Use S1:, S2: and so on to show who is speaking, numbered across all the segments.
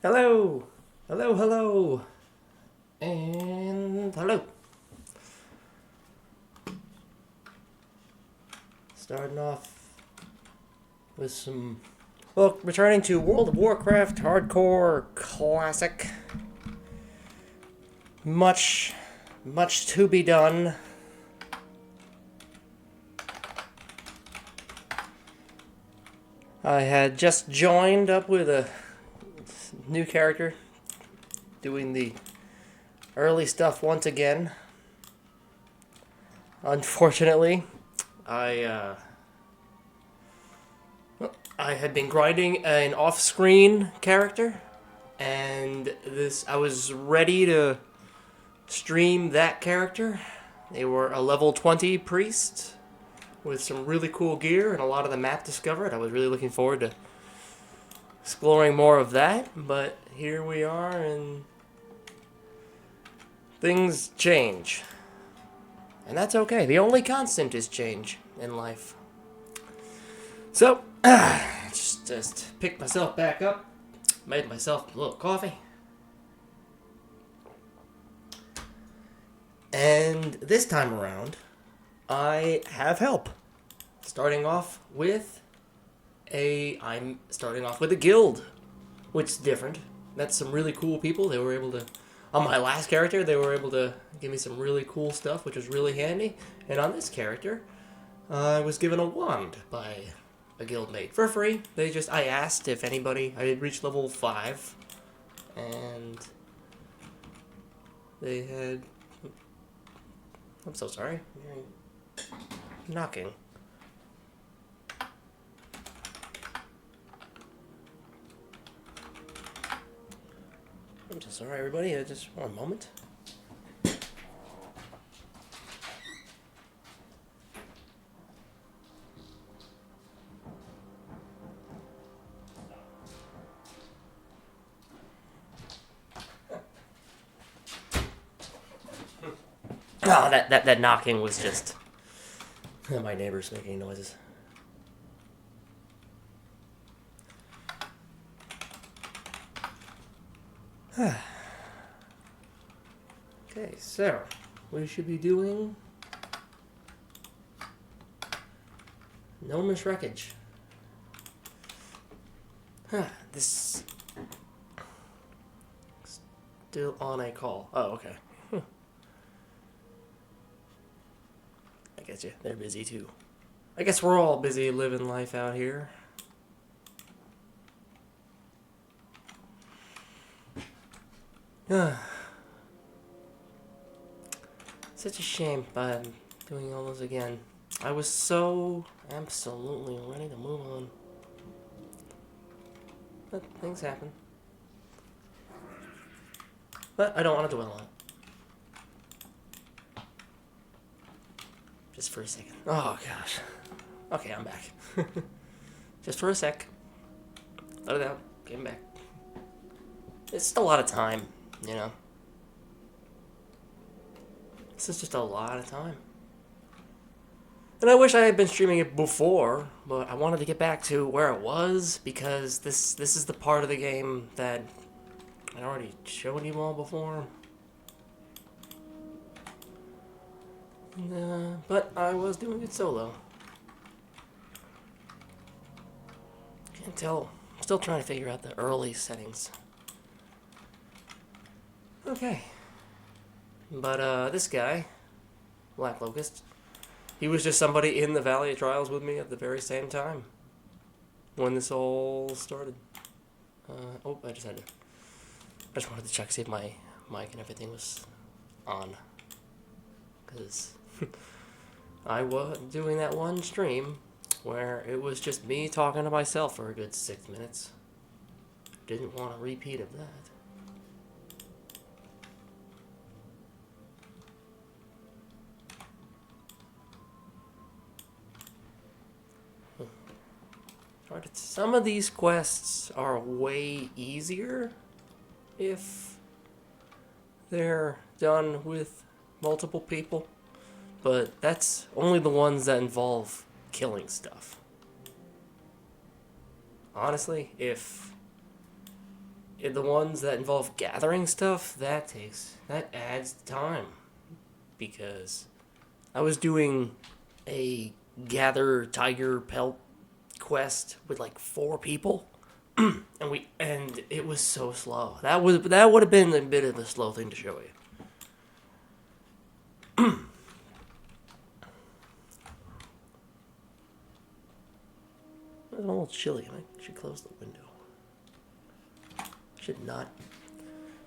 S1: Hello! Hello, hello! And hello! Starting off with some... Well, returning to World of Warcraft Hardcore Classic. Much to be done. I had just joined up with a new character, doing the early stuff once again. Unfortunately, I had been grinding an off-screen character, and I was ready to stream that character. They were a level 20 priest with some really cool gear and a lot of the map discovered. I was really looking forward to exploring more of that, but here we are, and things change. And that's okay. The only constant is change in life. So, just picked myself back up, made myself a little coffee, and this time around, I have help. I'm starting off with a guild, which is different. That's some really cool people. They were able to, on my last character, they were able to give me some really cool stuff, which was really handy. And on this character, I was given a wand by a guildmate for free. I asked if anybody, I had reached level 5, and they had, I'm so sorry, I'm hearing knocking. I'm so sorry, everybody. Just one moment. Oh, that knocking was just my neighbors making noises. Okay, so we should be doing Gnomish Wreckage. This still on a call. Oh, okay. I get you. They're busy too. I guess we're all busy living life out here. Such a shame, but I'm doing all those again. I was so absolutely ready to move on. But things happen. But I don't want to dwell on it. Just for a second. Oh, gosh. Okay, I'm back. Just for a sec. Let it out. Came back. It's just a lot of time, you know. This is just a lot of time. And I wish I had been streaming it before, but I wanted to get back to where it was, because this is the part of the game that I already showed you all before. But I was doing it solo. Can't tell. I'm still trying to figure out the early settings. Okay. But this guy, Black Locust, he was just somebody in the Valley of Trials with me at the very same time when this all started. I just wanted to check, see if my mic and everything was on. Because I was doing that one stream where it was just me talking to myself for a good 6 minutes. Didn't want a repeat of that. Some of these quests are way easier if they're done with multiple people, but that's only the ones that involve killing stuff. Honestly, if the ones that involve gathering stuff, that adds time. Because I was doing a gather tiger pelt quest with like 4 people. and it was so slow. That would have been a bit of a slow thing to show you. It's a little chilly. I should close the window. Should not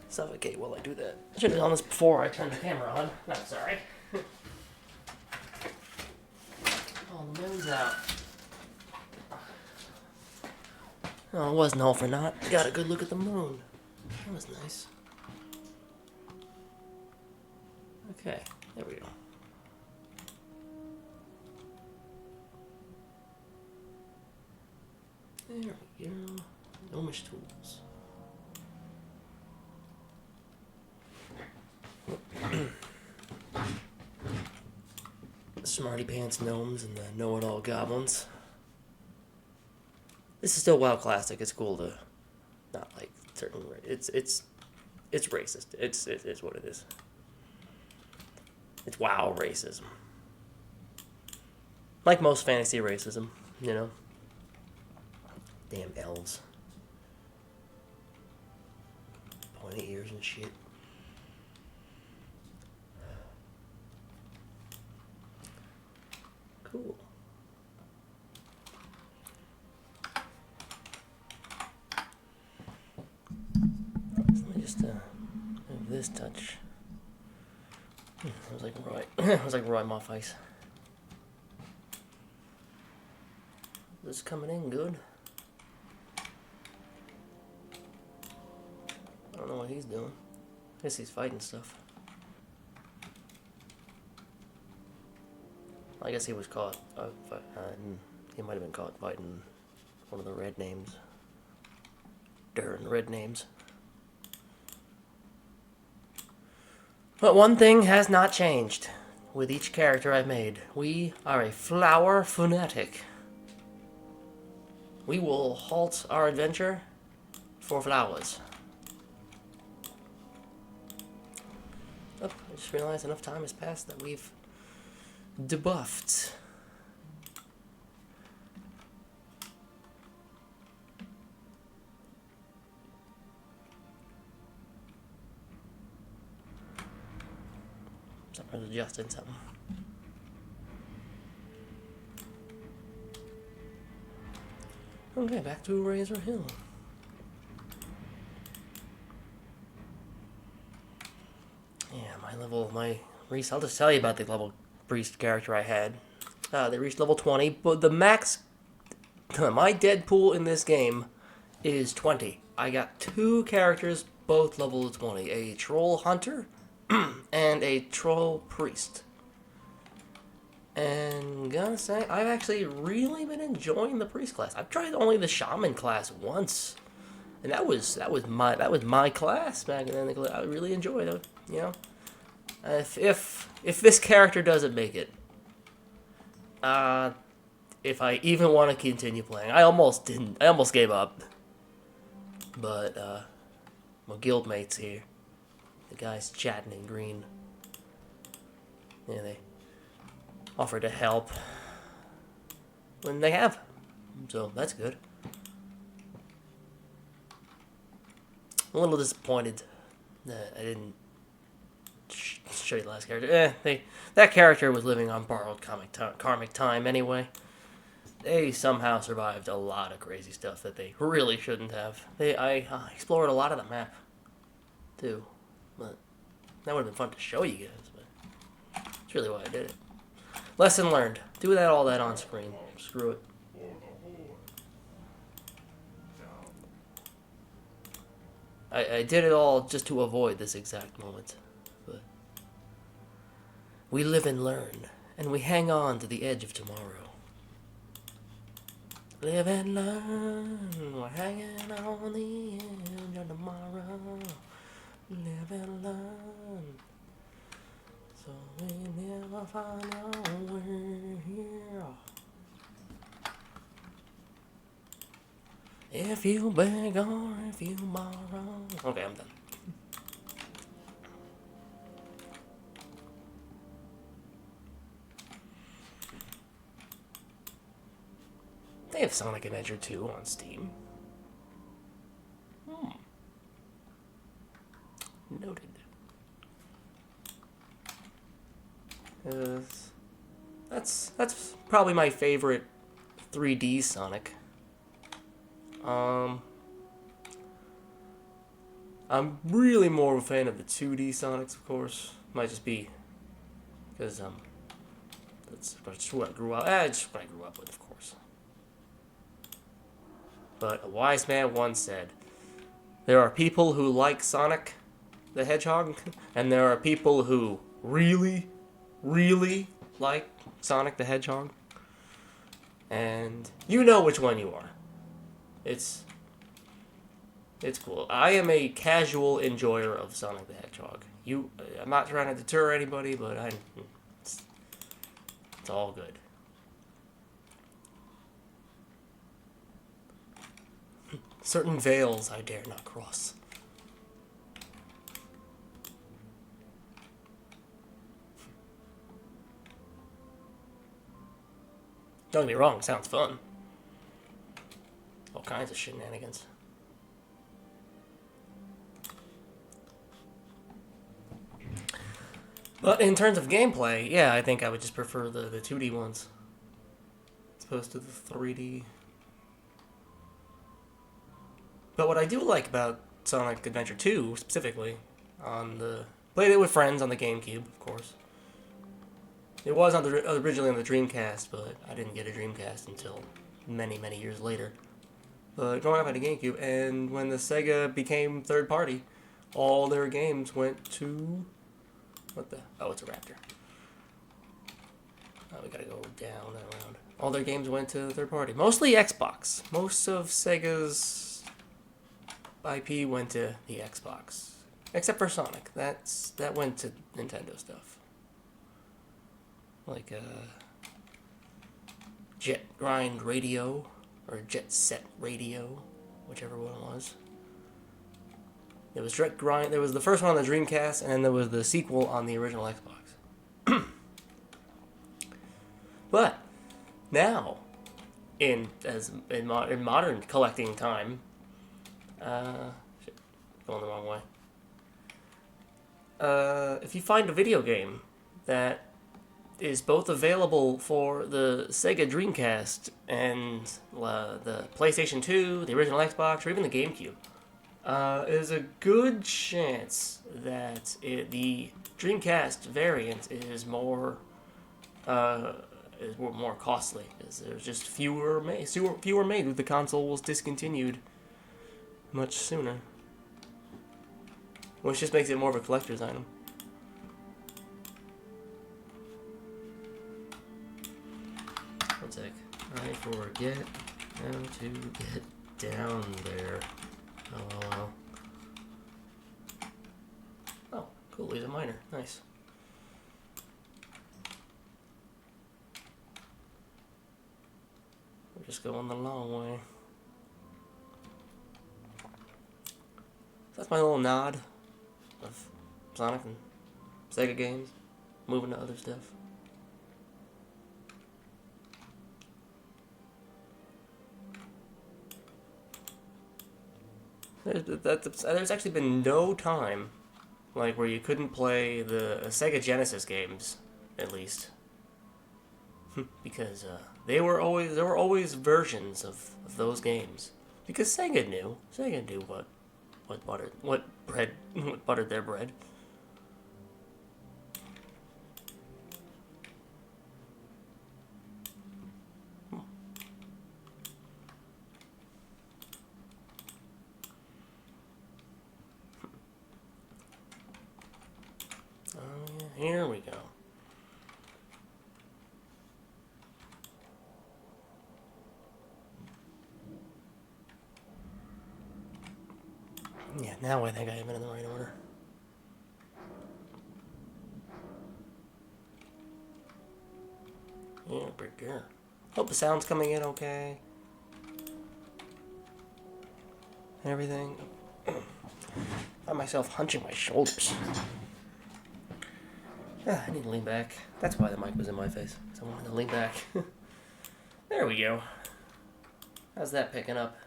S1: suffocate while I do that. I should have done this before I turned the camera on. I'm sorry. Oh, the moon's out. Oh, it wasn't all for naught. Got a good look at the moon. That was nice. Okay, there we go. There we go. Gnomish tools. Smarty pants gnomes and the know-it-all goblins. This is still WoW Classic. It's cool to not like certain. It's racist. It's what it is. It's WoW racism. Like most fantasy racism, you know. Damn elves. Pointy ears and shit. Cool. Let me just have this touch. It was like Roy. It was like Roy Moffeis. This coming in good. I don't know what he's doing. I guess he's fighting stuff. I guess he was caught. He might have been caught fighting one of the red names. Darn red names. But one thing has not changed with each character I've made. We are a flower fanatic. We will halt our adventure for flowers. Oh, I just realized enough time has passed that we've debuffed. Someone's adjusting something. Okay, back to Razor Hill. Yeah, I'll just tell you about the level priest character I had. They reached level 20, but the max, my Deadpool in this game is 20. I got 2 characters, both level 20. A troll hunter and a troll priest. And gotta say, I've actually really been enjoying the priest class. I've tried only the shaman class once, and that was my class back then. I really enjoyed it, you know. If this character doesn't make it, if I even want to continue playing, I almost gave up. But my guildmates here, the guys chatting in green, yeah, they offered to help when they have, so that's good. I'm a little disappointed that I didn't show you the last character. That character was living on borrowed karmic time anyway. They somehow survived a lot of crazy stuff that they really shouldn't have. I explored a lot of the map too, but that would have been fun to show you guys. But that's really why I did it. Lesson learned. Do all that on screen. Screw it. I did it all just to avoid this exact moment. But we live and learn, and we hang on to the edge of tomorrow. Live and learn, we're hanging on the edge of tomorrow. Live and learn, so we never find our way here. If you beg or if you borrow. Okay, I'm done. They have Sonic Adventure 2 on Steam. Noted. That's probably my favorite 3D Sonic. I'm really more of a fan of the 2D Sonics, of course. Might just be because that's what I grew up. Just what I grew up with, of course. But a wise man once said, "There are people who like Sonic the Hedgehog, and there are people who really, really like Sonic the Hedgehog. And you know which one you are. It's cool. I am a casual enjoyer of Sonic the Hedgehog. I'm not trying to deter anybody, but it's all good. Certain veils I dare not cross. Don't get me wrong, it sounds fun. All kinds of shenanigans. But in terms of gameplay, yeah, I think I would just prefer the 2D ones as opposed to the 3D. But what I do like about Sonic Adventure 2, specifically, played it with friends on the GameCube, of course. It was originally on the Dreamcast, but I didn't get a Dreamcast until many, many years later. But growing up on the GameCube, and when the Sega became third party, all their games went to... Oh, it's a raptor. Oh, we gotta go down and around. All their games went to third party. Mostly Xbox. Most of Sega's IP went to the Xbox. Except for Sonic. That went to Nintendo stuff. Like, Jet Grind Radio, or Jet Set Radio, whichever one it was. There was Jet Grind, there was the first one on the Dreamcast, and then there was the sequel on the original Xbox. But, now, in modern collecting time, going the wrong way. If you find a video game that is both available for the Sega Dreamcast and the PlayStation 2, the original Xbox, or even the GameCube, there's a good chance that the Dreamcast variant is more costly, because there's just fewer made. The console was discontinued much sooner, which just makes it more of a collector's item. One sec. I forget how to get down there. Oh. Oh, cool. He's a miner. Nice. We're just going the long way. So that's my little nod of Sonic and Sega games. Moving to other stuff. There's actually been no time like where you couldn't play the Sega Genesis games, at least, because there were always versions of those games, because Sega knew what buttered their bread. Here we go. Yeah, now I think I have it in the right order. Yeah, pretty good. Hope the sound's coming in okay. and everything. I find myself hunching my shoulders. I need to lean back. That's why the mic was in my face. So I wanted to lean back. There we go. How's that picking up?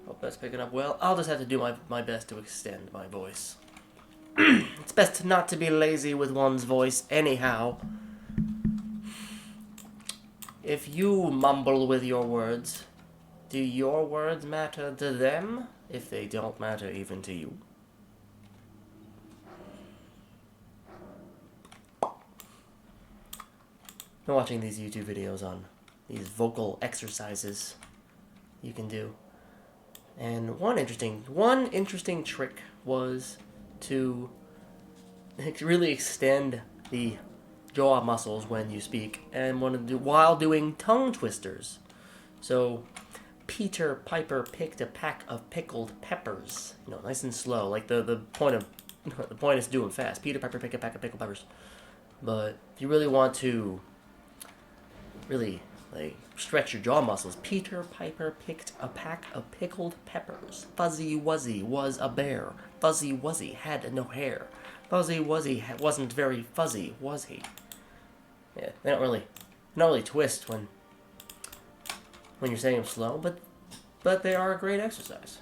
S1: Hope that's picking up well. I'll just have to do my best to extend my voice. It's best not to be lazy with one's voice anyhow. If you mumble with your words, do your words matter to them if they don't matter even to you? I'm watching these YouTube videos on these vocal exercises you can do. And one interesting trick was to really extend the jaw muscles when you speak and while doing tongue twisters. So Peter Piper picked a pack of pickled peppers. You know, nice and slow. Like the point is to do them fast. Peter Piper picked a pack of pickled peppers. But if you really want to stretch your jaw muscles, Peter Piper picked a pack of pickled peppers. Fuzzy Wuzzy was a bear. Fuzzy Wuzzy had no hair. Fuzzy Wuzzy wasn't very fuzzy, was he? Yeah, they don't really twist when you're saying them slow, but they are a great exercise.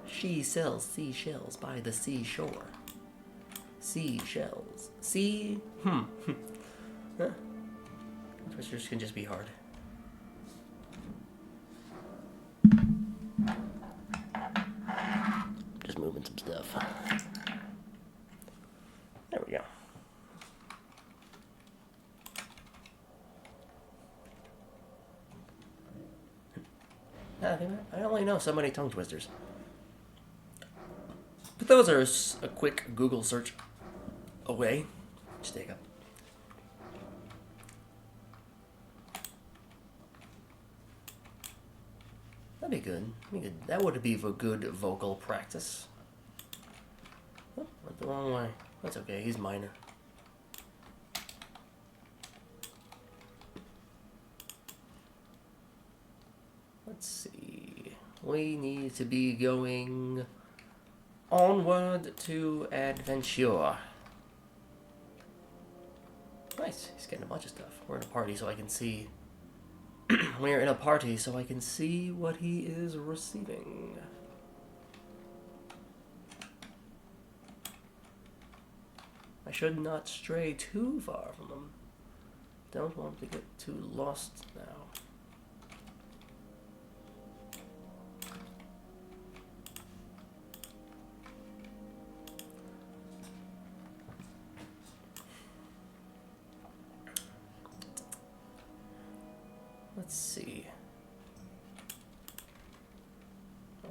S1: She sells seashells by the seashore. Seashells. Twisters can just be hard. Just moving some stuff. There we go. I only know so many tongue twisters. But those are a quick Google search away. Just take up. That'd be good. That would be for good vocal practice. Oh, went the wrong way. That's okay, he's minor. Let's see. We need to be going onward to adventure. Nice, he's getting a bunch of stuff. We're in a party so I can see. We're in a party so I can see what he is receiving. I should not stray too far from him. Don't want to get too lost now. Let's see.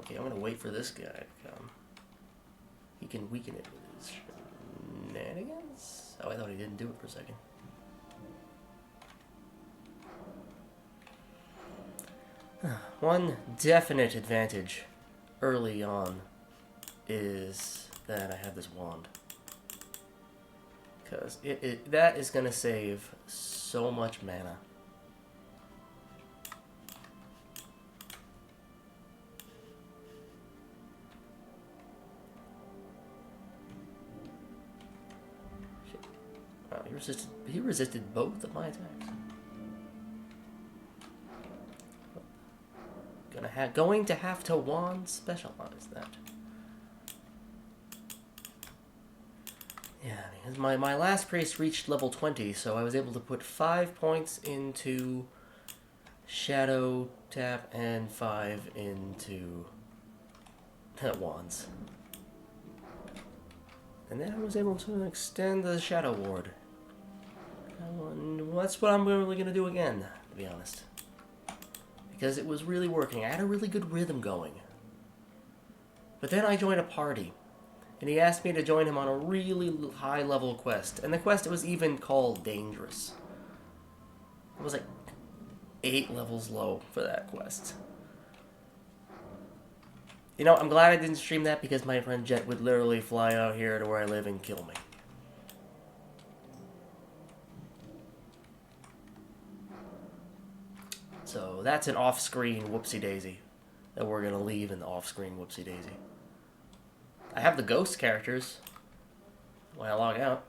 S1: Okay, I'm gonna wait for this guy to come. He can weaken it with his shenanigans? Oh, I thought he didn't do it for a second. One definite advantage early on is that I have this wand. Because that is gonna save so much mana. He resisted both of my attacks. Going to have to wand specialize that. Yeah, because my last priest reached level 20, so I was able to put 5 points into Shadow Tap and 5 into wands. And then I was able to extend the Shadow Ward. That's what I'm really going to do again, to be honest. Because it was really working. I had a really good rhythm going. But then I joined a party. And he asked me to join him on a really high-level quest. And the quest was even called Dangerous. It was like 8 levels low for that quest. You know, I'm glad I didn't stream that because my friend Jet would literally fly out here to where I live and kill me. that's an off-screen whoopsie-daisy that we're going to leave in the off-screen whoopsie-daisy. I have the ghost characters when I log out.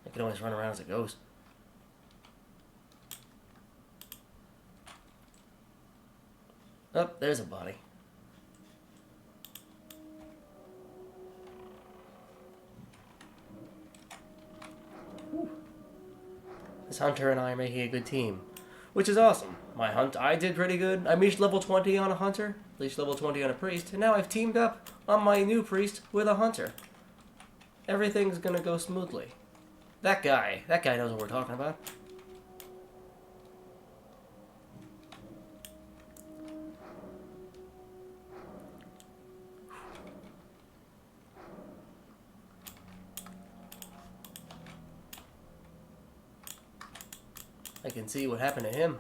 S1: I can always run around as a ghost. Oh, there's a body. Whew. This hunter and I are making a good team, which is awesome. I did pretty good. I reached level 20 on a hunter, reached level 20 on a priest, and now I've teamed up on my new priest with a hunter. Everything's gonna go smoothly. That guy knows what we're talking about. I can see what happened to him.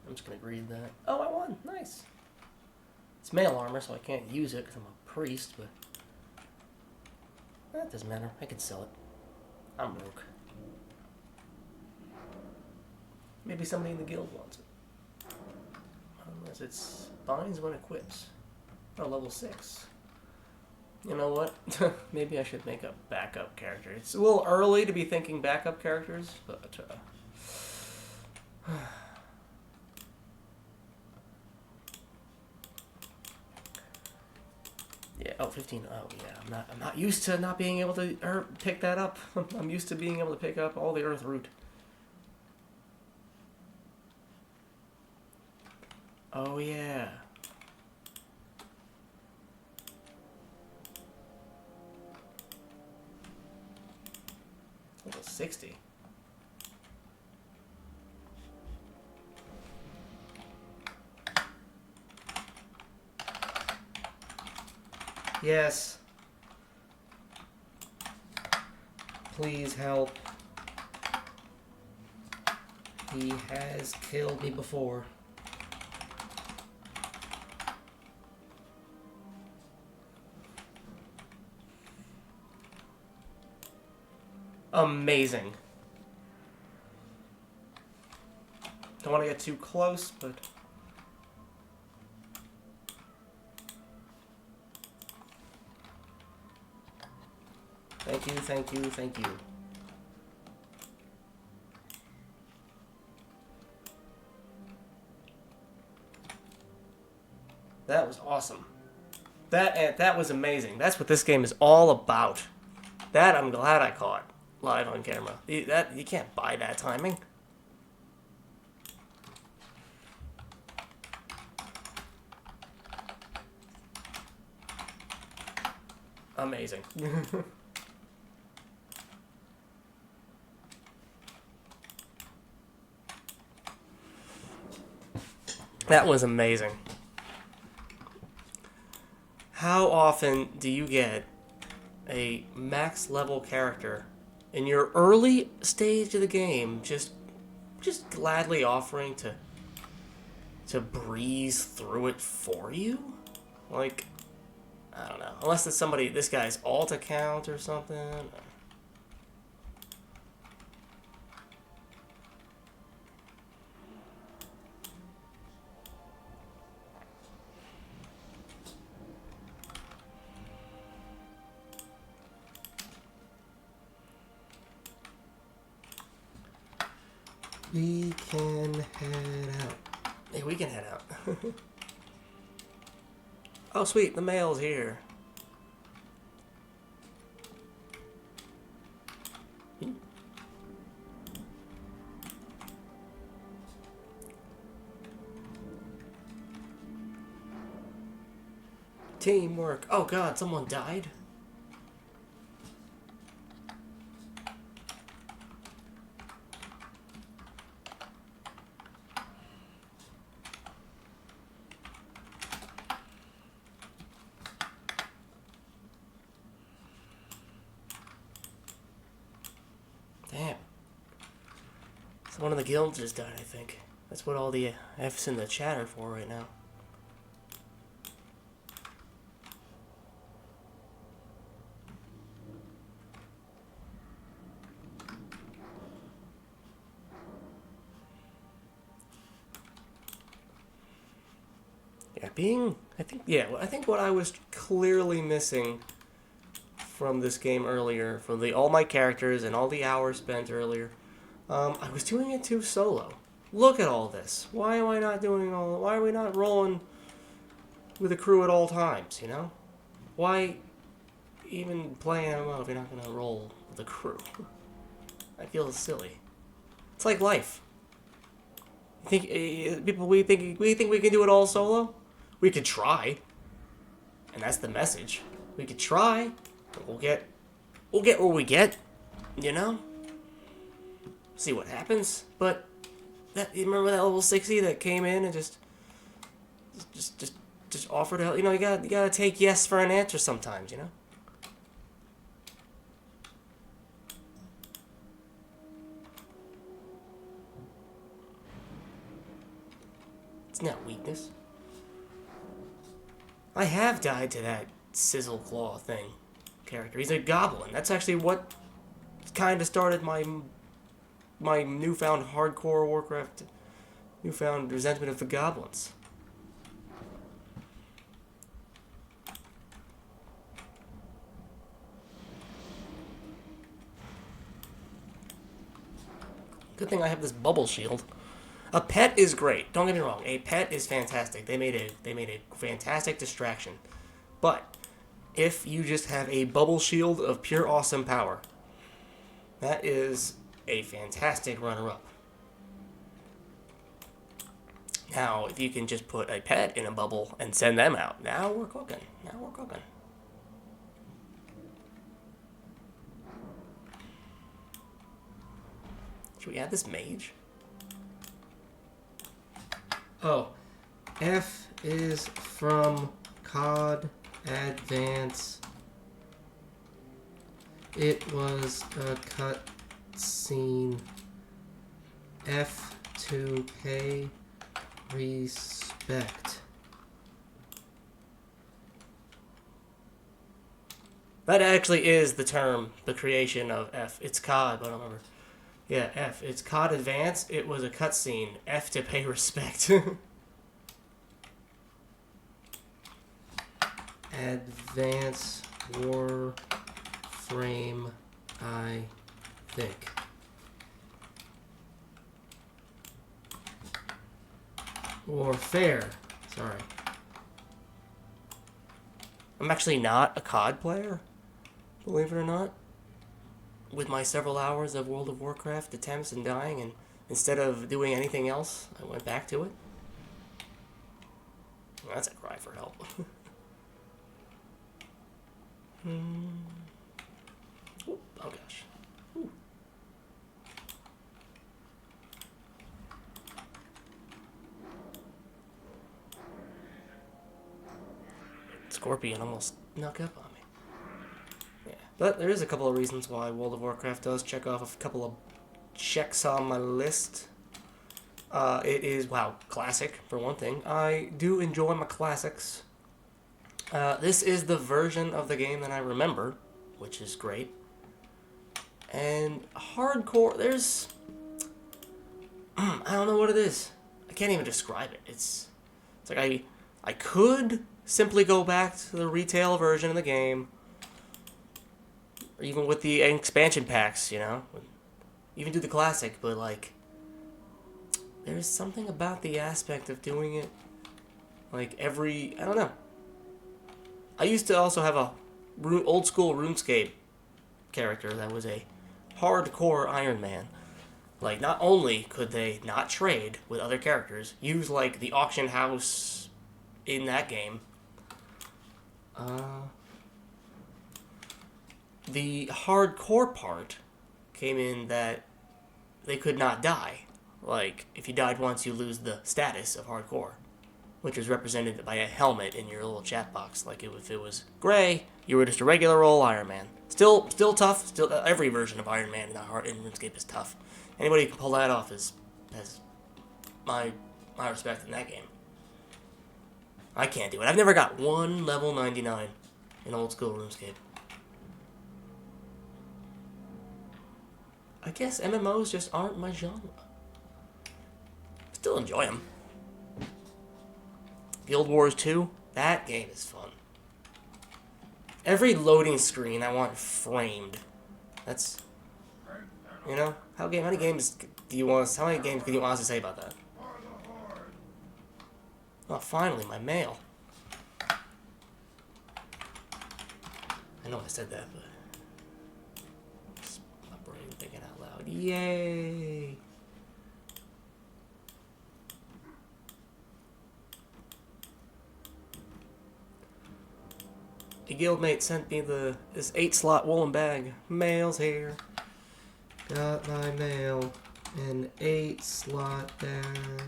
S1: I'm just gonna read that. Oh, I won! Nice! It's mail armor, so I can't use it because I'm a priest, but... that doesn't matter. I can sell it. I'm broke. Maybe somebody in the guild wants it. Unless it's binds when equips. Oh, level 6. You know what? Maybe I should make a backup character. It's a little early to be thinking backup characters, but... yeah, oh, 15. Oh, yeah, I'm not used to not being able to pick that up. I'm used to being able to pick up all the earth root. Oh, yeah. Level 60. Yes. Please help. He has killed me before. Amazing. Don't want to get too close, but... thank you, thank you, thank you. That was awesome. That was amazing. That's what this game is all about. That I'm glad I caught live on camera. You can't buy that timing. Amazing. That was amazing. How often do you get a max level character in your early stage of the game just gladly offering to breeze through it for you? Like, I don't know. Unless it's somebody, this guy's alt account or something. We can head out. Hey, we can head out. Oh, sweet. The mail's here. Teamwork. Oh, God. Someone died? Damn. Someone in the guild just died, I think. That's what all the F's in the chat are for right now. Yeah, I think what I was clearly missing from this game earlier, from all my characters and all the hours spent earlier, I was doing it too solo. Look at all this. Why am I not doing all? Why are we not rolling with a crew at all times? You know, why even play an MMO if you're not gonna roll with a crew? I feel silly. It's like life. You think we think we can do it all solo? We could try, and that's the message. We could try. We'll get what we get. You know. See what happens. But you remember that level 60 that came in and just offered help. You know, you gotta take yes for an answer sometimes. You know. It's not weakness. I have died to that Sizzle Claw thing character. He's a goblin. That's actually what kind of started my newfound hardcore Warcraft, newfound resentment of the goblins. Good thing I have this bubble shield. A pet is great. Don't get me wrong. A pet is fantastic. They made a fantastic distraction. But if you just have a bubble shield of pure awesome power, that is a fantastic runner-up. Now, if you can just put a pet in a bubble and send them out, now we're cooking. Now we're cooking. Should we add this mage? Oh, F is from COD Advance. It was a cut scene. F to pay respect. That actually is the term, the creation of F. It's COD, but I don't remember. Yeah, F. It's COD Advance. It was a cutscene. F to pay respect. Advance Warframe, I think. Warfare. Sorry. I'm actually not a COD player, believe it or not. With my several hours of World of Warcraft attempts and dying, and instead of doing anything else, I went back to it. Well, that's a cry for help. Oh gosh. Ooh. Scorpion almost snuck up on me. Yeah, but there is a couple of reasons why World of Warcraft does check off a couple of checks on my list. It is, classic, for one thing. I do enjoy my classics. This is the version of the game that I remember, which is great. And hardcore, there's... I don't know what it is. I can't even describe it. It's like I could simply go back to the retail version of the game, or even with the expansion packs, you know? Even do the classic, but like... There's something about the aspect of doing it, like I don't know. I used to also have a old school RuneScape character that was a hardcore Iron Man. Like, not only could they not trade with other characters, use like the auction house in that game. The hardcore part came in that they could not die. Like, if you died once, you lose the status of hardcore, which is represented by a helmet in your little chat box. Like, if it was gray, you were just a regular old Iron Man. Still tough. Still, every version of Iron Man in RuneScape is tough. Anybody who can pull that off has my respect in that game. I can't do it. I've never got one level 99 in old school RuneScape. I guess MMOs just aren't my genre. Still enjoy them. Guild Wars 2, that game is fun. Every loading screen I want framed. That's, you know, how many games do you want? How many games can you honestly say about that? Oh, finally, my mail. I know I said that, but just my brain thinking out loud. Yay! A guildmate sent me this 8-slot woolen bag. Mail's here. Got my mail. An 8-slot bag.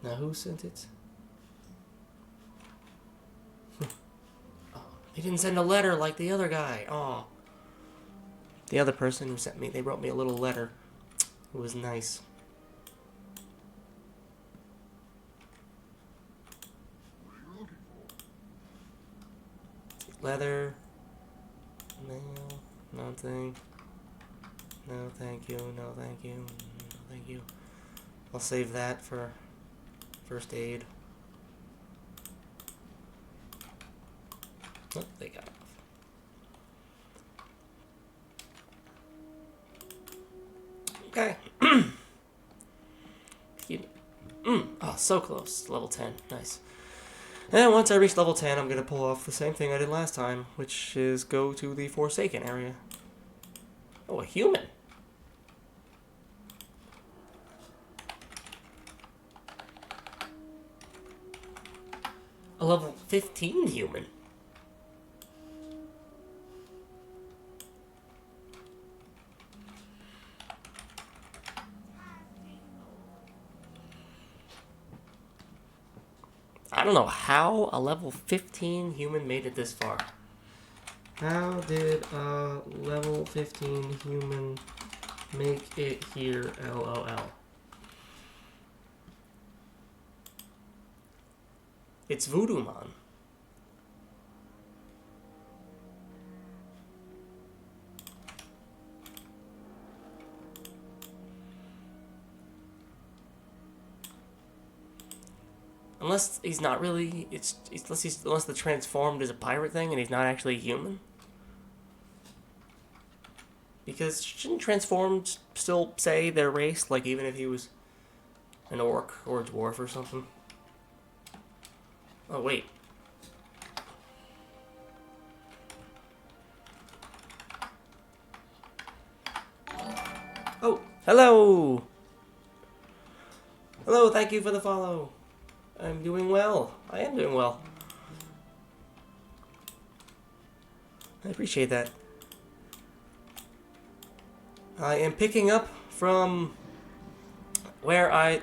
S1: Now who sent it? Oh, they didn't send a letter like the other guy. Oh. The other person who sent me, they wrote me a little letter. It was nice. Leather. Mail. Nothing. No, thank you. No, thank you. No, thank you. I'll save that for first aid. Oh, they got off. Okay. Excuse me. Oh, so close. Level 10. Nice. And once I reach level 10, I'm going to pull off the same thing I did last time, which is go to the Forsaken area. Oh, a human. A level 15 human. I don't know how a level 15 human made it this far. How did a level 15 human make it here, LOL? It's Voodoo Man. Unless he's not really, unless the transformed is a pirate thing and he's not actually human. Because shouldn't transformed still say their race, like even if he was an orc or a dwarf or something? Oh wait. Oh, hello! Hello, thank you for the follow. I'm doing well. I am doing well. I appreciate that. I am picking up from where I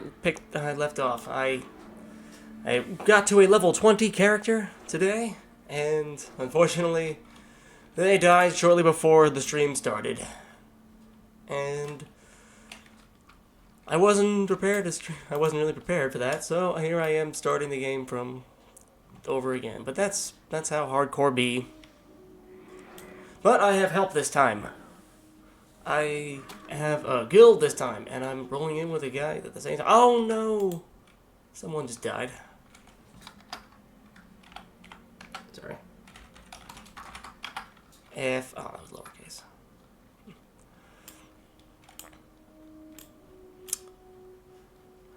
S1: left off. I got to a level 20 character today, and unfortunately, they died shortly before the stream started. And I wasn't really prepared for that, so here I am starting the game from over again. But that's how hardcore be. But I have help this time. I have a guild this time, and I'm rolling in with a guy at the same time. Oh no! Someone just died. Sorry. Oh, that was lowercase.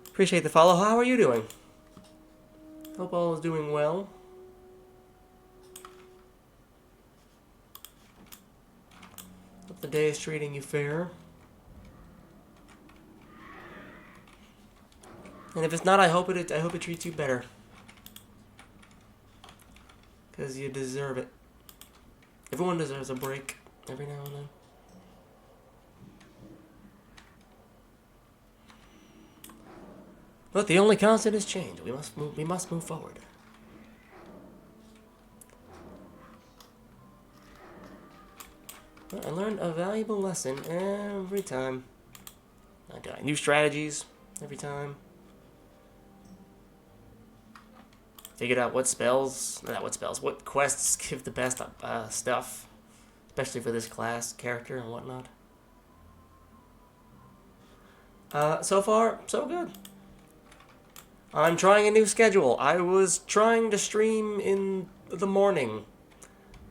S1: Appreciate the follow. How are you doing? Hope all is doing well. Hope the day is treating you fair. And if it's not, I hope it treats you better. 'Cause you deserve it. Everyone deserves a break every now and then. But the only constant is change. We must move forward. Well, I learned a valuable lesson every time I die. New strategies every time. Figured out what quests give the best stuff. Especially for this class, character, and whatnot. So far, so good. I'm trying a new schedule. I was trying to stream in the morning,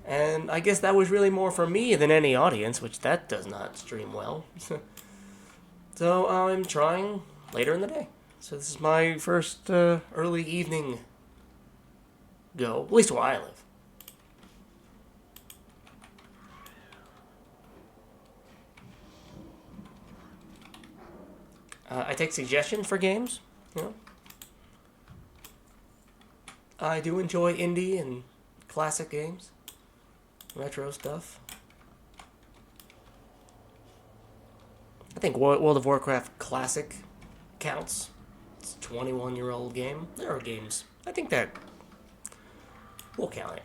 S1: and I guess that was really more for me than any audience, which that does not stream well. So I'm trying later in the day. So this is my first early evening go, at least where I live. I take suggestions for games, you know. I do enjoy indie and classic games, retro stuff. I think World of Warcraft Classic counts. It's a 21-year-old game. There are games. I think that we'll count it.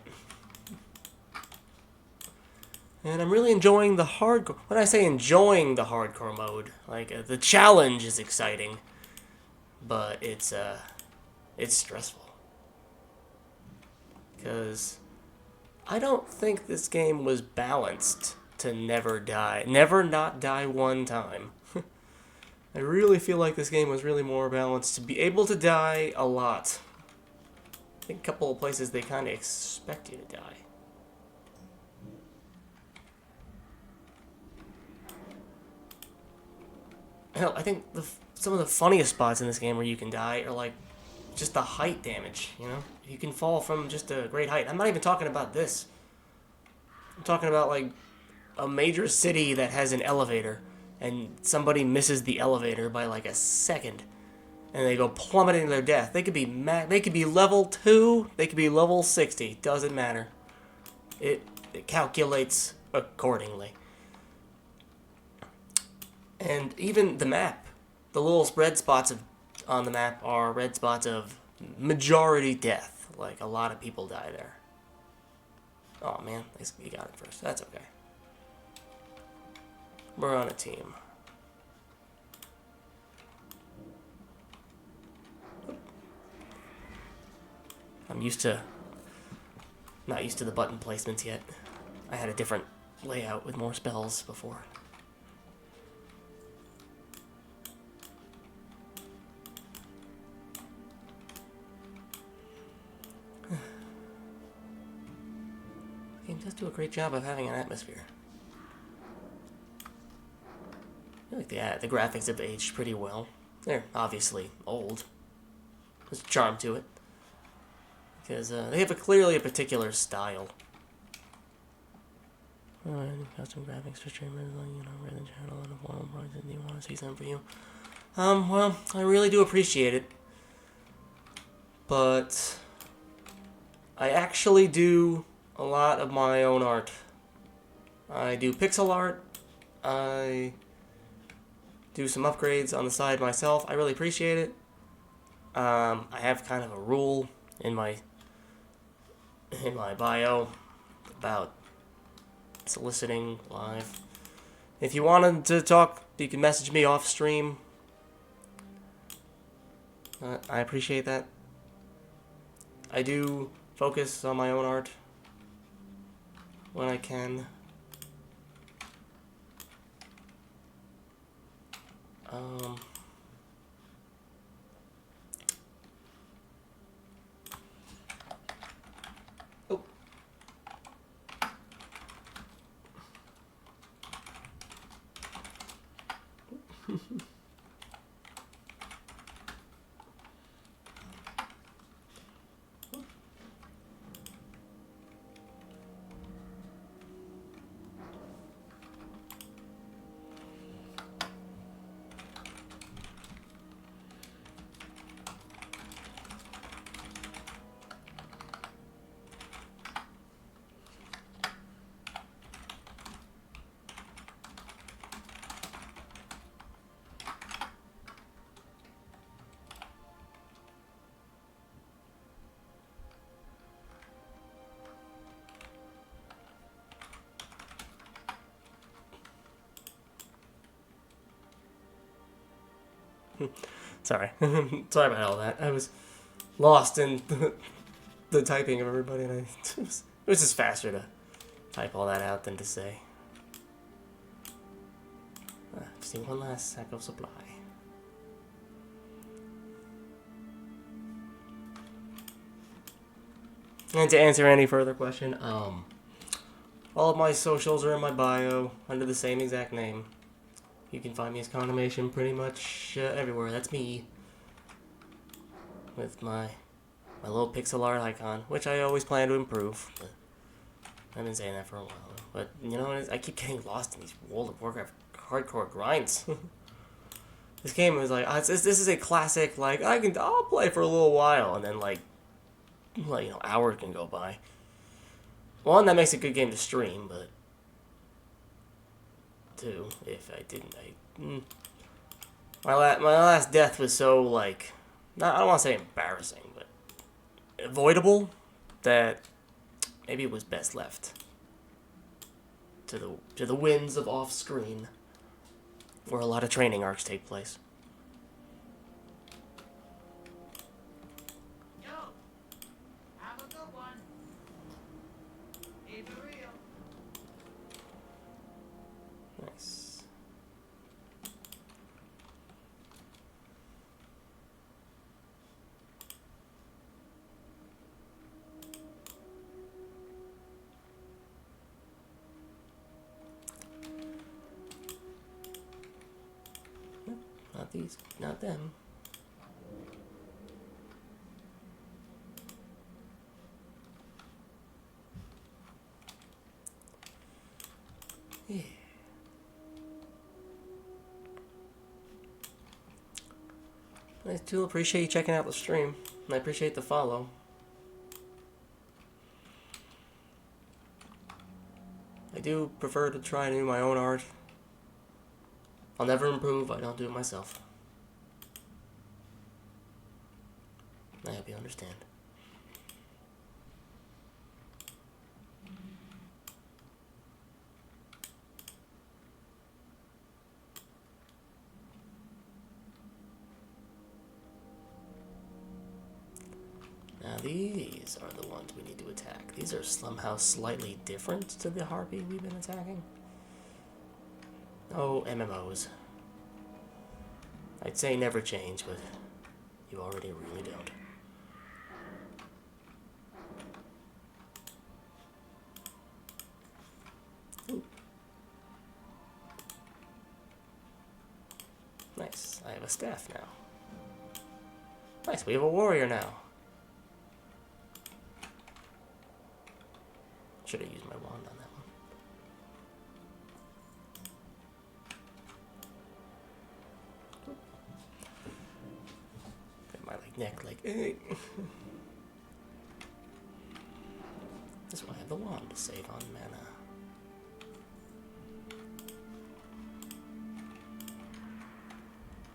S1: And I'm really enjoying the hardcore. When I say enjoying the hardcore mode, like the challenge is exciting, but it's stressful. Because I don't think this game was balanced to never die. Never not die one time. I really feel like this game was really more balanced to be able to die a lot. I think a couple of places they kind of expect you to die. Hell, I think some of the funniest spots in this game where you can die are like just the height damage, you know? You can fall from just a great height. I'm not even talking about this. I'm talking about like a major city that has an elevator and somebody misses the elevator by like a second and they go plummeting to their death. They could be they could be level 2, they could be level 60, doesn't matter. It calculates accordingly. And even the map, the little red spots on the map are red spots of majority death. Like, a lot of people die there. Oh, man. You got it first. That's okay. We're on a team. I'm not used to the button placements yet. I had a different layout with more spells before. The game does do a great job of having an atmosphere. I feel like the graphics have aged pretty well. They're obviously old. There's a charm to it. Because they have clearly a particular style. Custom graphics for streamers, read the channel and a forum project. Do you want to see something for you? Well, I really do appreciate it. But I actually do a lot of my own art. I do pixel art. I do some upgrades on the side myself. I really appreciate it. I have kind of a rule in my bio about soliciting live. If you wanted to talk, you can message me off stream. I appreciate that. I do focus on my own art when I can. Oh. Sorry. Sorry about all that. I was lost in the typing of everybody, and it was just faster to type all that out than to say. Just need one last sack of supply. And to answer any further question, all of my socials are in my bio under the same exact name. You can find me as Condemnation pretty much everywhere. That's me. With my little pixel art icon, which I always plan to improve. But I've been saying that for a while. But, you know, I keep getting lost in these World of Warcraft hardcore grinds. This game was like, this is a classic, like, I'll play for a little while, and then, like, you know, hours can go by. One, that makes a good game to stream, but two, if I didn't, my last death was so, like, I don't want to say embarrassing, but avoidable, that maybe it was best left to the winds of off screen, where a lot of training arcs take place.
S2: Yo, have a good one. Keep it real.
S1: Nice. Not these, not them. Yeah. I do appreciate you checking out the stream. And I appreciate the follow. I do prefer to try to do my own art. I'll never improve, I don't do it myself. I hope you understand. Now these are the ones we need to attack. These are somehow slightly different to the harpy we've been attacking. Oh, MMOs. I'd say never change, but you already really don't. Ooh. Nice, I have a staff now. Nice, we have a warrior now. Should have used my wand on that one. Got my neck like, hey. That's why I have the wand to save on mana.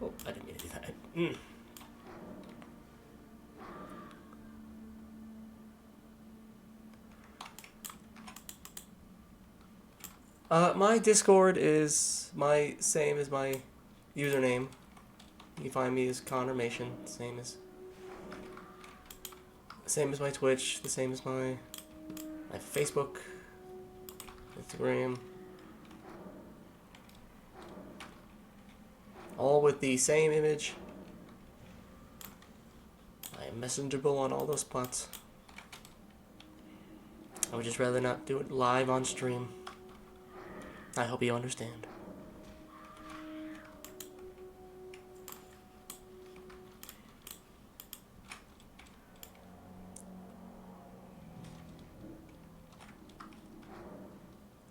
S1: Oh, I didn't mean to do that. My Discord is same as my username. You can find me as Connormation, same as my Twitch, the same as my Facebook, Instagram. All with the same image. I am messengerable on all those spots. I would just rather not do it live on stream. I hope you understand.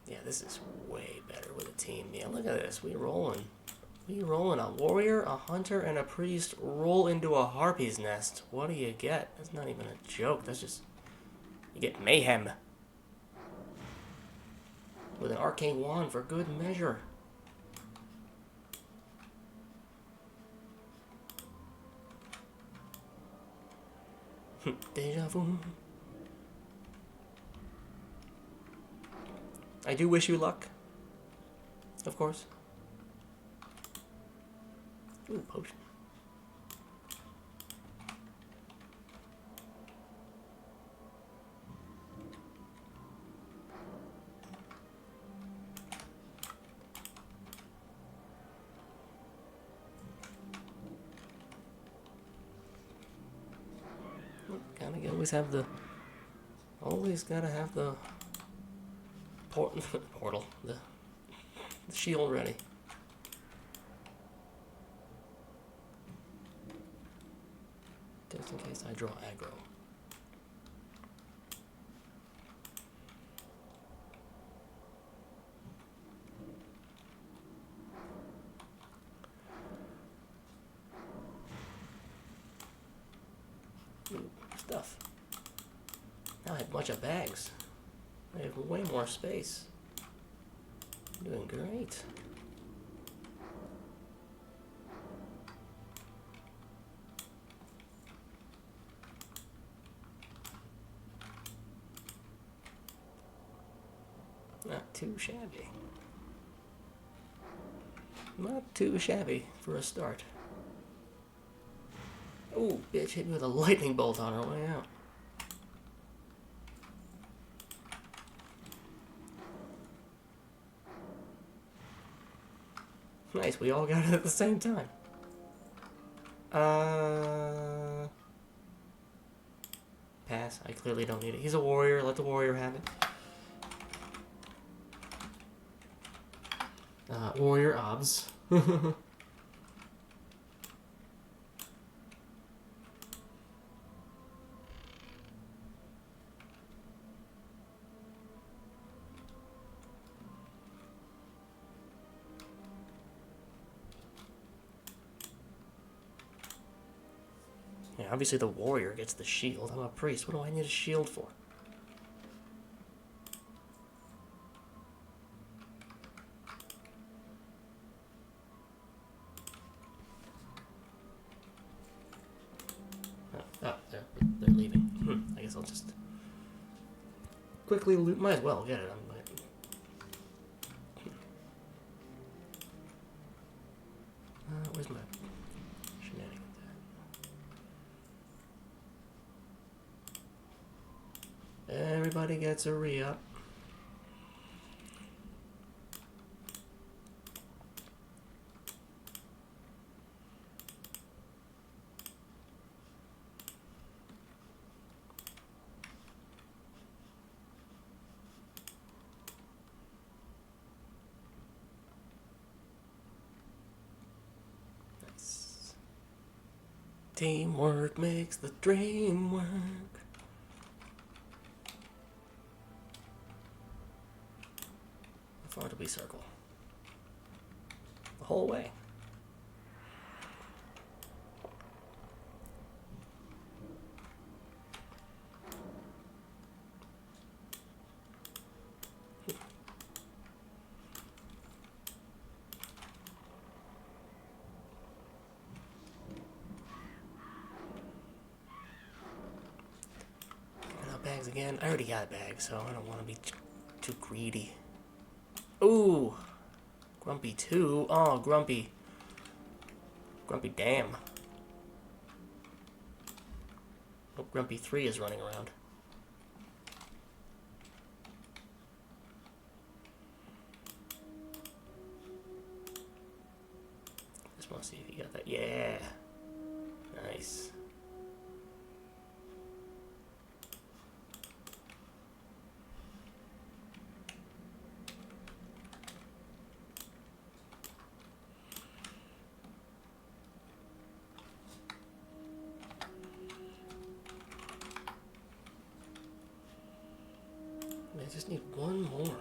S1: Yeah, this is way better with a team. Yeah, look at this. We rolling. A warrior, a hunter, and a priest roll into a harpy's nest. What do you get? That's not even a joke. That's just... You get mayhem. With an arcane wand for good measure. Deja vu. I do wish you luck. Of course. Ooh, potion. Kinda always have the Always gotta have the portal, the shield ready. Just in case I draw aggro. Ooh, stuff. Now I have a bunch of bags. I have way more space. I'm doing great. Not too shabby. Not too shabby for a start. Oh, bitch hit me with a lightning bolt on her way out. Nice, we all got it at the same time. Pass. I clearly don't need it. He's a warrior. Let the warrior have it. Warrior obs. Yeah, obviously the warrior gets the shield. I'm a priest. What do I need a shield for? Oh, they're leaving. I guess I'll just quickly loot. Might as well get it. Where's my shenanigans at? Everybody gets a re-up. Teamwork makes the dream work. How far do we circle? The whole way. Bags again. I already got a bag, so I don't want to be too greedy. Ooh, Grumpy 2. Oh, Grumpy. Grumpy damn. Oh, Grumpy 3 is running around. Just want to see if you got that. Yeah. Nice. I just need one more.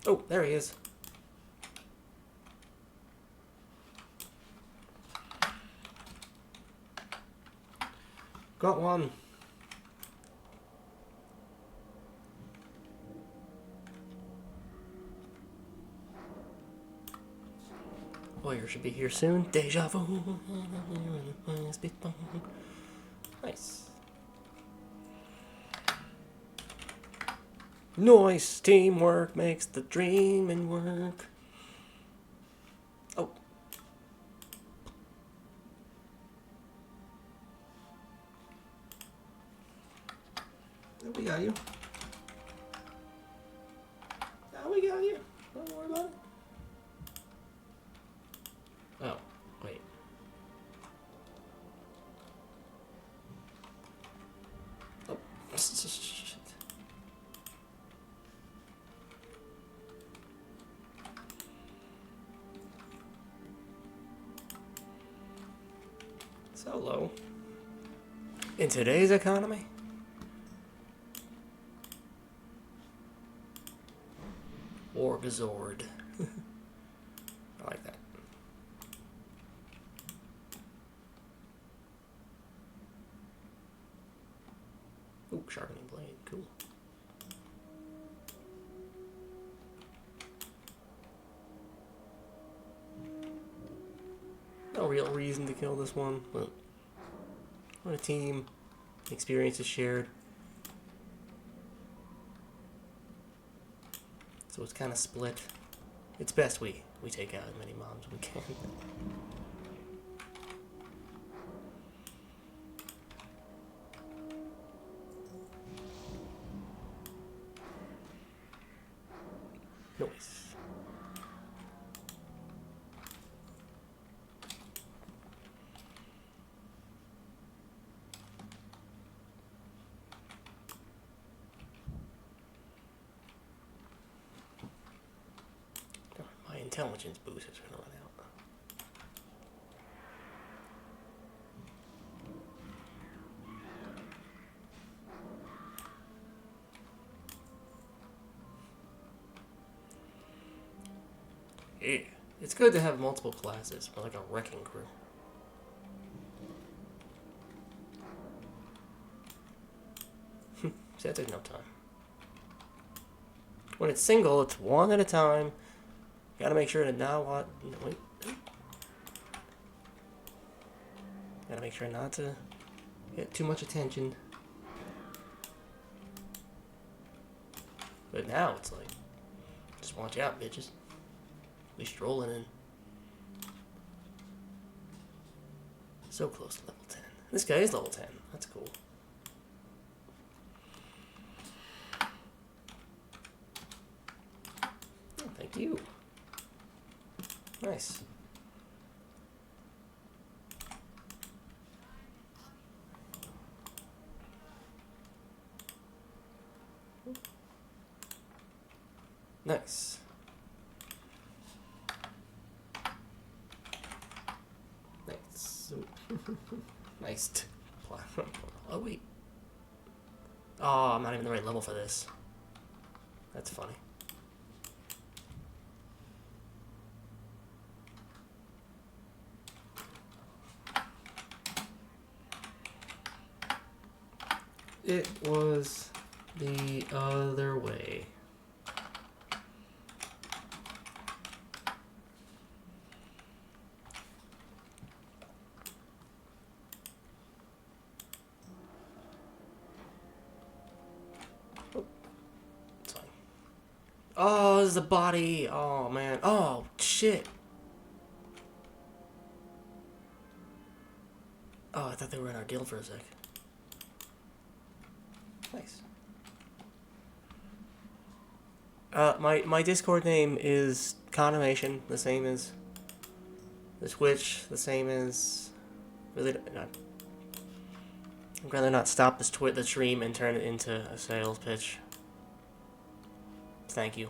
S1: Oh, there he is. Got one. Warrior should be here soon. Deja vu. Nice. Nice. Teamwork makes the dream and work. Oh. We got you. So low. In today's economy? Wargazord. I like that. Ooh, sharpening blade. Cool. No real reason to kill this one, but we're a team. Experience is shared. So it's kind of split. It's best we take out as many mobs as we can. Noise. My intelligence boost is gonna run out. Yeah. It's good to have multiple classes, like a wrecking crew. See, that took no time. When it's single, it's one at a time. Gotta make sure to not what. No, wait. Gotta make sure not to get too much attention. But now it's like, just watch out, bitches. We strolling in. So close to level 10. This guy is level 10. That's cool. Oh, thank you. Nice. Nice. Nice. Nice. Platform. Oh, wait. Oh, I'm not even the right level for this. That's funny. It was the other way. It's fine. Oh, this is the body. Oh, man. Oh, shit. Oh, I thought they were in our guild for a sec. Nice. My Discord name is Conimation, the same as the Twitch, the same as really. I'd rather not stop this the stream and turn it into a sales pitch. Thank you.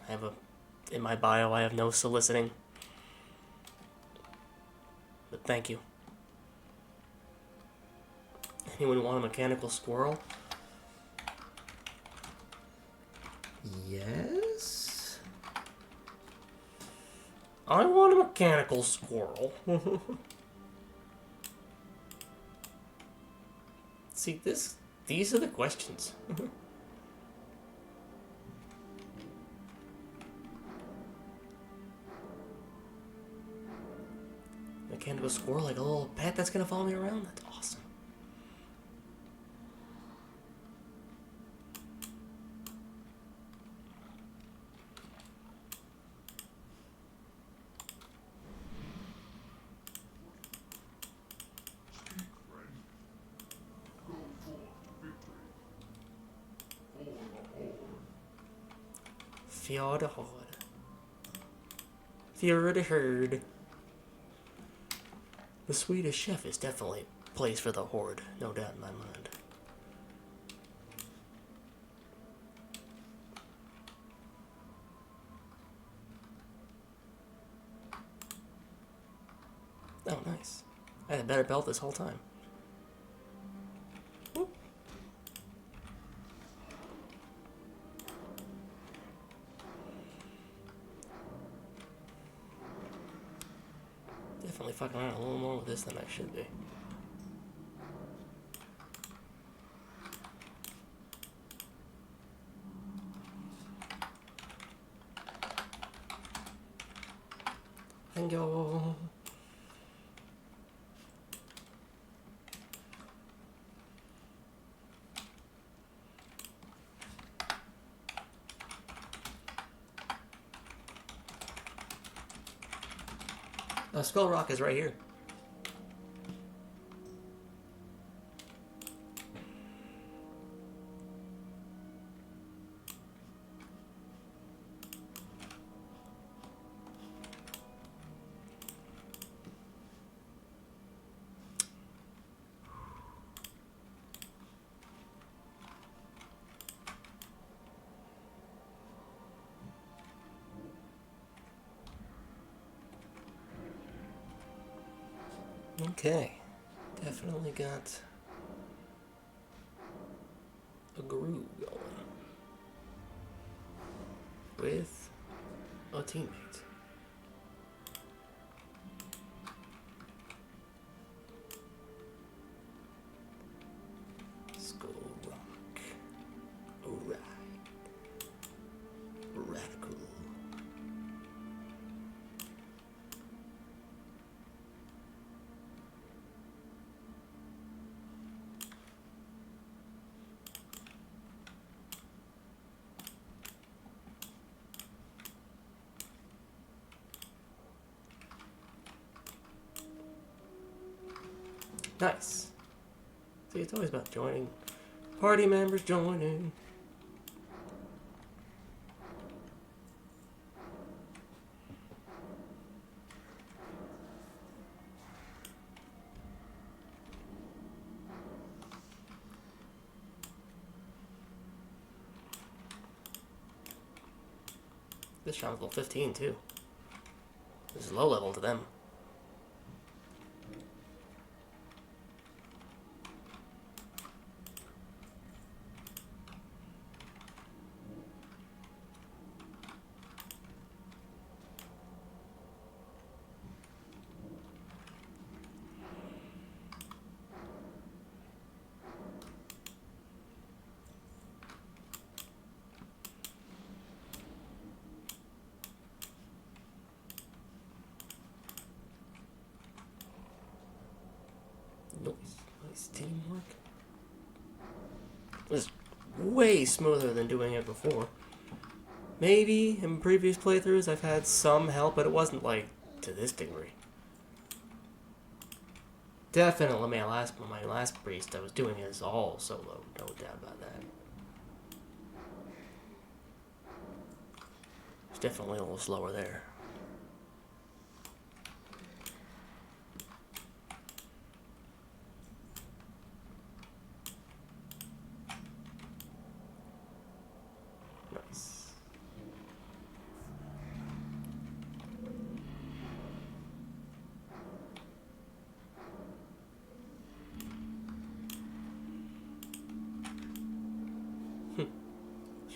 S1: I have in my bio I have no soliciting. But thank you. Anyone want a mechanical squirrel? Yes? I want a mechanical squirrel. See, these are the questions. Mechanical squirrel, like a little pet that's gonna follow me around? That's awesome. Fear the horde. Fear the herd. The Swedish chef is definitely a place for the horde, no doubt in my mind. Oh, nice. I had a better belt this whole time. Whoop. Definitely fucking around a little more with this than I should be. And go. Skull Rock is right here. Okay, definitely got a groove going with a teammate. Skull Rock. Alright. Radical. Nice. See, it's always about joining. Party members joining. This round's level 15 too. This is low level to them. Nice teamwork. This is way smoother than doing it before. Maybe in previous playthroughs I've had some help, but it wasn't like to this degree. Definitely my last priest I was doing this all solo, no doubt about that. It's definitely a little slower there. Nice.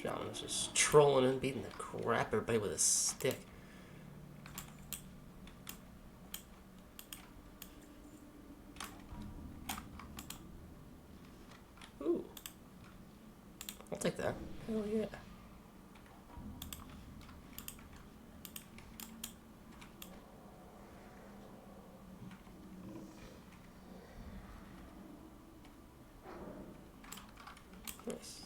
S1: Shaman's just trolling and beating the crap out of everybody with a stick. Ooh. I'll take that. Hell yeah. Nice.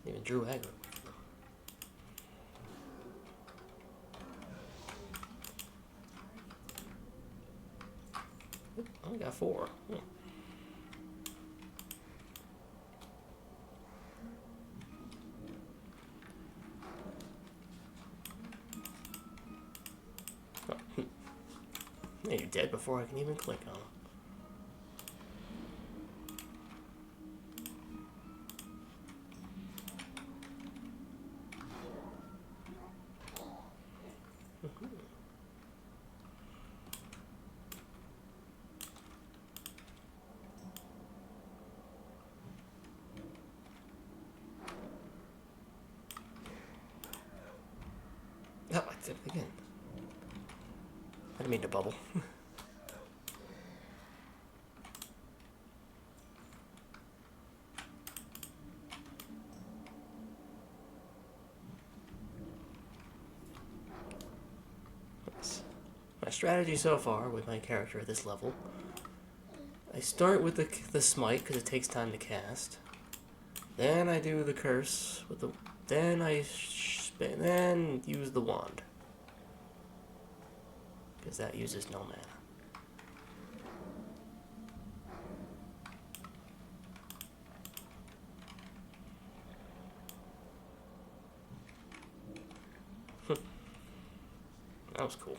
S1: Even drew aggro. I only got 4. Oh. Yeah, you're dead before I can even click on him. Did it again. I didn't mean to bubble. My strategy so far with my character at this level, I start with the smite because it takes time to cast. Then I do the curse with the. Then I then use the wand because that uses no mana. That was cool.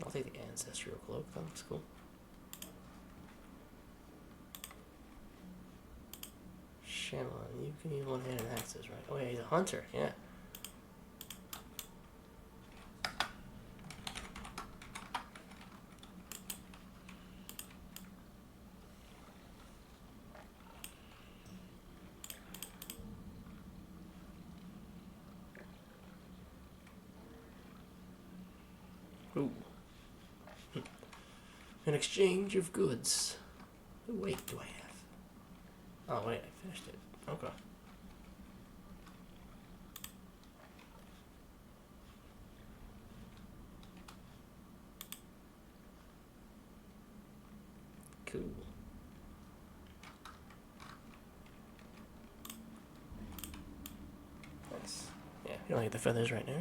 S1: I'll take the ancestral cloak. That looks cool. Shaman, you can use one-handed axes, right? Oh yeah, he's a hunter. Yeah. Ooh. An exchange of goods. Wait, do I have? Oh wait, I finished it. Okay. Cool. Nice. Yeah, you don't get the feathers right now.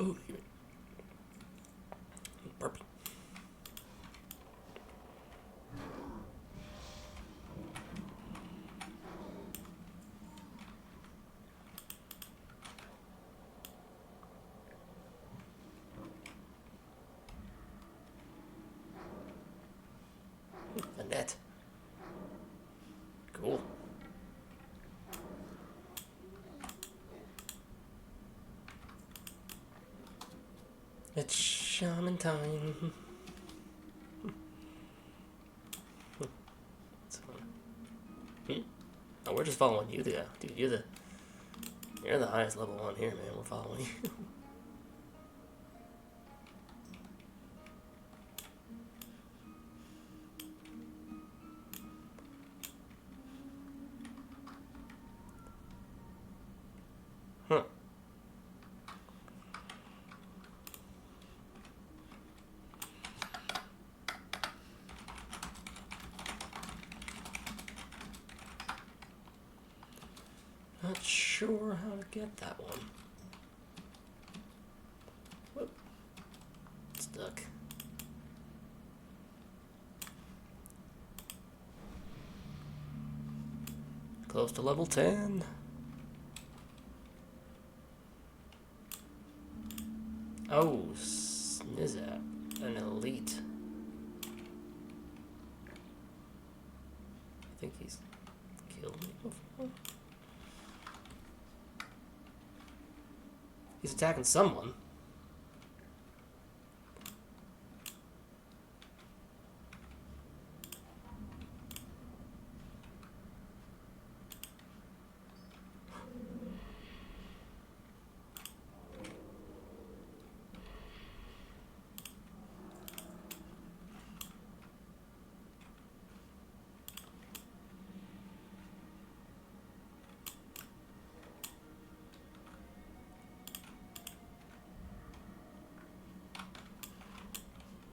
S1: Ooh, burpee. A net. Cool. It's shaman time. Oh, we're just following you, dude. You're the highest level one here, man. We're following you. Huh. Not sure how to get that one. Whoop. Stuck. Close to level 10. Oh, Snizap, an elite. I think he's killed me before. He's attacking someone.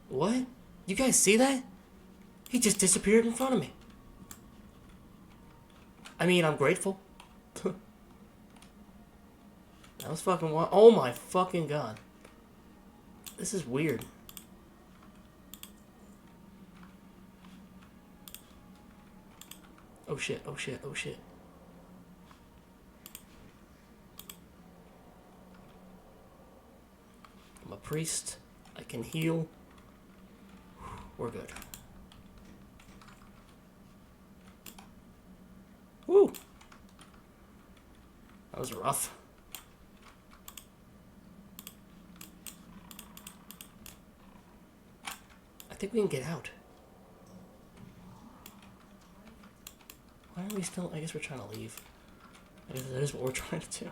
S1: What? You guys see that? He just disappeared in front of me. I mean, I'm grateful. That was fucking wild. Oh my fucking god. This is weird. Oh shit, oh shit, oh shit. I'm a priest. I can heal. We're good. was rough. I think we can get out. Why are we still... I guess we're trying to leave. I guess that is what we're trying to do.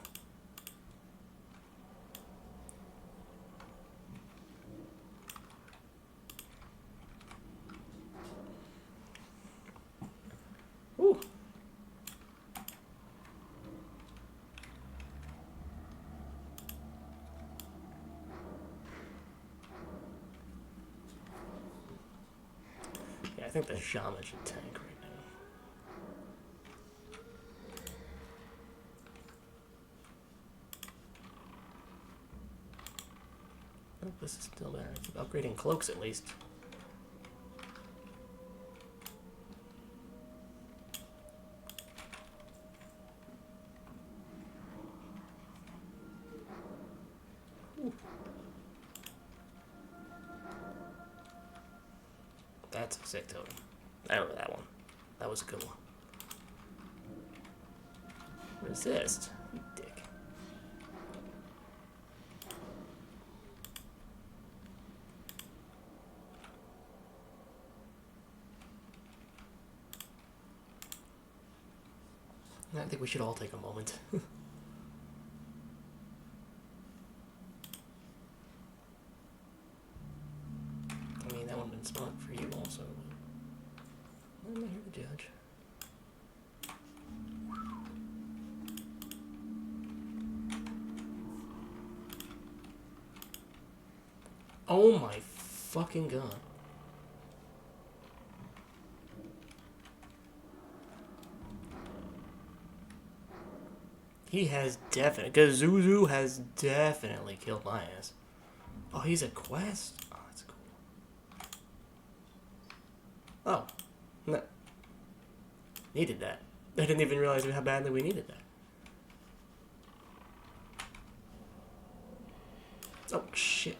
S1: Ooh. Yeah, I think the shaman should tank right now. Oh, this is still better. I keep upgrading cloaks at least. Ooh. That's a sick totem. I remember that one. That was a good one. Resist. You dick. I think we should all take a moment. I mean, that would have been smart for you also. I'm not here to judge. Oh my fucking god. He has definitely... Because Zuzu has definitely killed my ass. Oh, he's a quest? Oh, that's cool. Oh. No. Needed that. I didn't even realize how badly we needed that. Oh, shit.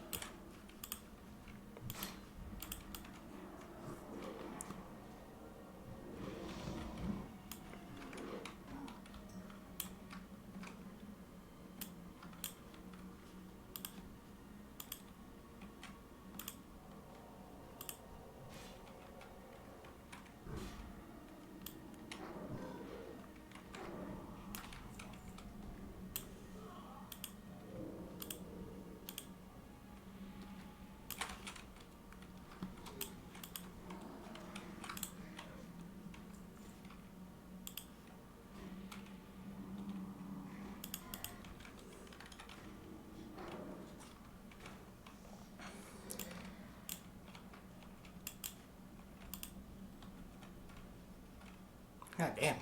S1: God damn.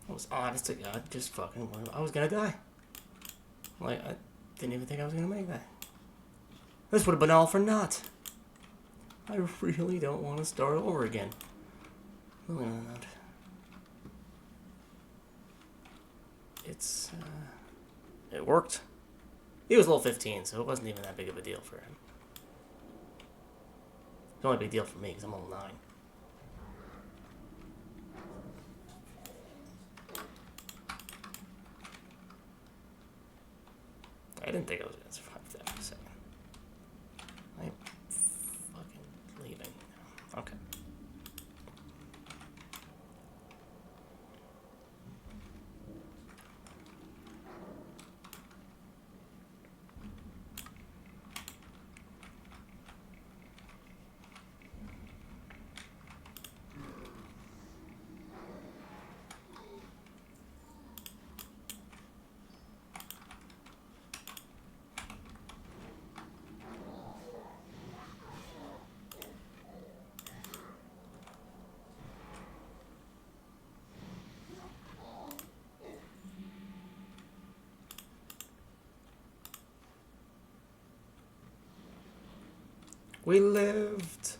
S1: I was honest to God, just fucking... I was gonna die. Like, I didn't even think I was gonna make that. This would have been all for naught. I really don't want to start over again. Really not. It's, it worked. He was level 15, so it wasn't even that big of a deal for him. It's only a big deal for me, because I'm level 9. I didn't think I was going to survive that for a second. I'm fucking leaving now. Okay. We lived.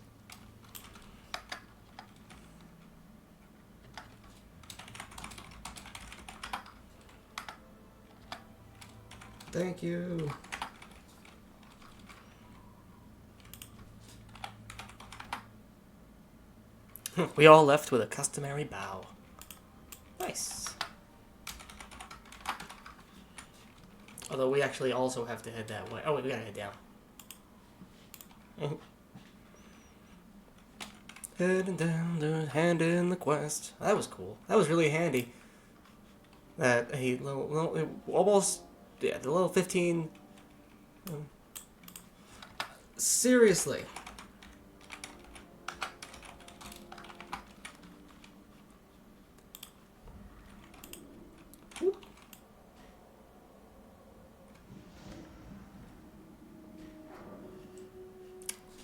S1: Thank you. We all left with a customary bow. Nice. Although we actually also have to head that way. Oh wait, we gotta head down. Heading down the hand in the quest. That was cool. That was really handy. That almost, yeah, the little 15. Seriously.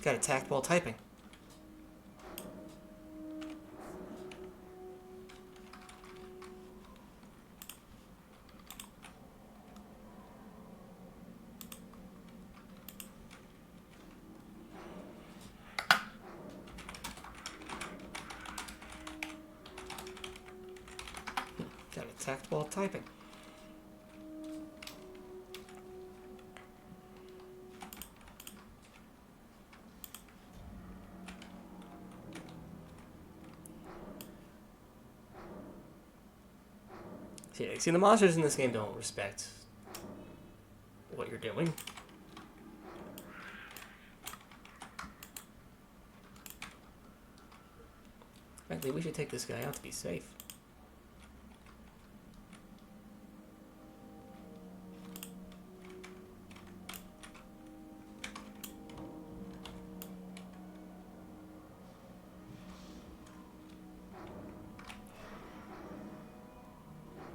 S1: Got attacked while typing. Got attacked while typing. See, the monsters in this game don't respect what you're doing. Frankly, we should take this guy out to be safe.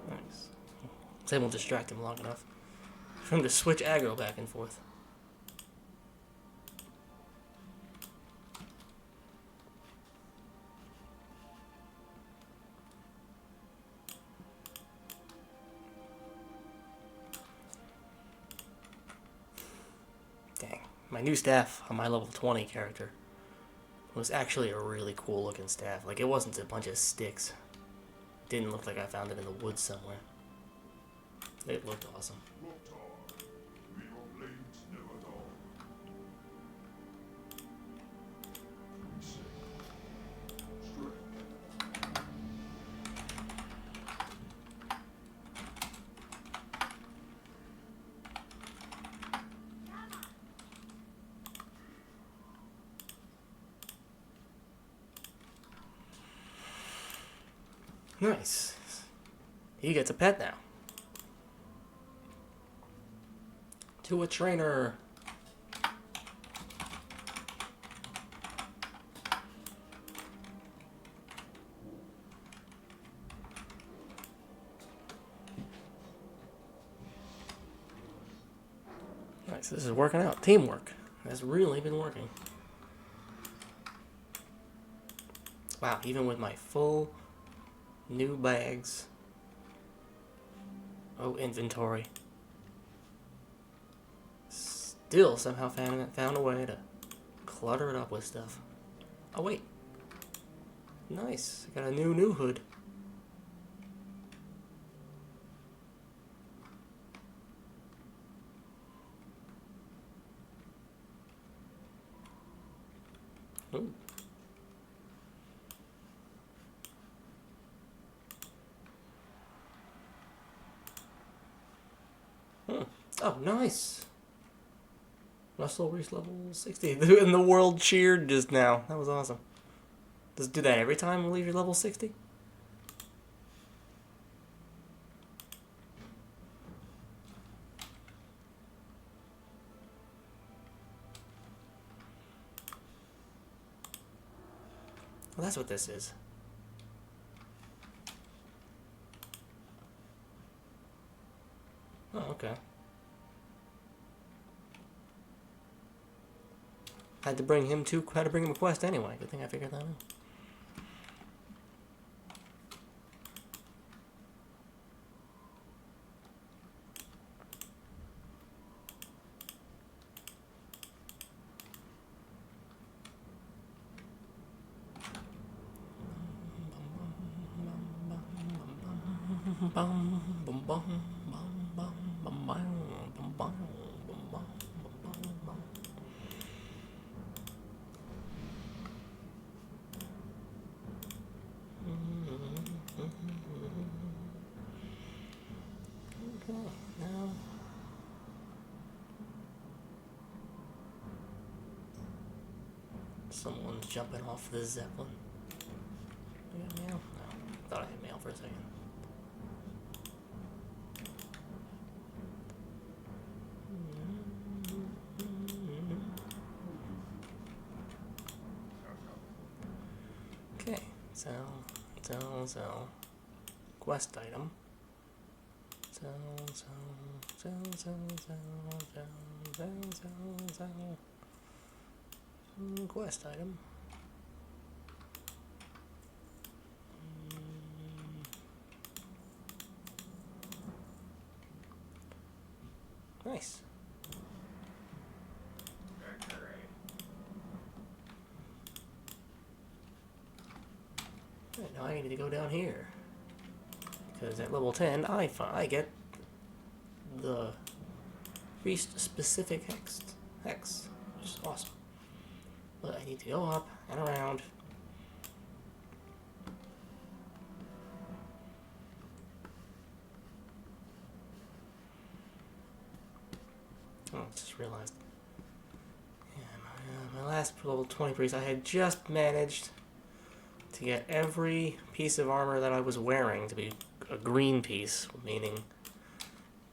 S1: Nice. That won't distract him long enough for him to switch aggro back and forth. Dang. My new staff on my level 20 character was actually a really cool looking staff. Like, it wasn't a bunch of sticks. It didn't look like I found it in the woods somewhere. It looked awesome. Nice. He gets a pet now. To a trainer. Nice. This is working out. Teamwork has really been working. Wow, even with my full new bags. Oh, inventory. Still somehow found a way to clutter it up with stuff. Oh, wait. Nice. I got a new hood. Ooh. Oh, nice. Russell reached level 60. And the world cheered just now. That was awesome. Does it do that every time we leave your level 60? Well, that's what this is. Oh, okay. Had to bring him a quest anyway. Good thing I figured that out. Someone's jumping off the Zeppelin. We got mail? No. Thought I had mail for a second. Okay. Sell. Quest item. Sell. Quest item. Nice. Right, now I need to go down here. Because at level 10, I get the priest-specific hex, which is awesome. But I need to go up and around. Oh, I just realized. Yeah, my last level 20 priest, I had just managed to get every piece of armor that I was wearing to be a green piece, meaning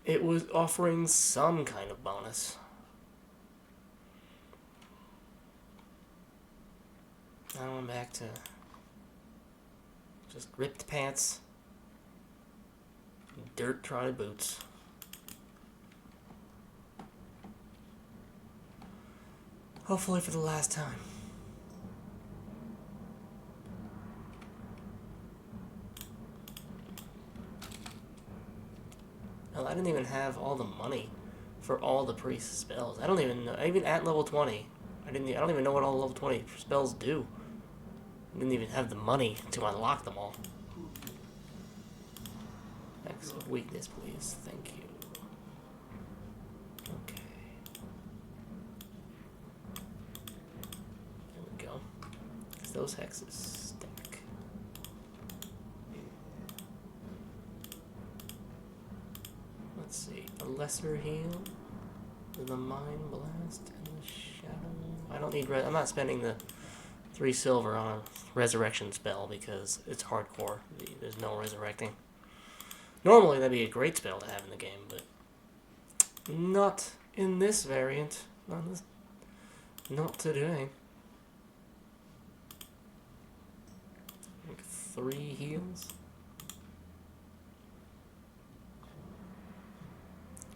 S1: it was offering some kind of bonus. Now I'm back to just ripped pants, dirt-trotted boots. Hopefully for the last time. Hell, I didn't even have all the money for all the priest spells. I don't even know. Even at level 20, I don't even know what all level 20 spells do. I didn't even have the money to unlock them all. X of weakness, please. Thank you. Okay. There we go. Those hexes stack. Let's see. A lesser heal. The mind blast and the shadow. I don't need. I'm not spending the 3 silver on a resurrection spell because it's hardcore. There's no resurrecting. Normally that'd be a great spell to have in the game, but not in this variant. Not today. Like 3 heals.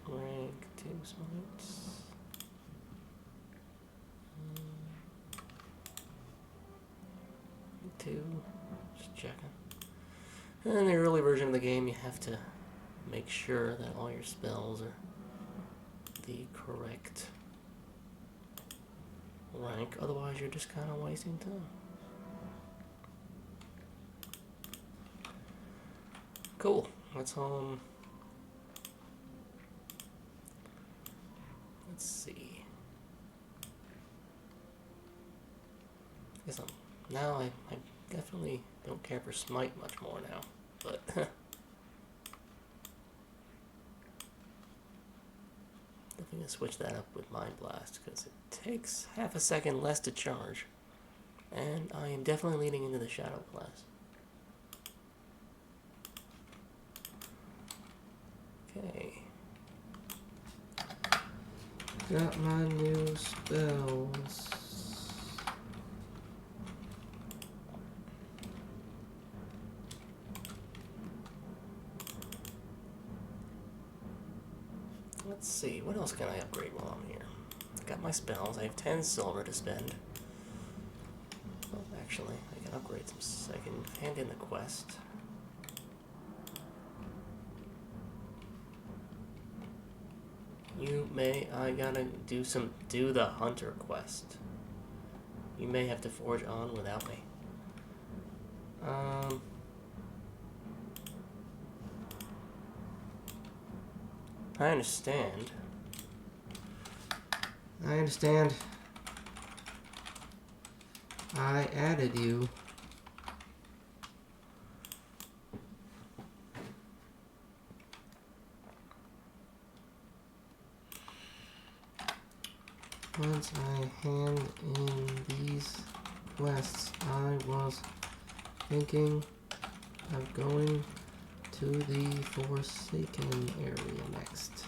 S1: Rank 2 smites. 2. Just checking. And in the early version of the game, you have to make sure that all your spells are the correct rank. Otherwise, you're just kind of wasting time. Cool. Let's see. Now I definitely don't care for smite much more now, but definitely gonna switch that up with mind blast because it takes half a second less to charge, and I am definitely leaning into the shadow class. Okay. Got my new spells. Let's see, what else can I upgrade while I'm here? I got my spells, I have 10 silver to spend. Well, actually, I can upgrade some, I can hand in the quest. I gotta do the hunter quest. You may have to forge on without me. I understand. I added you. Once I hand in these quests. I was thinking of going to the Forsaken area next.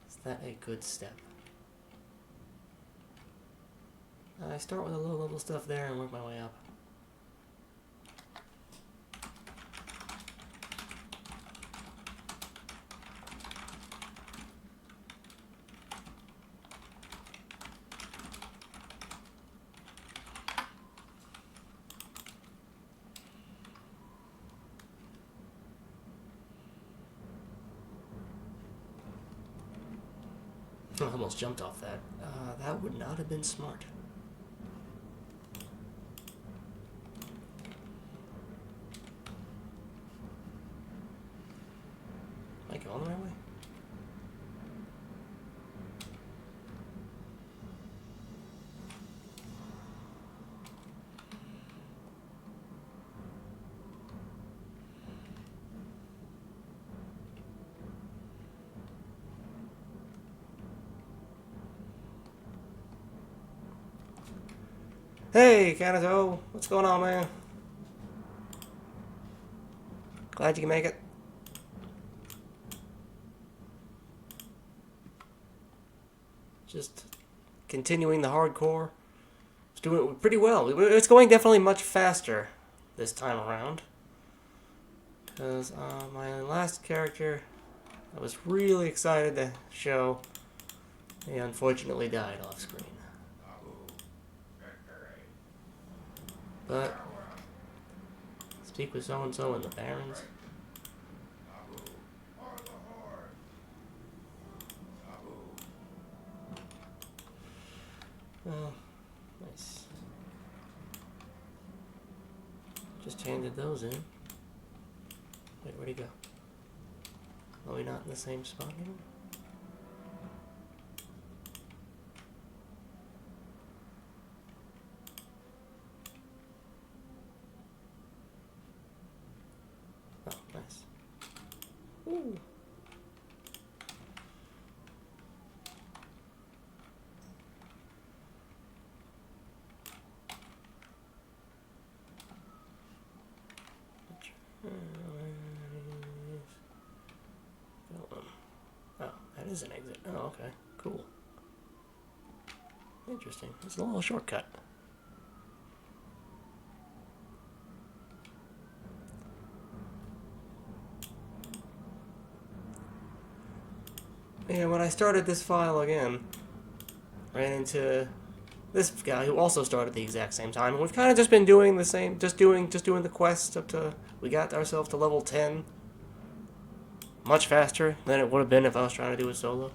S1: Is that a good step? I start with the low level stuff there and work my way up. I almost jumped off that. That would not have been smart. Am I going the right way? Hey, Kanato, what's going on, man? Glad you can make it. Just continuing the hardcore. It's doing pretty well. It's going definitely much faster this time around. Because my last character I was really excited to show, he unfortunately died off screen. But speak with so-and-so in the Barrens. Well, nice. Just handed those in. Wait, where'd he go? Are we not in the same spot anymore? Oh, nice. Ooh. Oh, that is an exit. Oh, okay. Cool. Interesting. It's a little shortcut. Yeah, when I started this file again, ran into this guy who also started the exact same time, and we've kind of just been doing the same, just doing the quest up to, we got ourselves to level 10, much faster than it would have been if I was trying to do it solo.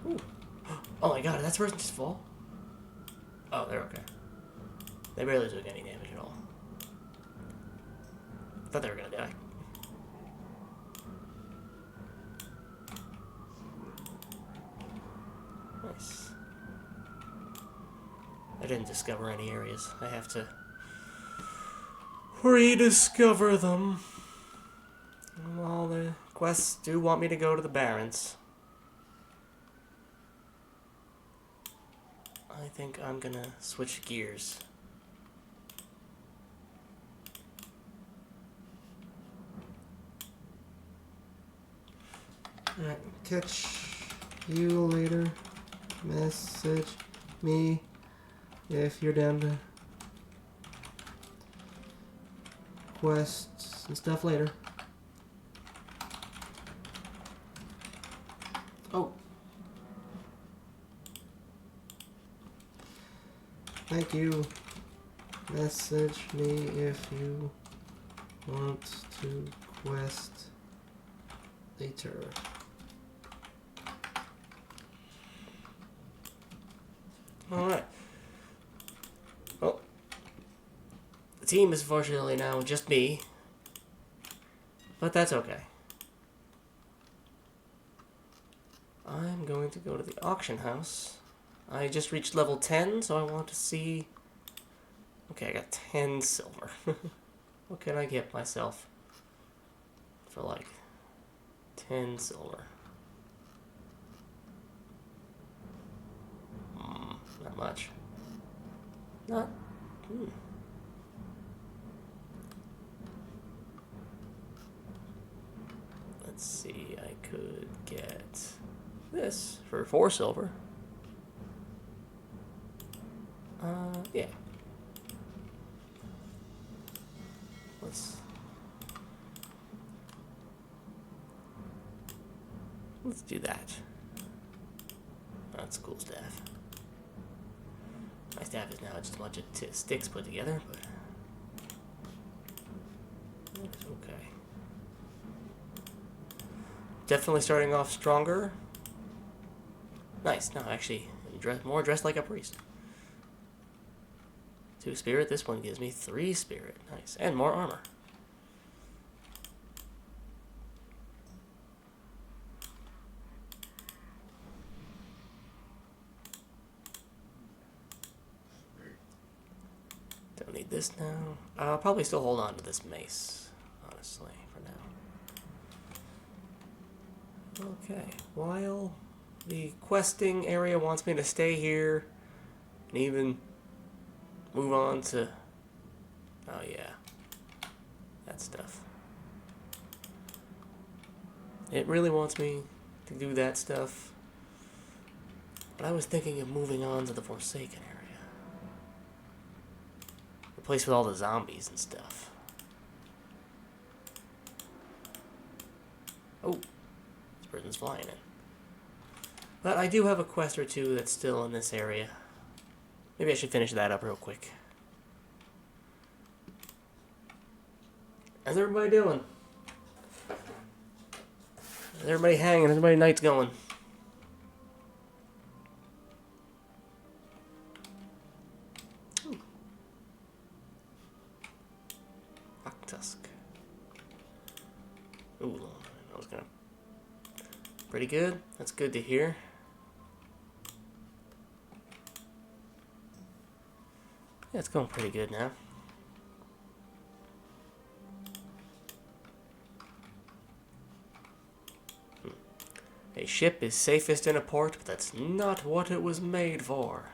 S1: Ooh. Oh my god, did that person just fall? Oh, they're okay. They barely took any damage at all. Thought they were gonna die. Nice. I didn't discover any areas. I have to rediscover them. Well, the quests do want me to go to the Barrens. I think I'm gonna switch gears. Alright, catch you later. Message me if you're down to quests and stuff later. Oh. Thank you. Message me if you want to quest later. Alright. Well, the team is fortunately now just me. But that's okay. I'm going to go to the auction house. I just reached level 10, so I want to see... Okay, I got 10 silver. What can I get myself for like 10 silver? Not much. Not... Let's see, I could get this for 4 silver. Yeah. Let's do that. That's cool staff. My staff is now just a bunch of sticks put together, but it's okay. Definitely starting off stronger. Nice. No, actually, more dressed like a priest. 2 spirit. This one gives me 3 spirit. Nice. And more armor. Don't need this now. I'll probably still hold on to this mace, honestly, for now. Okay. While the questing area wants me to stay here and even move on to... Oh, yeah. That stuff. It really wants me to do that stuff. But I was thinking of moving on to the Forsaken area. The place with all the zombies and stuff. Oh. This person's flying in. But I do have a quest or two that's still in this area. Maybe I should finish that up real quick. How's everybody doing? How's everybody hanging? How's everybody night's going? Rock tusk. Ooh, I was gonna... Pretty good. That's good to hear. Yeah, it's going pretty good now. A ship is safest in a port, but that's not what it was made for.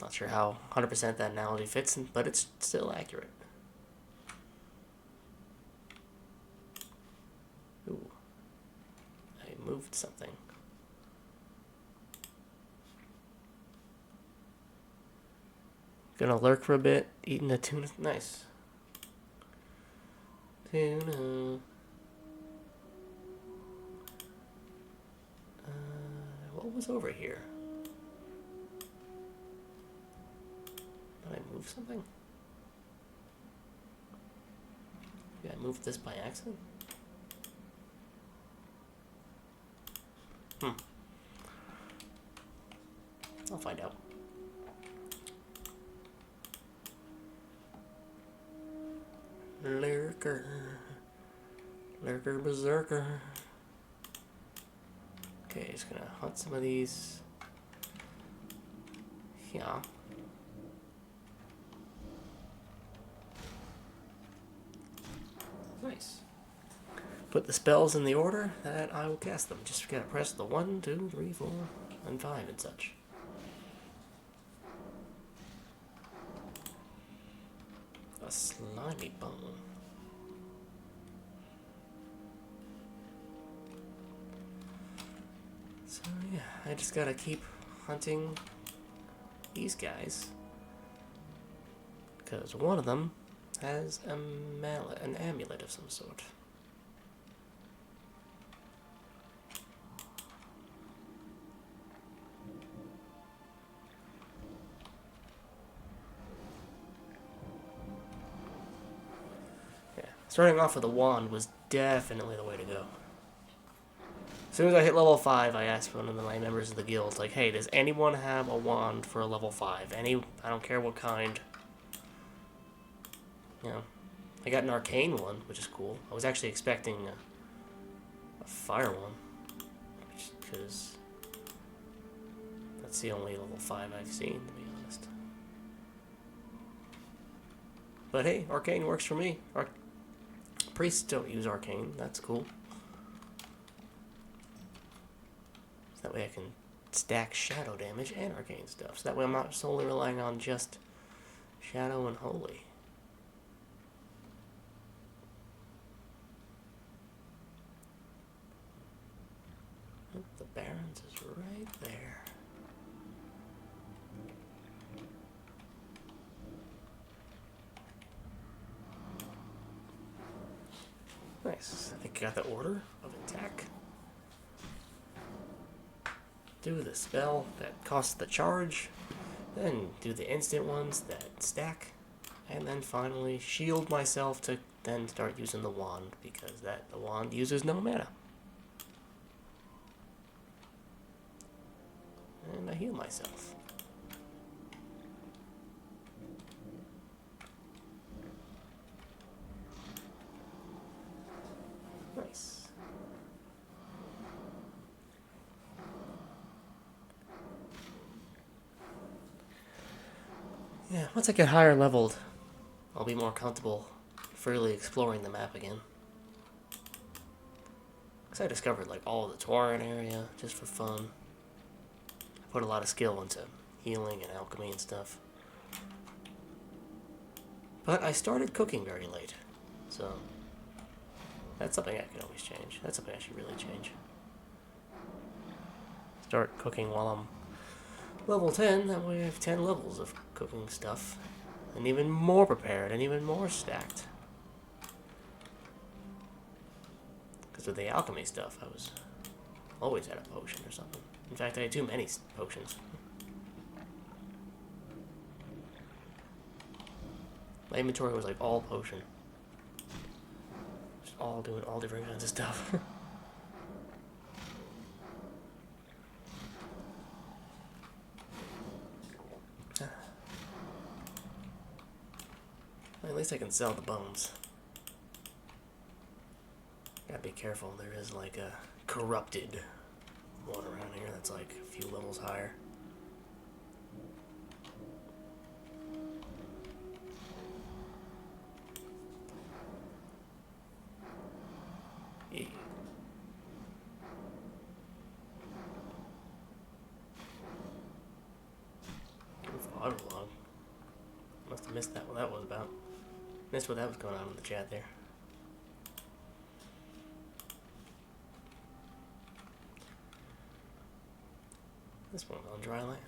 S1: Not sure how 100% that analogy fits, but it's still accurate. Ooh. I moved something. Gonna lurk for a bit, eating the tuna. Nice. Tuna. What was over here? Did I move something? Did I move this by accident? I'll find out. Lurker. Lurker berserker. Okay, just gonna hunt some of these. Yeah. Nice. Put the spells in the order that I will cast them. Just gotta press the 1, 2, 3, 4, and 5 and such. A slimy bone. So yeah, I just gotta keep hunting these guys. Because one of them has an amulet of some sort. starting off with a wand was definitely the way to go. As soon as I hit level 5, I asked one of my members of the guild, like, hey, does anyone have a wand for a level 5? I don't care what kind. You know, I got an arcane one, which is cool. I was actually expecting a fire one, because that's the only level 5 I've seen, to be honest. But hey, arcane works for me. Priests don't use arcane, that's cool. That way I can stack shadow damage and arcane stuff. So that way I'm not solely relying on just shadow and holy. The Barrens is right there. Nice. I think I got the order of attack. Do the spell that costs the charge, then do the instant ones that stack, and then finally shield myself to then start using the wand, because the wand uses no mana. And I heal myself. Nice. Yeah, once I get higher leveled, I'll be more comfortable freely exploring the map again. Because I discovered like all the Tauren area just for fun. I put a lot of skill into healing and alchemy and stuff. But I started cooking very late, so that's something I can always change. That's something I should really change. Start cooking while I'm level 10, that way I have 10 levels of cooking stuff. And even more prepared, and even more stacked. Because with the alchemy stuff, I was always at a potion or something. In fact, I had too many potions. My inventory was like all potion. Just all doing all different kinds of stuff. At least I can sell the bones. Gotta be careful, there is like a corrupted one around here that's like a few levels higher. Yeah. Auto log. Must have missed that what that was about. Missed what that was going on in the chat there. This one's on dry land.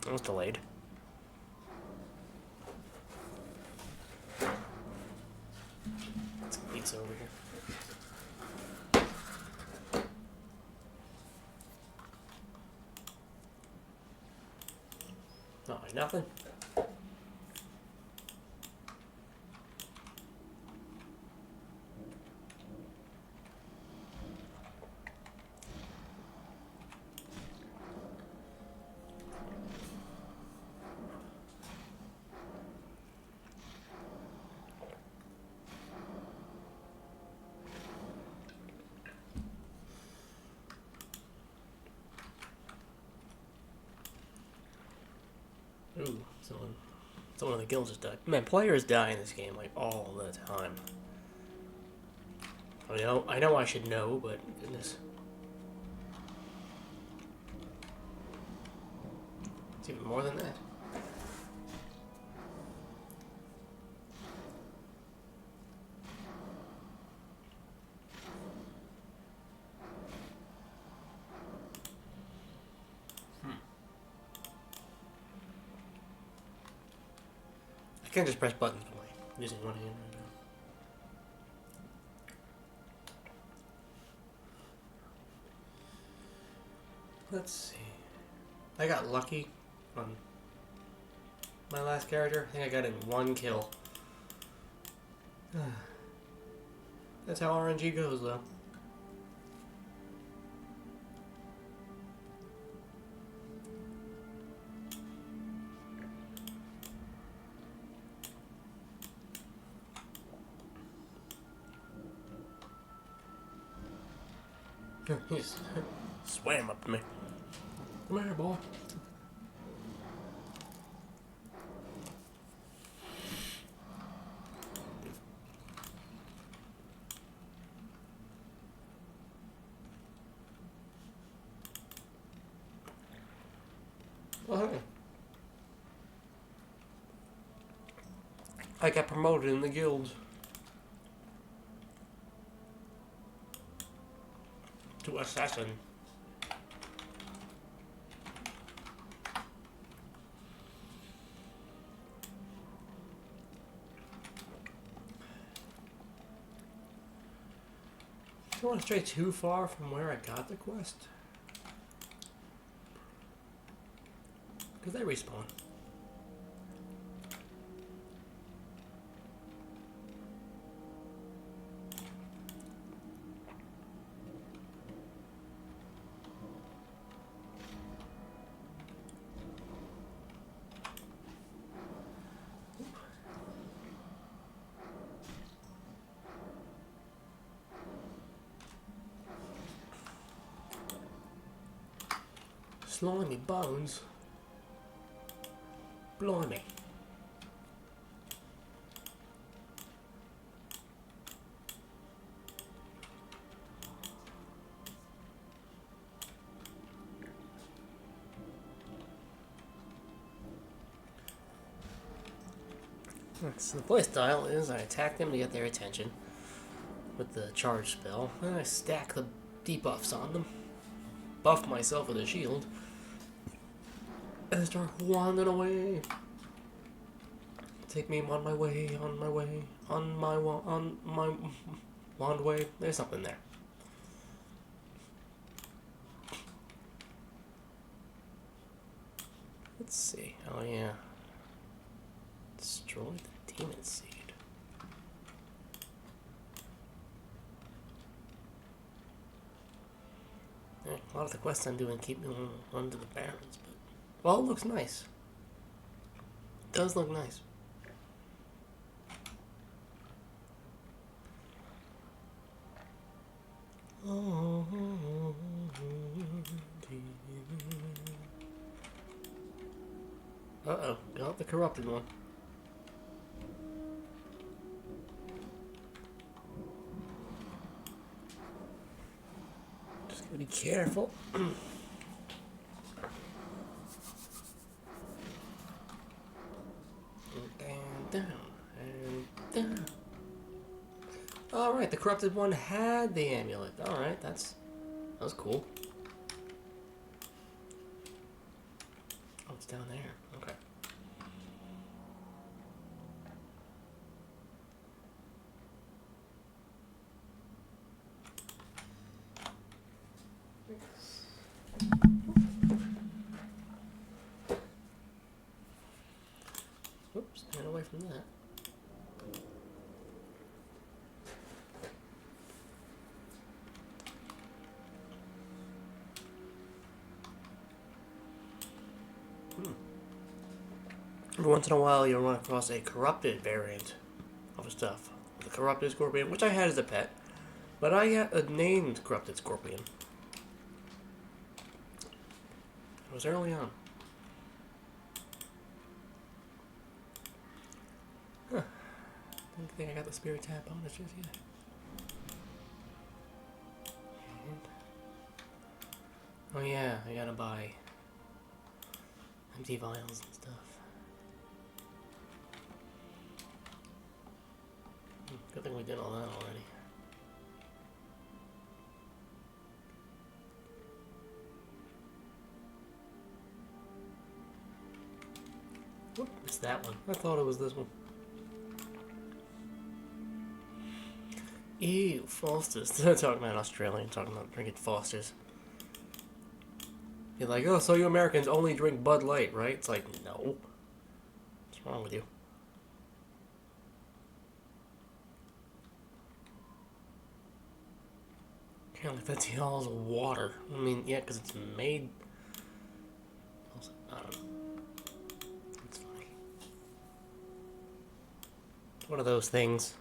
S1: That was delayed. Some pizza over here. No, nothing. Ooh, someone of the guild just died. Man, players die in this game like all the time. I know I should know, but goodness. It's even more than that. I can't just press buttons by using one hand right now. Let's see. I got lucky on my last character. I think I got in 1 kill. That's how RNG goes, though. He swam up to me. Come here, boy. Oh, hey. I got promoted in the guild to assassin. I don't want to stray too far from where I got the quest, because they respawn. Slimy bones. Blimey. So the playstyle is I attack them to get their attention with the charge spell, then I stack the debuffs on them, buff myself with a shield, and start wandering away. Take me on my way, on my way, on my wand way. There's something there. Let's see. Oh yeah. Destroy the demon seed. Yeah, a lot of the quests I'm doing keep me under the barrens, but well, it looks nice. It does look nice. Uh-oh, got the corrupted one. Just gotta be careful. And down, and down. Alright, the corrupted one had the amulet. Alright, that was cool. Oh, it's down there. Okay. Whoops, stand away from that. Every once in a while, you'll run across a corrupted variant of stuff. The corrupted scorpion, which I had as a pet, but I got a named corrupted scorpion. It was early on. Huh. I don't think I got the spirit tab bonus just yet. Oh yeah, I gotta buy empty vials and stuff. Good thing we did all that already. Whoop, it's that one. I thought it was this one. Ew, Foster's. Talking about Australian, talking about drinking Foster's. You're like, oh, so you Americans only drink Bud Light, right? It's like, no. What's wrong with you? Yeah, like that's y'all's water. I mean, yeah, because it's made. I don't know. It's funny. It's one of those things.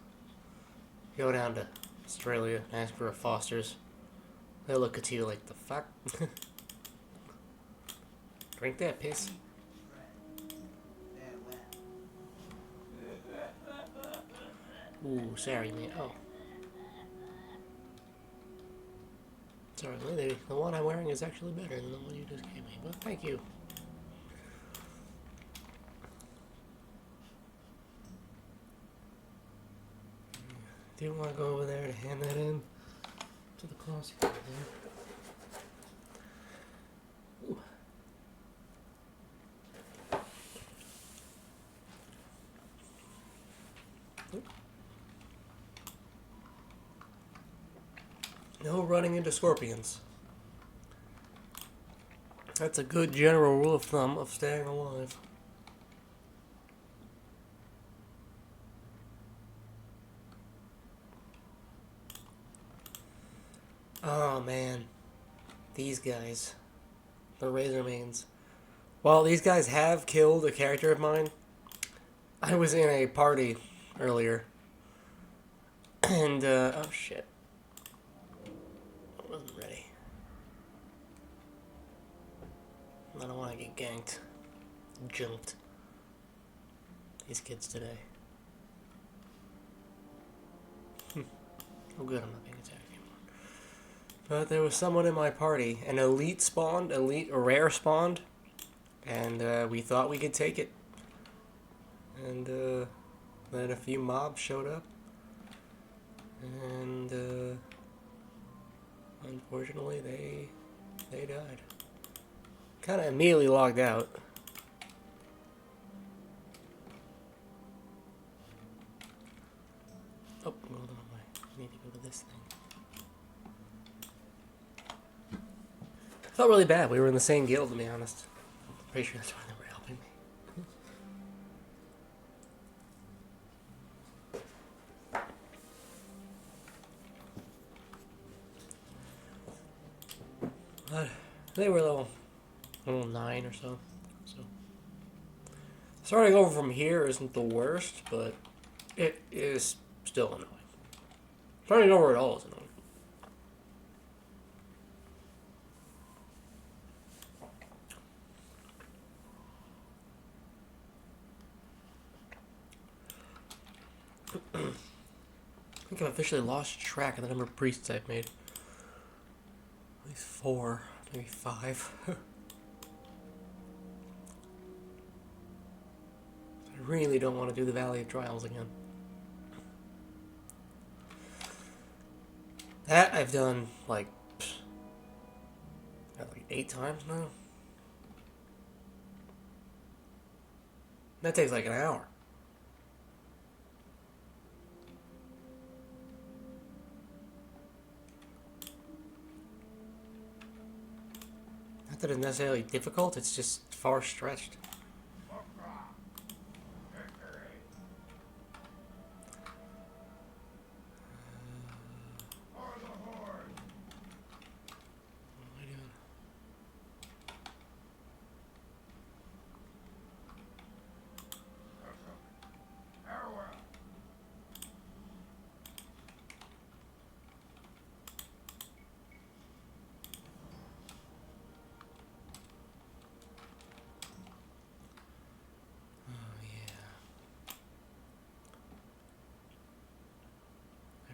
S1: You go down to Australia, ask for a Foster's. They'll look at you like, the fuck? Drink that piss. Ooh, sorry, man. Oh. Sorry, the one I'm wearing is actually better than the one you just gave me, but thank you. Do you want to go over there to hand that in to the class? Ooh. No running into scorpions. That's a good general rule of thumb of staying alive. Oh man, these guys, the Razormains. Well, these guys have killed a character of mine. I was in a party earlier, and oh shit, I wasn't ready. I don't want to get ganked, jumped. These kids today. Oh good, I'm not being attacked anymore. But there was someone in my party, an elite spawned, rare spawned, and we thought we could take it. And then a few mobs showed up, and unfortunately they died. Kind of immediately logged out. Oh, hold on, I need to go to this thing. Felt really bad. We were in the same guild, to be honest. Pretty sure that's why they were helping me. But they were level 9 or so. Starting over from here isn't the worst, but it is still annoying. Starting over at all is annoying. I think I've officially lost track of the number of priests I've made. At least 4, maybe 5. I really don't want to do the Valley of Trials again. That I've done like 8 times now. That takes like an hour. Not that it's necessarily difficult, it's just far stretched.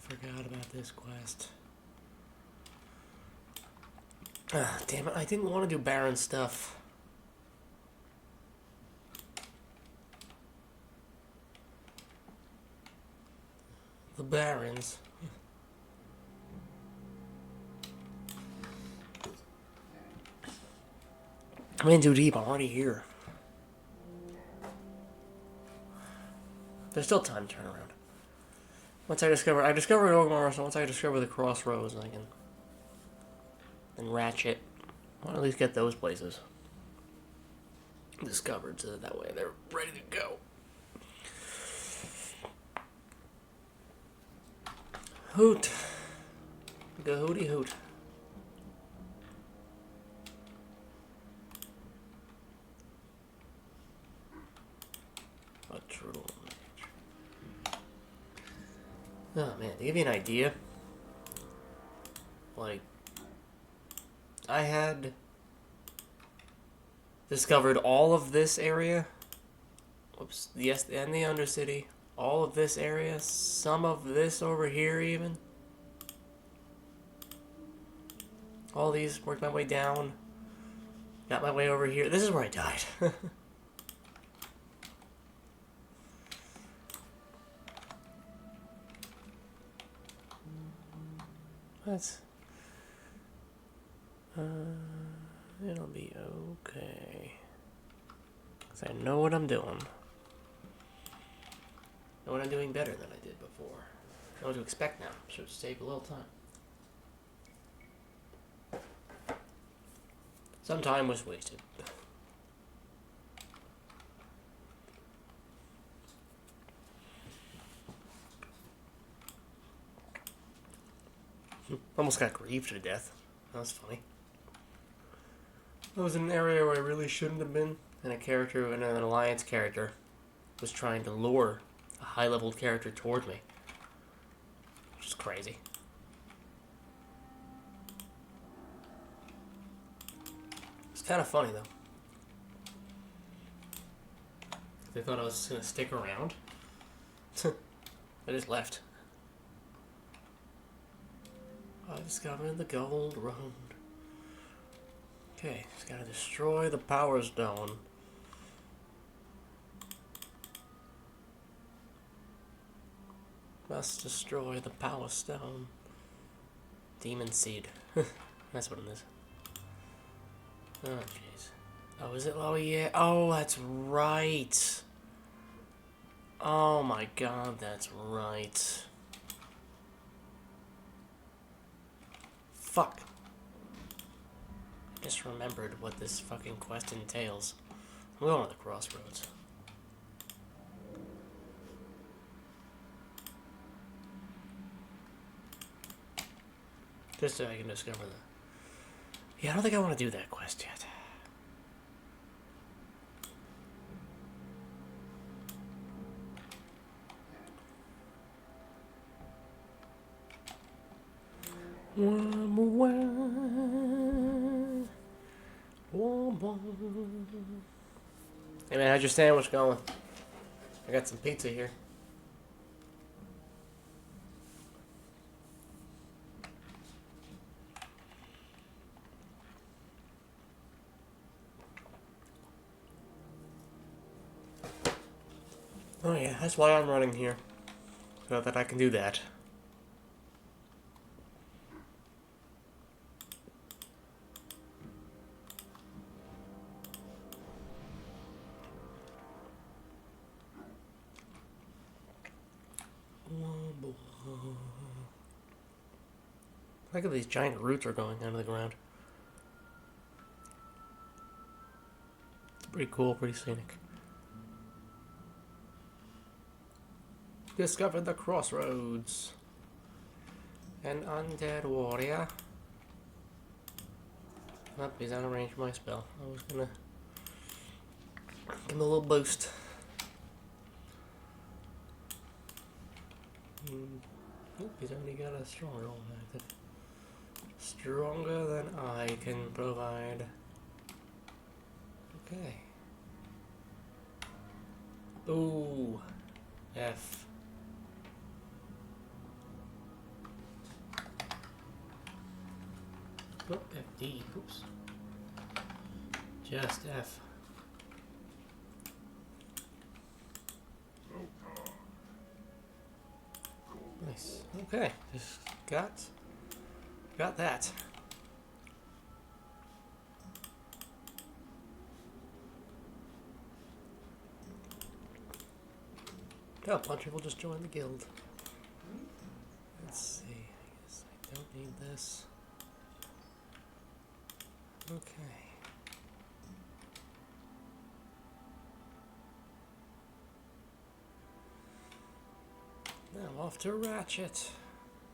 S1: Forgot about this quest. Ah, damn it, I didn't want to do Baron stuff. The Barons. I'm in too deep, I'm already here. There's still time to turn around. Once I discovered Ogmar, so once I discover the crossroads, I can then ratchet I want to at least get those places discovered so that way they're ready to go. Hoot. Go hooty hoot. A turtle. Oh man, to give you an idea, like, I had discovered all of this area. Whoops, yes, and the Undercity. All of this area, some of this over here even. All these, worked my way down. Got my way over here. This is where I died. That's... it'll be okay. 'Cause I know what I'm doing. Know what I'm doing better than I did before. Know what to expect now. Should save a little time. Some time was wasted. Almost got grieved to death. That was funny. I was in an area where I really shouldn't have been, and a character, and an alliance character, was trying to lure a high-level character toward me. Which is crazy. It's kind of funny, though. They thought I was going to stick around. I just left. I discovered the gold road. Okay, just gotta destroy the power stone. Must destroy the power stone. Demon seed. That's what it is. Oh, jeez. Oh, is it? Oh, yeah. Oh, that's right. Oh, my God, that's right. Fuck. I just remembered what this fucking quest entails. I'm going to the crossroads. Just so I can discover the... Yeah, I don't think I want to do that quest yet. One more. Hey man, how's your sandwich going? I got some pizza here. Oh yeah, that's why I'm running here. So that I can do that. Look at these giant roots are going under the ground. It's pretty cool, pretty scenic. Discovered the crossroads. An undead warrior. Oh, he's out of range of my spell. I was gonna give him a little boost. Oh, he's already got a stronger one active. Stronger than I can provide. Okay. Ooh. F. Oh, FD. Oops. Just F. Nice. Okay. Just got that. Oh, a bunch of people just joined the guild. Let's see. I guess I don't need this. Okay. Now off to Ratchet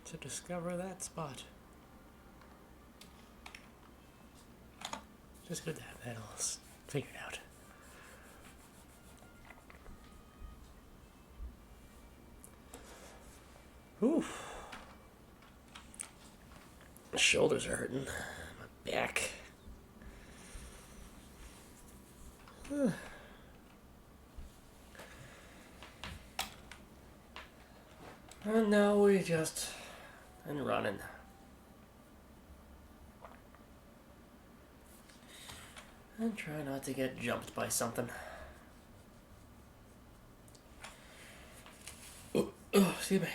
S1: to discover that spot. Just good to have that all figured out. Oof. My shoulders are hurting. My back. And now we just been running. And try not to get jumped by something. Oh, excuse me.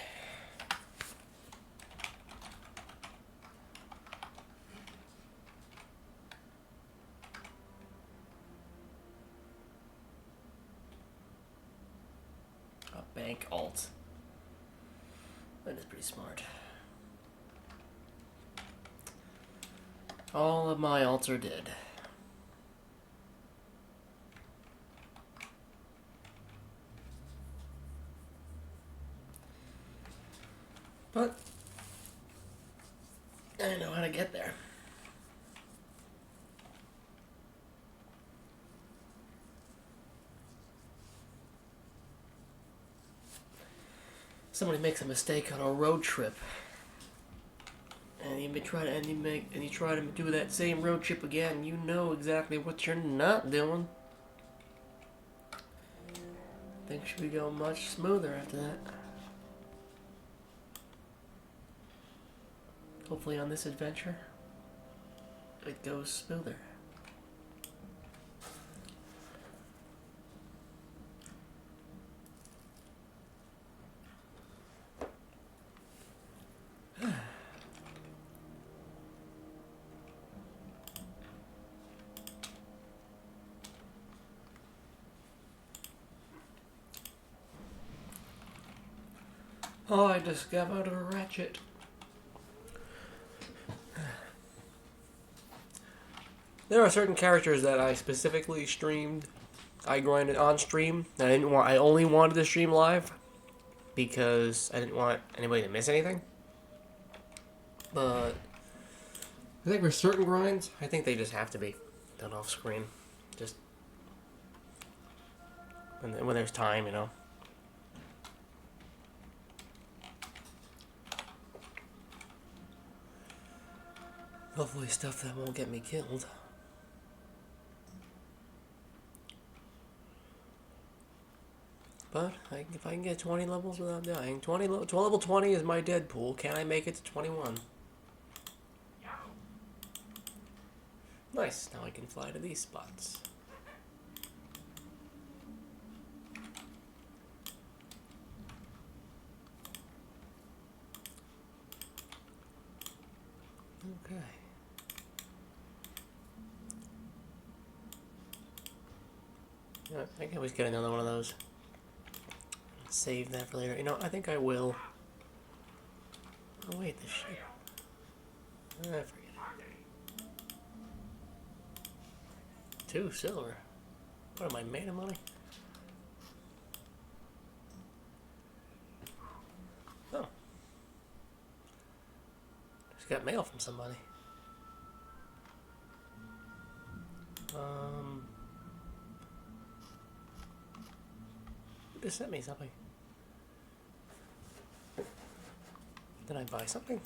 S1: A bank alt. That is pretty smart. All of my alts are dead. But I know how to get there. Somebody makes a mistake on a road trip, and you try to do that same road trip again. You know exactly what you're not doing. Things should go much smoother after that. Hopefully on this adventure, it goes smoother. Oh, I discovered a ratchet. There are certain characters that I specifically streamed. I grinded on stream. I only wanted to stream live because I didn't want anybody to miss anything. But I think for certain grinds, I think they just have to be done off screen. Just when there's time, you know. Hopefully stuff that won't get me killed. But if I can get 20 levels without dying, level 20 is my Deadpool. Can I make it to 21? Nice. Now I can fly to these spots. Okay. Yeah, I can always get another one of those. Save that for later. You know, I think I will. Oh wait, this shit. I forget it. 2 silver. What am I made of money? Oh. Just got mail from somebody. Who just sent me something? Did I buy something?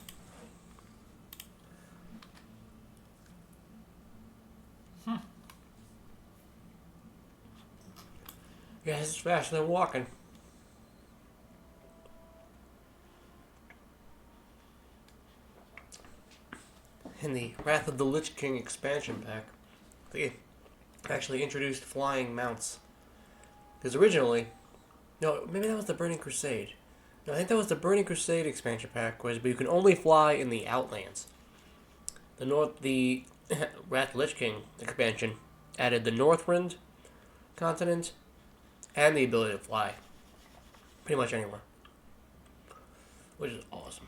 S1: Yeah, it's faster than walking. In the Wrath of the Lich King expansion pack, they actually introduced flying mounts. Because originally, no, maybe that was the Burning Crusade. No, I think that was the Burning Crusade expansion pack, but you can only fly in the Outlands. The Wrath of the Lich King expansion added the Northrend continent and the ability to fly pretty much anywhere, which is awesome.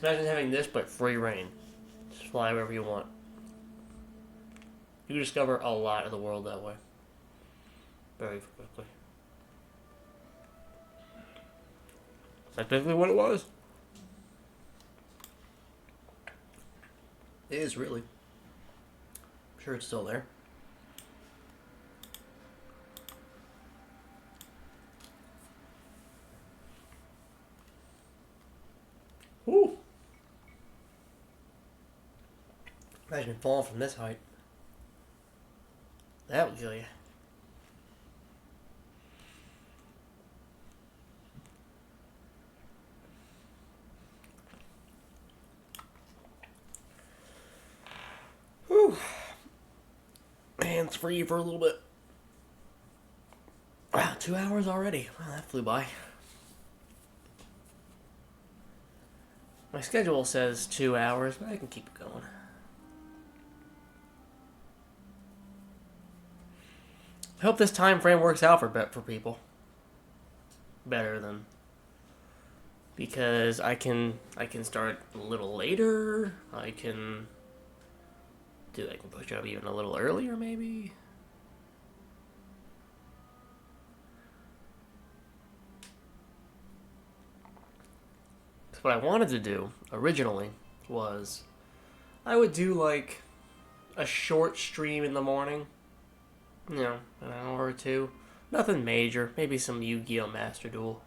S1: imagine having this, but free reign. Just fly wherever you want. You discover a lot of the world that way. Very quickly. That's basically what it was. It is really. I'm sure it's still there. Woo! Imagine falling from this height. That would kill you. Whew. Hands free for a little bit. Wow, 2 hours already. Wow, that flew by. My schedule says 2 hours, but I can keep it going. I hope this time frame works out for people. Better than, because I can start a little later. I can push up even a little earlier maybe. What I wanted to do originally was I would do like a short stream in the morning, you know, an hour or two, nothing major, maybe some Yu-Gi-Oh! Master Duel,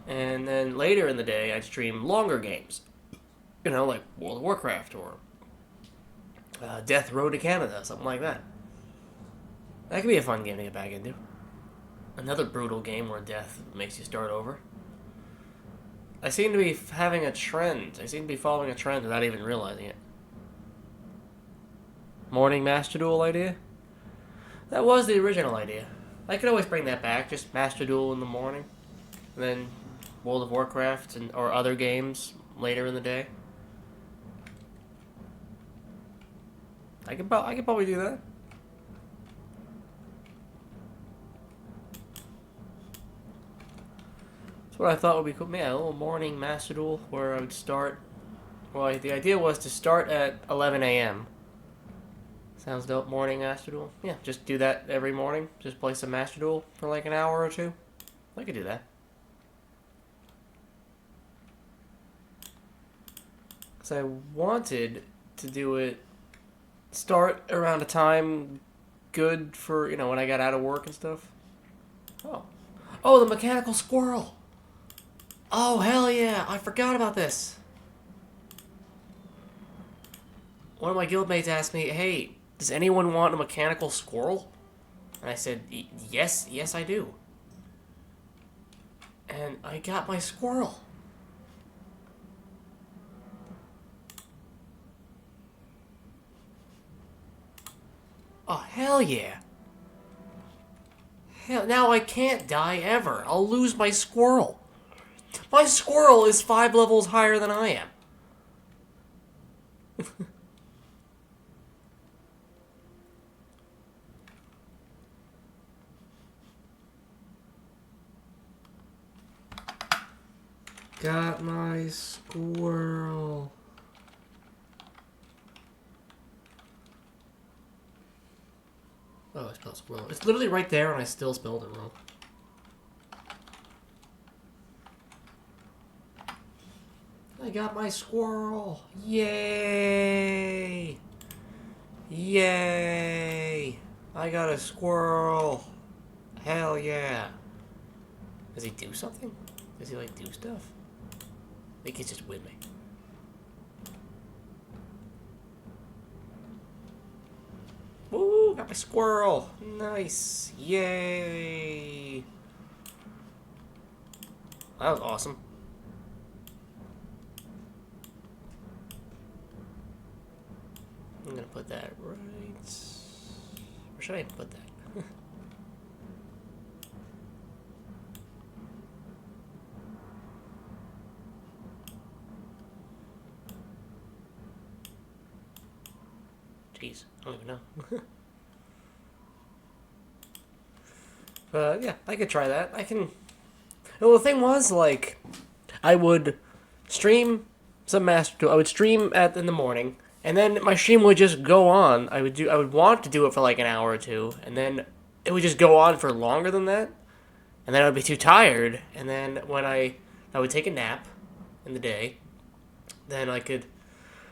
S1: and then later in the day I'd stream longer games, you know, like World of Warcraft or Death Road to Canada, something like that. That could be a fun game to get back into. Another brutal game where death makes you start over. I seem to be having a trend. I seem to be following a trend without even realizing it. Morning Master Duel idea? That was the original idea. I could always bring that back, just Master Duel in the morning. And then World of Warcraft or other games later in the day. I could probably do that. What I thought would be cool. Yeah, a little morning Master Duel where I would start. Well, the idea was to start at 11 a.m. Sounds dope. Morning Master Duel. Yeah, just do that every morning. Just play some Master Duel for like an hour or two. I could do that. Because I wanted to do it. Start around a time good for, you know, when I got out of work and stuff. Oh, the mechanical squirrel. Oh, hell yeah. I forgot about this. One of my guildmates asked me, hey, does anyone want a mechanical squirrel? And I said, yes, I do. And I got my squirrel. Oh, hell yeah. Hell, now I can't die ever. I'll lose my squirrel. My squirrel is 5 levels higher than I am. Got my squirrel. Oh, I spelled squirrel. It's literally right there and I still spelled it wrong. I got my squirrel. Yay! Yay! I got a squirrel. Hell yeah. Does he do something? Does he like do stuff? I think he's just with me. Woo! Got my squirrel. Nice. Yay! That was awesome. I'm gonna put that right. Where should I put that? Jeez, I don't even know. But yeah, I could try that. I can. Well, the thing was, like, I would stream some Master Duel. I would stream in the morning, and then my stream would just go on. I would want to do it for like an hour or two, and then it would just go on for longer than that, and then I would be too tired, and then when I would take a nap in the day, then I could,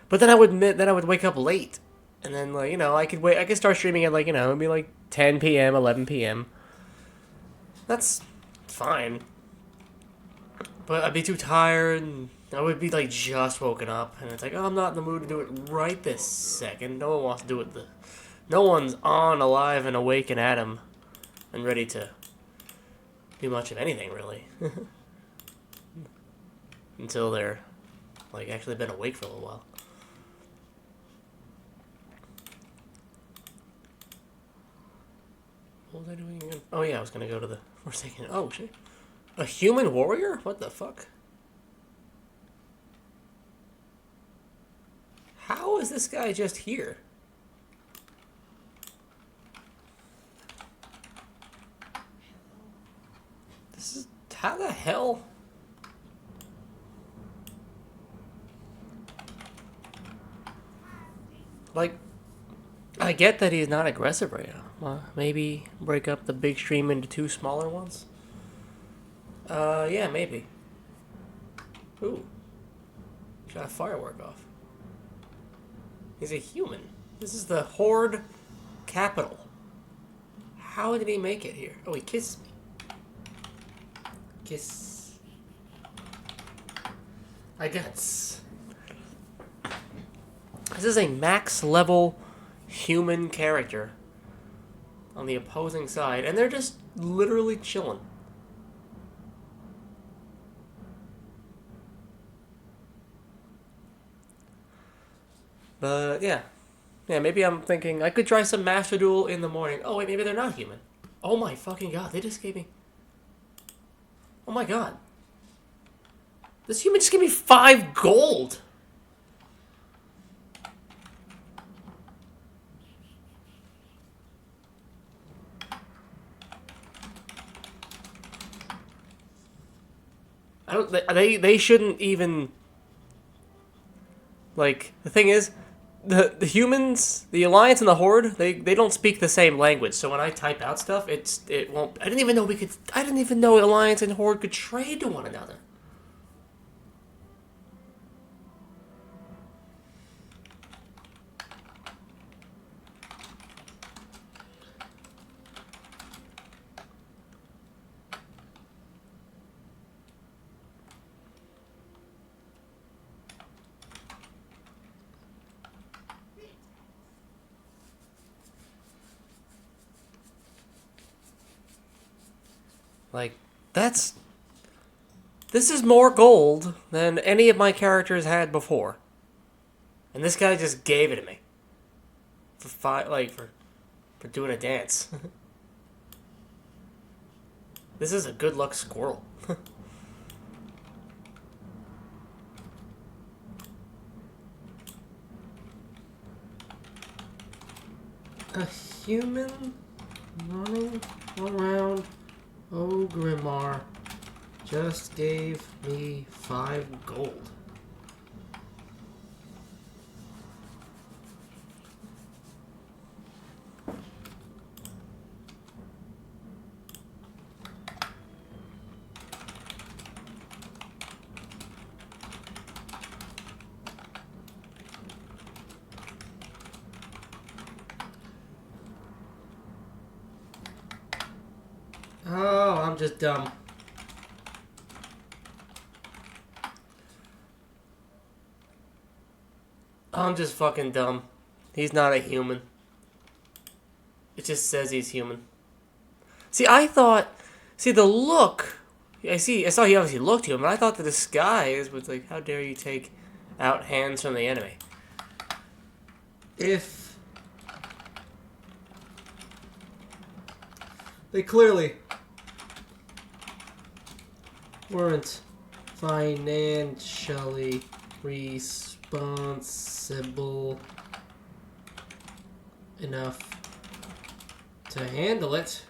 S1: but then I would wake up late, and then like I could start streaming at like it'd be like 10 p.m. 11 p.m. That's fine, but I'd be too tired, and I would be like just woken up, and it's like, oh, I'm not in the mood to do it right this second. No one wants to do it. No one's on, alive, and awake and at 'em, and ready to do much of anything really, until they're like actually been awake for a little while. What was I doing again? Oh yeah, I was gonna go to the Forsaken. Oh shit, a human warrior? What the fuck? How is this guy just here? This is... How the hell? Like, I get that he's not aggressive right now. Maybe break up the big stream into 2 smaller ones? Yeah, maybe. Ooh. Shot a firework off. He's a human. This is the Horde capital. How did he make it here? Oh, he kissed me. Kiss. I guess. This is a max level human character on the opposing side, and they're just literally chilling. But yeah. Yeah, maybe I'm thinking I could try some Master Duel in the morning. Oh wait, maybe they're not human. Oh my fucking god, they just gave me... Oh my god. This human just gave me 5 gold! I don't... They shouldn't even... Like, the thing is, the humans, the Alliance and the Horde, they don't speak the same language. So when I type out stuff, it won't... I didn't even know Alliance and Horde could trade to one another. Like, this is more gold than any of my characters had before. And this guy just gave it to me. For doing a dance. This is a good luck squirrel. A human running around Ogrimmar just gave me 5 gold. Oh, I'm just dumb. I'm just fucking dumb. He's not a human. It just says he's human. See, the look. I saw he obviously looked human, but I thought the disguise was like, how dare you take out hands from the enemy? If they clearly weren't financially responsible enough to handle it,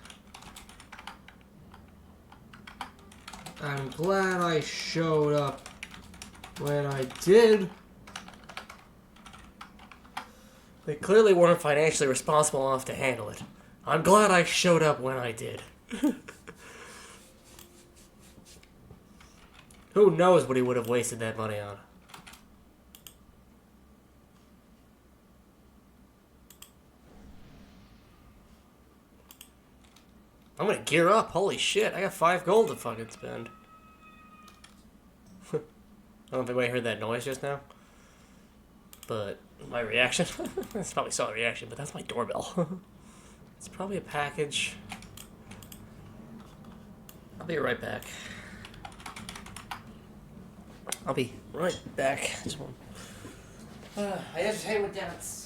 S1: I'm glad I showed up when I did, they clearly weren't financially responsible enough to handle it. I'm glad I showed up when I did. Who knows what he would have wasted that money on? I'm gonna gear up. Holy shit, I got 5 gold to fucking spend. I don't know if anybody heard that noise just now. But my reaction... That's probably saw the reaction, but that's my doorbell. It's probably a package. I'll be right back. I'll be right back. I entertain with doubts.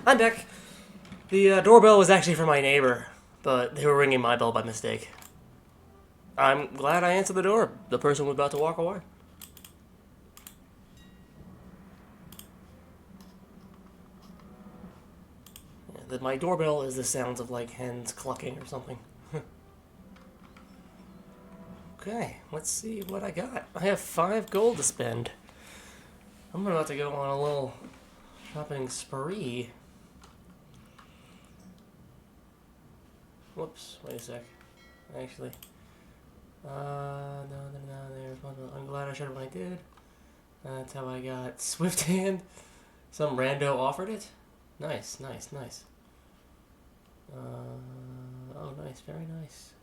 S1: I'm back. The doorbell was actually for my neighbor, but they were ringing my bell by mistake. I'm glad I answered the door. The person was about to walk away. Yeah, my doorbell is the sounds of like hens clucking or something. Okay, let's see what I got. I have 5 gold to spend. I'm about to go on a little shopping spree. Whoops, wait a sec. Actually. No, there's one. I'm glad I showed it when I did. That's how I got Swift Hand. Some rando offered it. Nice, nice, nice. Oh, nice, very nice.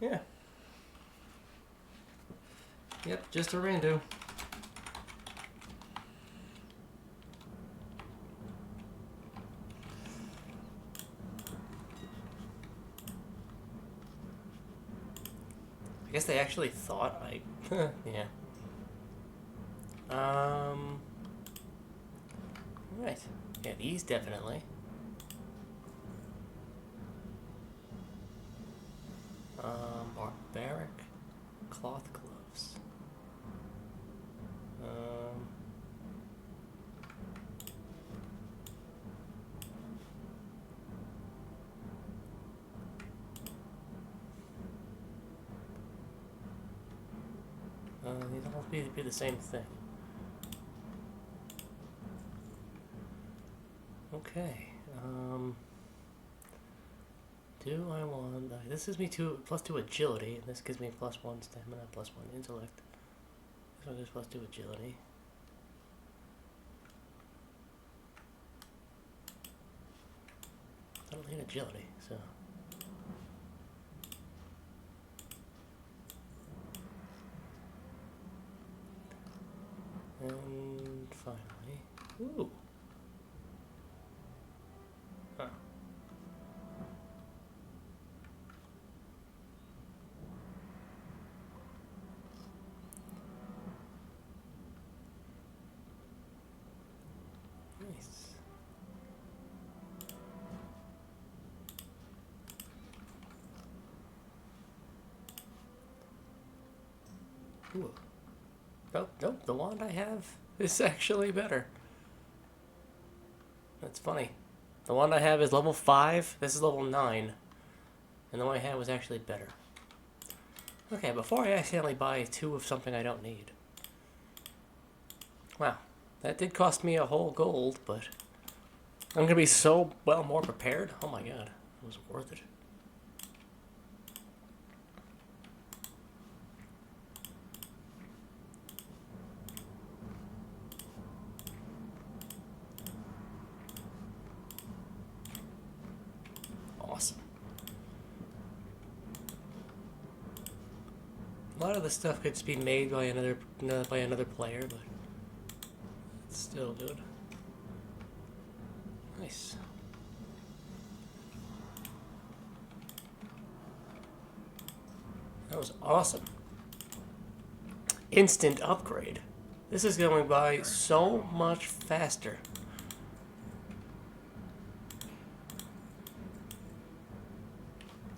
S1: Yeah. Yep, just a rando. I guess they actually thought I... yeah. Right. Yeah, these definitely. Barbaric cloth gloves. These all be the same thing. Okay. Do I want... this gives me +2 agility, and this gives me +1 stamina, +1 intellect. This one gives +2 agility. I don't need agility, so... And finally... Ooh! Huh. Nice. Ooh. Oh, nope, the wand I have is actually better. That's funny. The wand I have is level 5, this is level 9. And the one I had was actually better. Okay, before I accidentally buy 2 of something I don't need. Wow, that did cost me a whole gold, but I'm gonna be so, well, more prepared. Oh my god, it was worth it. awesome. A lot of the stuff could just be made by another player, but it's still good. Nice. That was awesome. Instant upgrade. This is going by so much faster.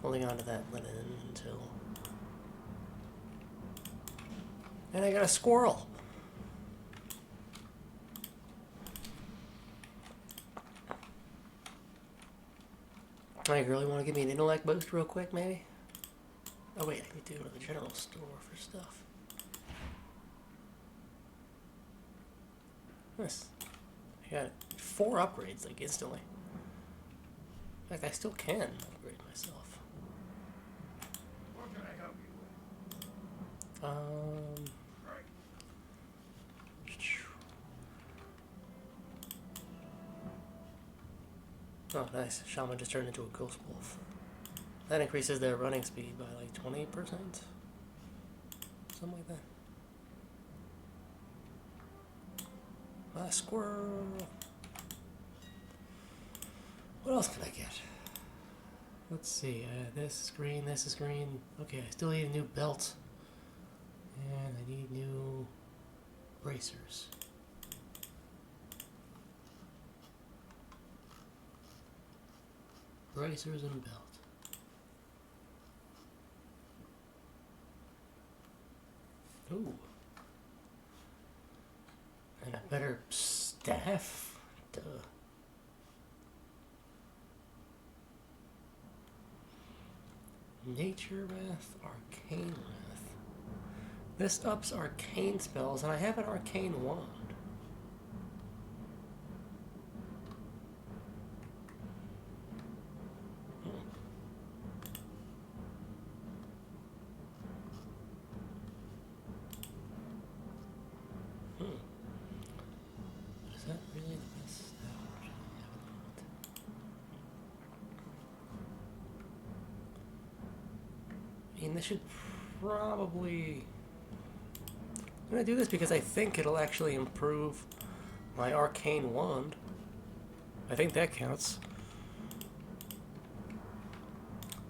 S1: Holding on to that linen until... And I got a squirrel. Hey, girl, you want to give me an intellect boost real quick, maybe? Oh, wait, I need to go to the general store for stuff. Nice. I got 4 upgrades, like, instantly. In fact, I still can upgrade myself.
S2: What can I help you with?
S1: Oh, nice. Shaman just turned into a ghost wolf. That increases their running speed by like 20%. Something like that. Ah, squirrel. What else can I get? Let's see. This is green, this is green. Okay, I still need a new belt. And I need new bracers. Bracers and belt. Ooh. And a better staff? Duh. Nature Wrath, Arcane Wrath. This ups arcane spells, and I have an arcane wand. Is that really the best staff option I have at the moment? I mean, this should probably... I'm going to do this because I think it'll actually improve my arcane wand. I think that counts.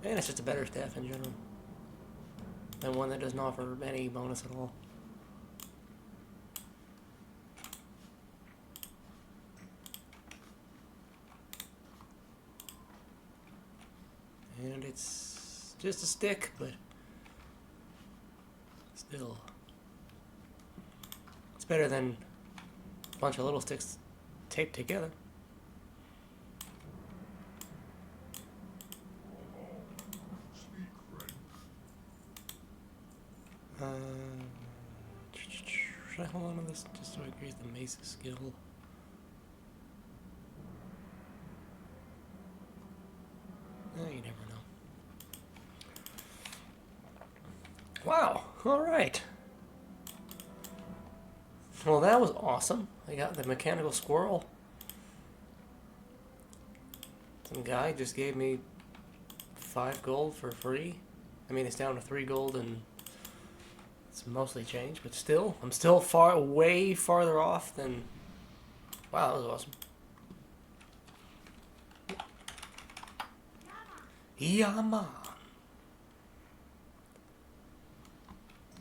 S1: And it's just a better staff in general. Than one that doesn't offer any bonus at all. And it's just a stick, but still. It's better than a bunch of little sticks taped together. Should I hold on to this just so I increase the mace skill? You never know. Wow, alright. Well, that was awesome. I got the mechanical squirrel. Some guy just gave me 5 gold for free. I mean, it's down to 3 gold and it's mostly changed, but still, I'm still way farther off than... Wow, that was awesome. Yama.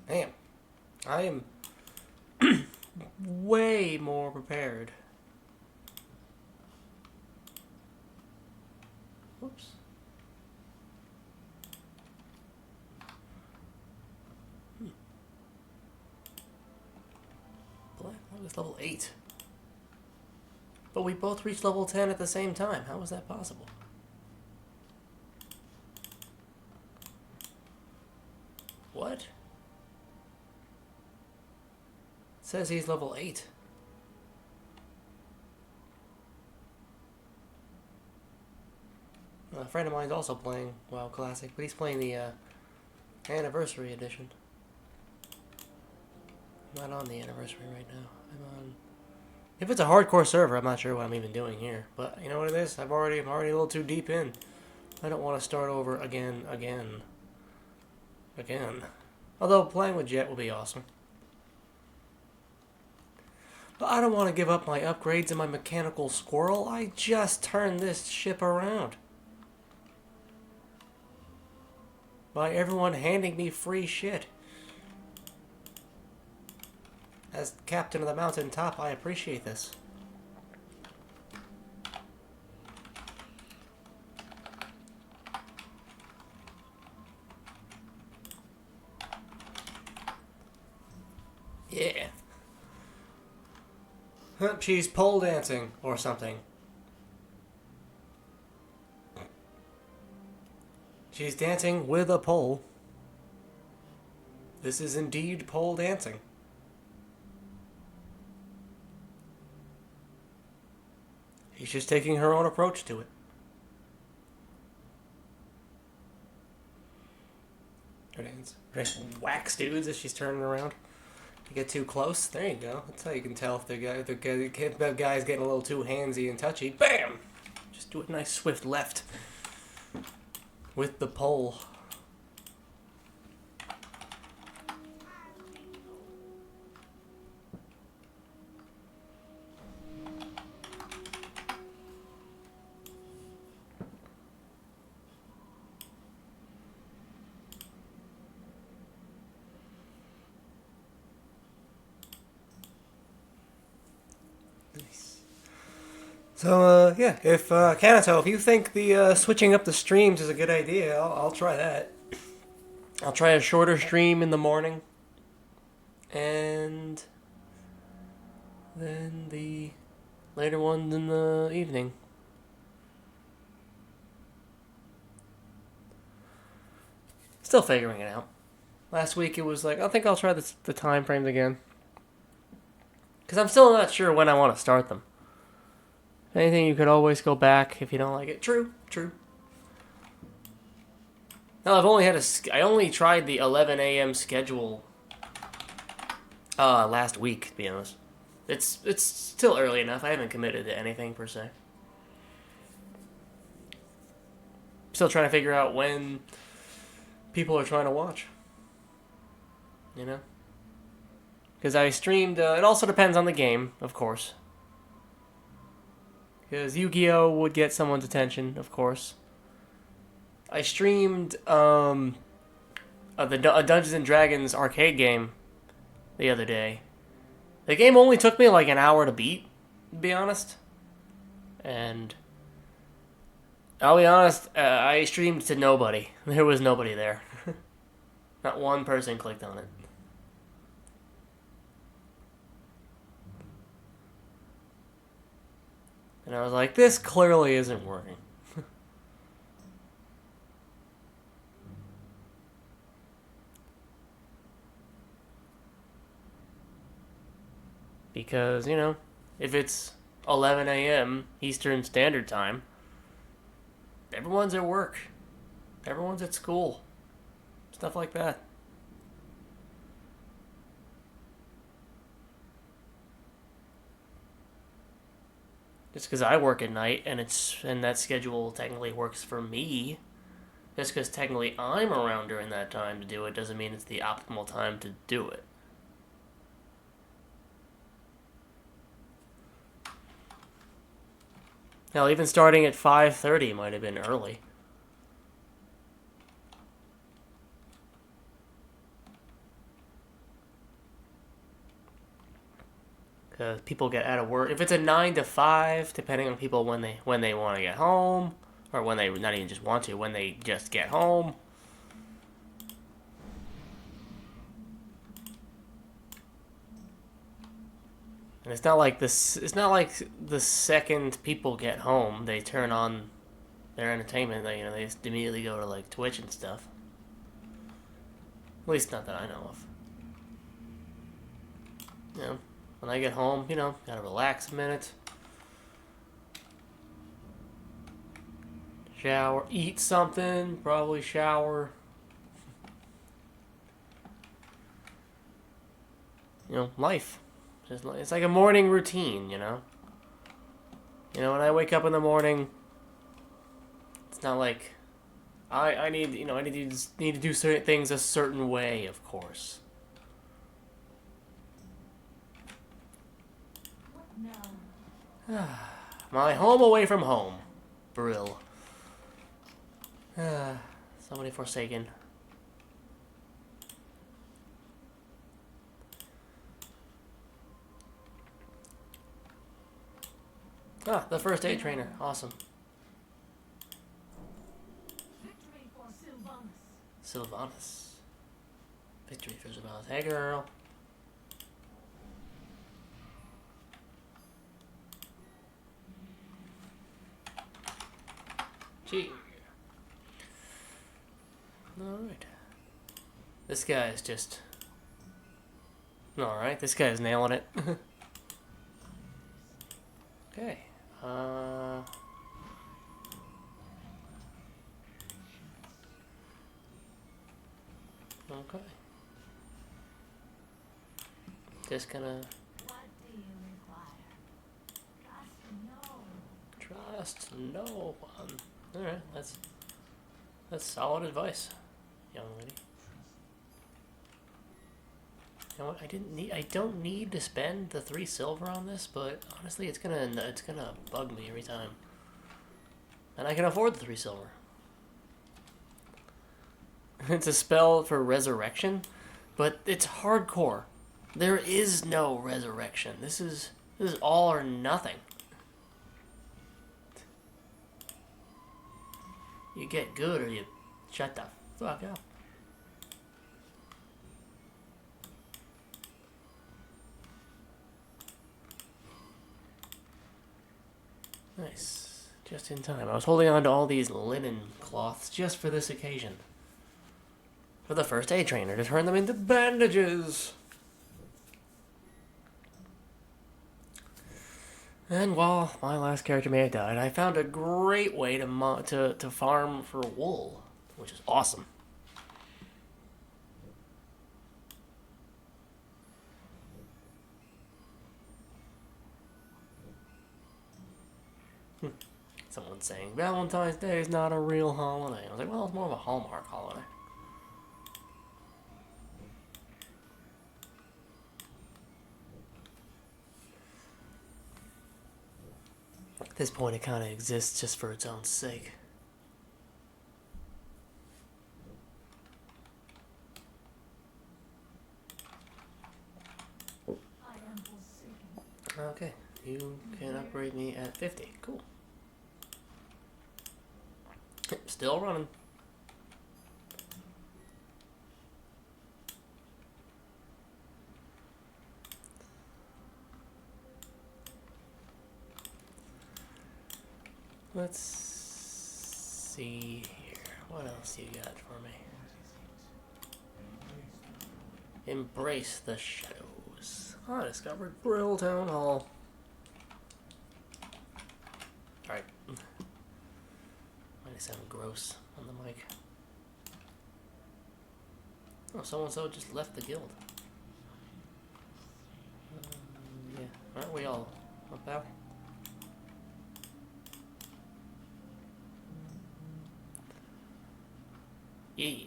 S1: Damn. I am way more prepared. Whoops. Black was level 8. But we both reached level 10 at the same time. How was that possible? What? It says he's level 8. A friend of mine's also playing WoW Classic, but he's playing the Anniversary Edition. I'm not on the Anniversary right now. I'm on... If it's a hardcore server, I'm not sure what I'm even doing here. But you know what it is? I'm already a little too deep in. I don't want to start over again. Although playing with Jet will be awesome. But I don't want to give up my upgrades and my mechanical squirrel. I just turned this ship around. By everyone handing me free shit. As captain of the mountaintop, I appreciate this. Yeah. She's pole dancing or something. She's dancing with a pole. This is indeed pole dancing. She's just taking her own approach to it. Just wax dudes as she's turning around. You get too close. There you go. That's how you can tell if the guy's getting a little too handsy and touchy. Bam! Just do a nice swift left with the pole. So, yeah, if, Kanato, if you think the, switching up the streams is a good idea, I'll try that. I'll try a shorter stream in the morning. And then the later one in the evening. Still figuring it out. Last week it was like, I think I'll try the time frames again. Because I'm still not sure when I want to start them. Anything, you could always go back if you don't like it. True. No, I only tried the 11 a.m. schedule last week, to be honest. It's still early enough. I haven't committed to anything per se. Still trying to figure out when people are trying to watch. You know? Because I streamed, it also depends on the game, of course. Because Yu-Gi-Oh! Would get someone's attention, of course. I streamed a Dungeons & Dragons arcade game the other day. The game only took me like an hour to beat, to be honest. And I'll be honest, I streamed to nobody. There was nobody there. Not one person clicked on it. And I was like, this clearly isn't working. Because, you know, if it's 11 a.m. Eastern Standard Time, everyone's at work. Everyone's at school. Stuff like that. Just because I work at night and that schedule technically works for me, just because technically I'm around during that time to do it doesn't mean it's the optimal time to do it. Hell, even starting at 5:30 might have been early. Because people get out of work. If it's a 9 to 5, depending on people when they want to get home, or when they not even just want to, when they just get home. And it's not like this. It's not like the second people get home, they turn on their entertainment. They just immediately go to like Twitch and stuff. At least not that I know of. When I get home, gotta relax a minute. Shower, eat something, probably shower. Life. It's like a morning routine, when I wake up in the morning, it's not like I need, you know, I need to do certain things a certain way, of course. My home away from home. Brill. Somebody forsaken. Ah, the first aid trainer. Awesome.
S3: Victory for Sylvanas.
S1: Sylvanas. Victory for Sylvanas. Hey, girl. Gee. Alright. This guy is just... Alright, this guy's nailing it. Okay. Okay. Just gonna
S3: What do you require? Trust no.
S1: trust no one. Alright, that's solid advice, young lady. You know what? I don't need to spend the 3 silver on this, but honestly, it's gonna bug me every time. And I can afford the 3 silver. It's a spell for resurrection, but it's hardcore. There is no resurrection. This is all or nothing. You get good or you shut the fuck up. Nice. Just in time. I was holding on to all these linen cloths just for this occasion. For the first aid trainer to turn them into bandages. And while my last character may have died, I found a great way to farm for wool, which is awesome. Someone's saying Valentine's Day is not a real holiday. I was like, well, it's more of a Hallmark holiday. At this point, it kind of exists just for its own sake.
S3: I am forsaken.
S1: Okay, you can upgrade me at 50. Cool. Still running. Let's see here. What else you got for me? Embrace the shadows. I discovered Brill Town Hall. Alright. Might sound gross on the mic. Oh, so-and-so just left the guild. Yeah. Aren't we all up out? Yeah.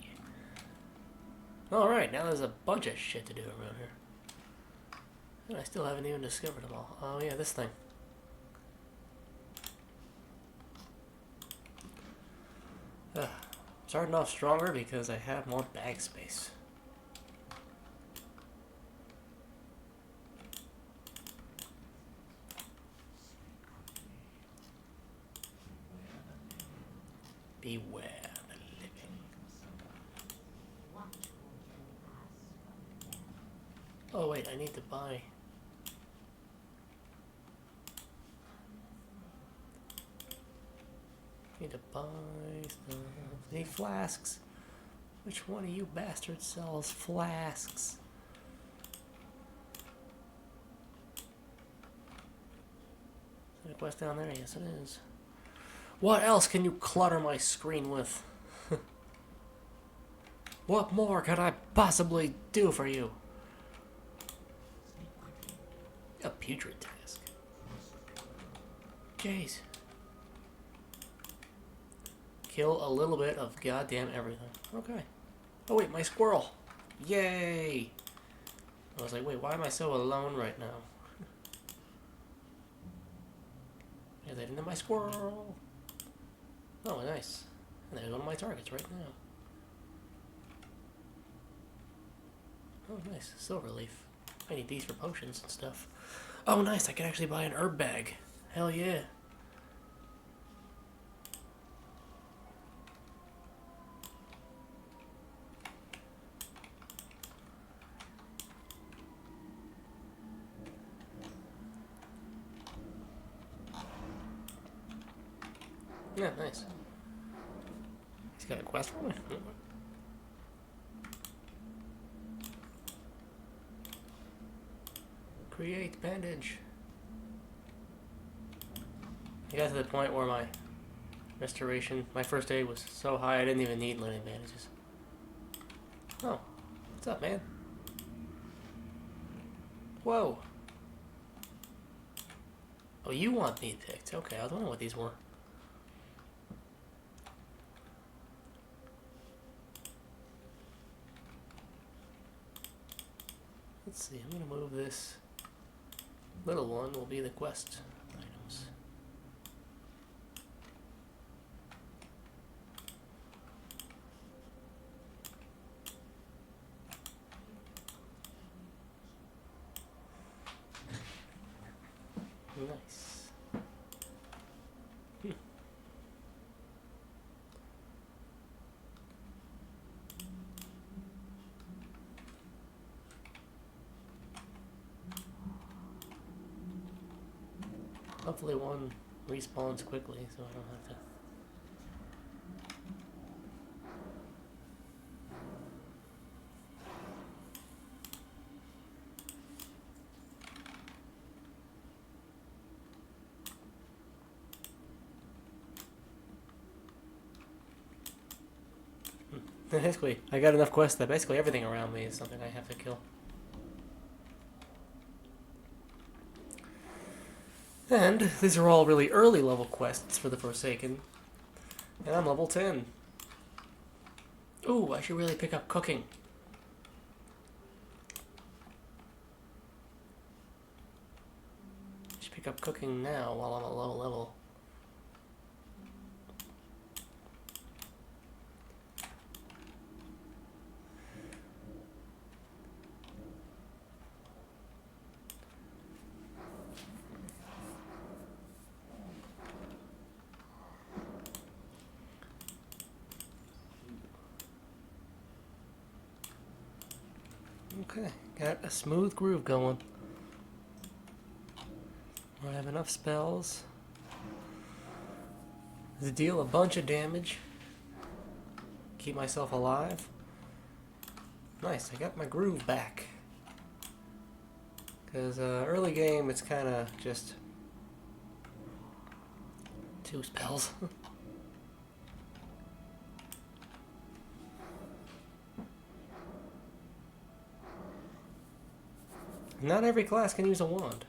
S1: Alright, now there's a bunch of shit to do around here. And I still haven't even discovered them all. Oh yeah, this thing. Starting off stronger because I have more bag space. Beware the living. Oh wait, I need to buy. Need to buy stuff. Need flasks. Which one of you bastards sells flasks? Is there a quest down there? Yes, it is. What else can you clutter my screen with? What more could I possibly do for you? A putrid task. Jeez. kill a little bit of goddamn everything. Okay. Oh wait, my squirrel! Yay! I was like, wait, why am I so alone right now? Yeah, they didn't have my squirrel! Oh, nice. And there's one of my targets right now. Oh, nice. Silver leaf. I need these for potions and stuff. Oh, nice. I can actually buy an herb bag. Hell yeah. Yeah, nice. He's got a quest for me. Create bandage. I got to the point where my restoration, my first aid was so high I didn't even need living bandages. Oh, what's up, man? Whoa. Oh, you want me picked. Okay, I was wondering what these were. Let's see, I'm gonna move this little one will be the quest items. Nice. Hopefully one respawns quickly so I don't have to. Basically, I got enough quests that basically everything around me is something I have to kill. And these are all really early level quests for the Forsaken. And I'm level 10. Ooh, I should really pick up cooking. I should pick up cooking now while I'm a low level. Okay, got a smooth groove going. I have enough spells to deal a bunch of damage. Keep myself alive. Nice, I got my groove back. Because early game, it's kind of just 2 spells. Not every class can use a wand.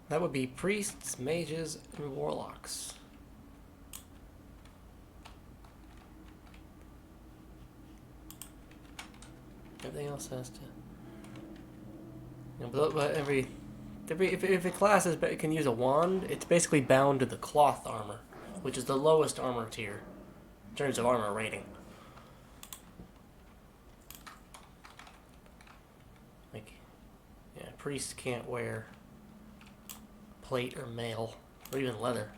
S1: That would be priests, mages, and warlocks. Everything else has to. You know, but if a class can use a wand, it's basically bound to the cloth armor, which is the lowest armor tier in terms of armor rating. Like, yeah, priests can't wear plate or mail or even leather.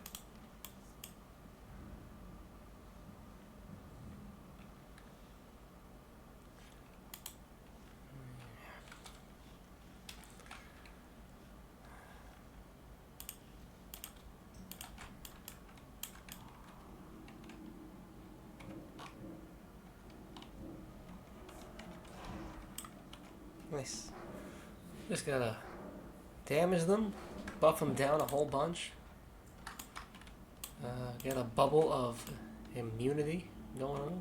S1: Nice. Just gotta damage them, buff them down a whole bunch. Get a bubble of immunity going on.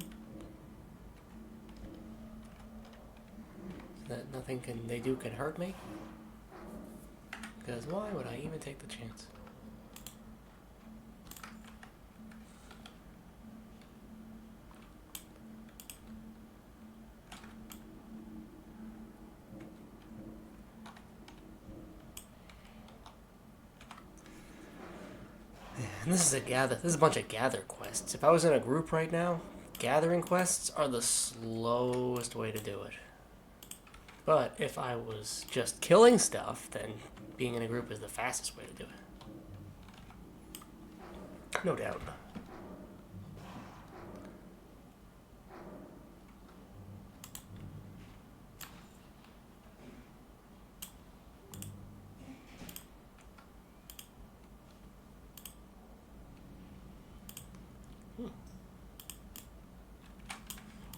S1: So that nothing they do can hurt me. Because why would I even take the chance? And this is a bunch of gather quests. If I was in a group right now, gathering quests are the slowest way to do it. But if I was just killing stuff, then being in a group is the fastest way to do it. No doubt.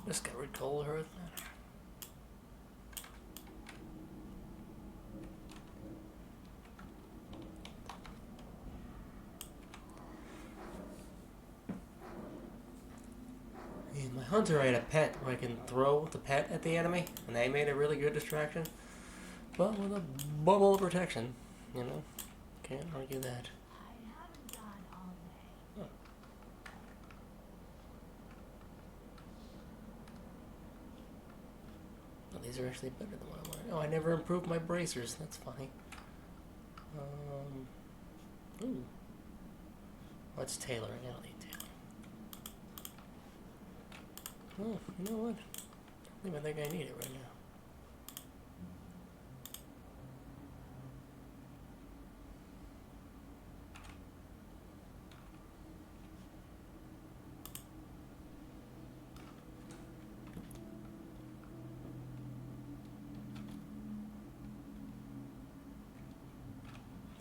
S1: Discovered coal earth. In my hunter, I had a pet where I can throw the pet at the enemy, and they made a really good distraction. But with a bubble of protection, you know, can't argue that.
S3: I haven't gone all day.
S1: Oh. Oh, these are actually better than what I'm wearing. Oh, I never improved my bracers. That's funny. Ooh. What's tailoring? I don't need tailoring. Oh, you know what? I don't even think I need it right now.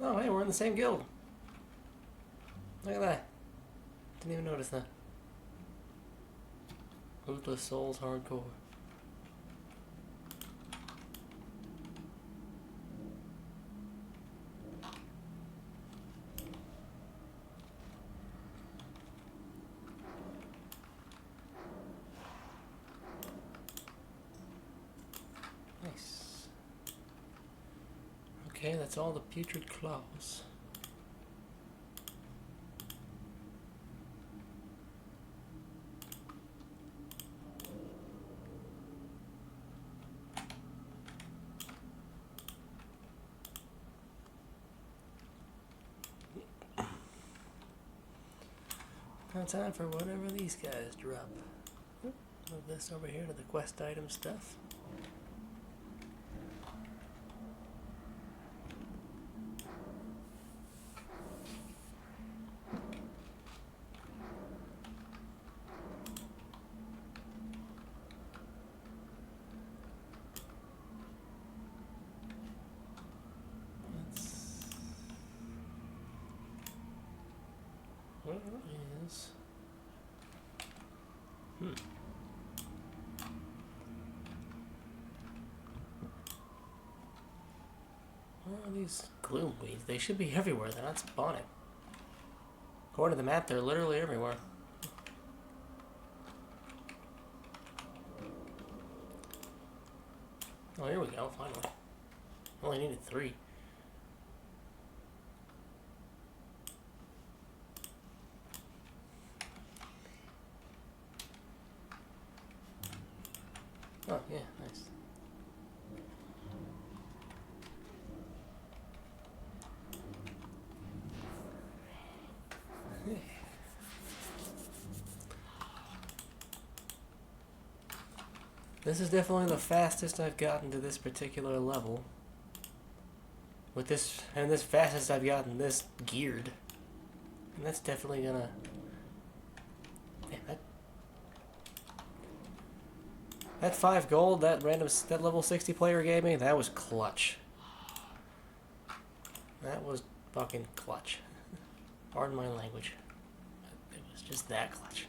S1: Oh, hey, we're in the same guild. Look at that. Didn't even notice that. Ruthless Souls Hardcore. Nice. Okay, that's all the putrid claws. Now time for whatever these guys drop. Move this over here to the quest item stuff. Where is... Where are these gloom weeds? They should be everywhere. They're not spawning. According to the map, they're literally everywhere. Oh, here we go, finally. Only needed 3. Oh, yeah, nice. This is definitely the fastest I've gotten to this particular level. With this, and this fastest I've gotten this geared. And that's definitely gonna... Damn, that 5 gold, that level 60 player gave me, that was clutch. That was fucking clutch. Pardon my language. It was just that clutch.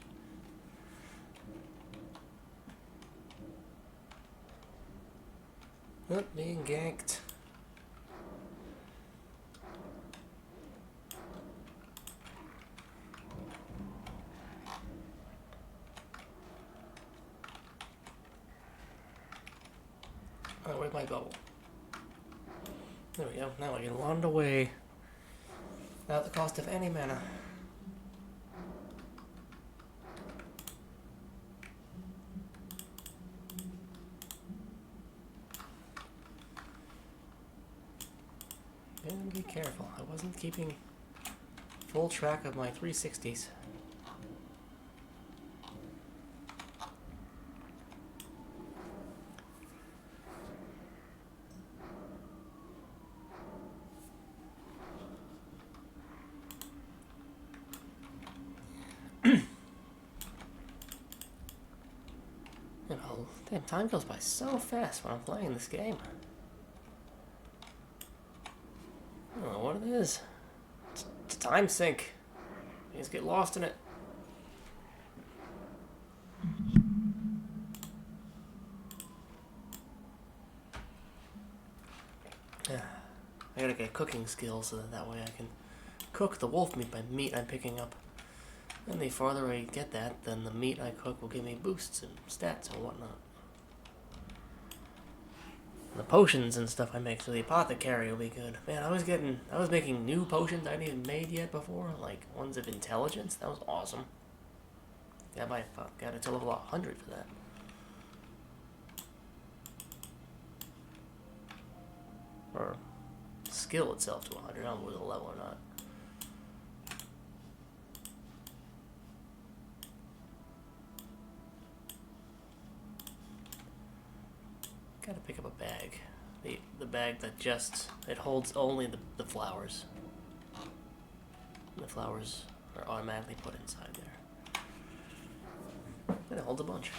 S1: Oh, being ganked. Oh, where's my bubble? There we go. Now I can wander away without the cost of any mana. And be careful. I wasn't keeping full track of my 360s. You know, damn, time goes by so fast when I'm playing this game. I don't know what it is. It's a time sink. You just get lost in it. I gotta get cooking skills so that way I can cook the wolf meat I'm picking up. And the farther I get that, then the meat I cook will give me boosts and stats and whatnot. The potions and stuff I make through the apothecary will be good. Man, I was making new potions I hadn't even made yet before, like ones of intelligence. That was awesome. Got it to level 100 for that. Or skill itself to 100. I don't know whether the level or not. Gotta pick up a bag. The bag that it holds only the flowers. The flowers are automatically put inside there. And it holds a bunch.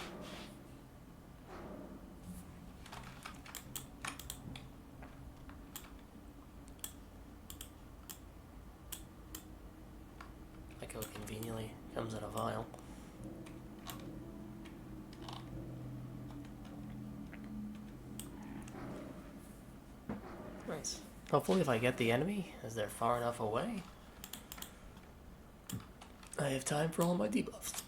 S1: Like how it conveniently comes in a vial. Nice. Hopefully if I get the enemy, as they're far enough away, I have time for all my debuffs.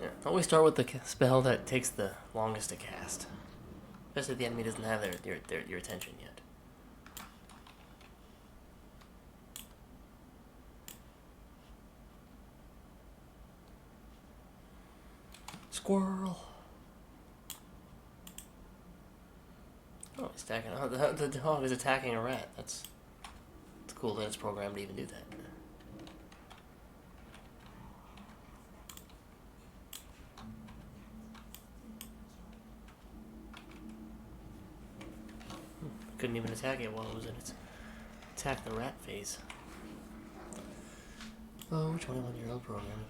S1: Yeah, always start with the spell that takes the longest to cast. Especially if the enemy doesn't have your attention yet. Squirrel. Oh, he's attacking. Oh, the dog is attacking a rat. It's cool that it's programmed to even do that. Couldn't even attack it while it was in its attack the rat phase. Oh, 21-year-old programming.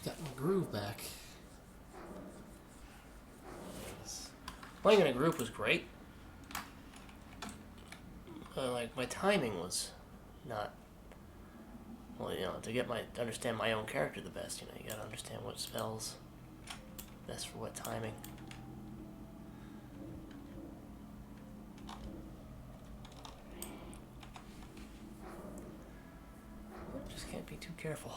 S1: Got my groove back. Playing in a group was great. Like my timing was not. Well, to understand my own character the best, you gotta understand what spells best for what timing. Just can't be too careful.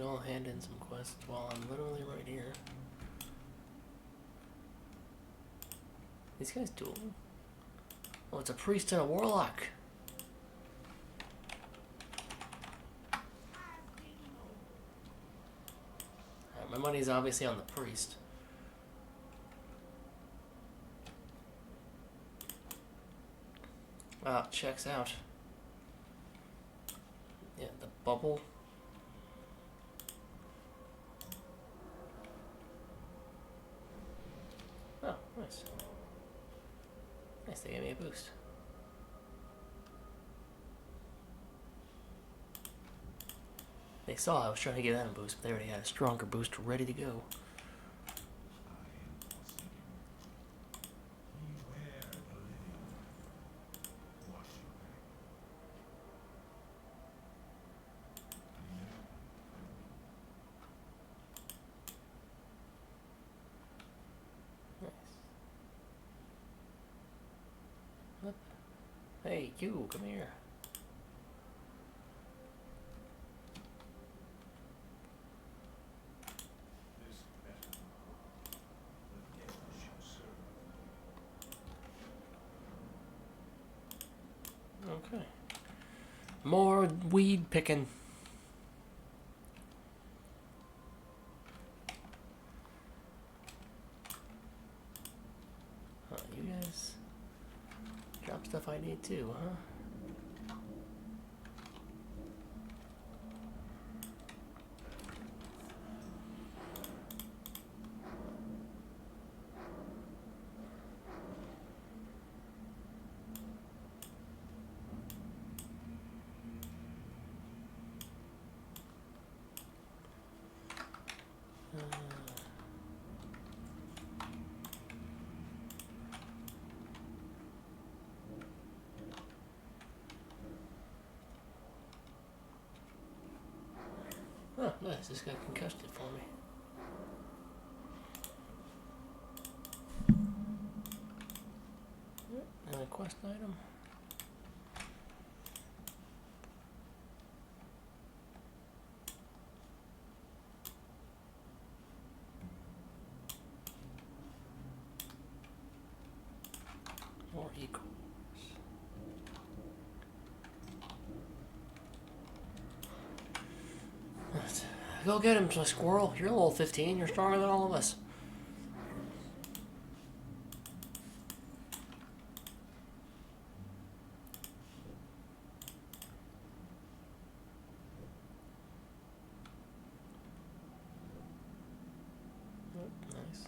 S1: I'll hand in some quests while I'm literally right here. These guys dueling? Oh, it's a priest and a warlock. Alright, my money's obviously on the priest. Ah, checks out. Yeah, the bubble. Oh, nice. Nice, they gave me a boost. They saw I was trying to give them a boost, but they already had a stronger boost ready to go. Hey, you, come here. Okay. More weed picking. You guys drop stuff I need too, huh? Oh, nice. This guy concussed it for me. And a quest item. More equals. Go get him, squirrel. You're level 15. You're stronger than all of us. Nice.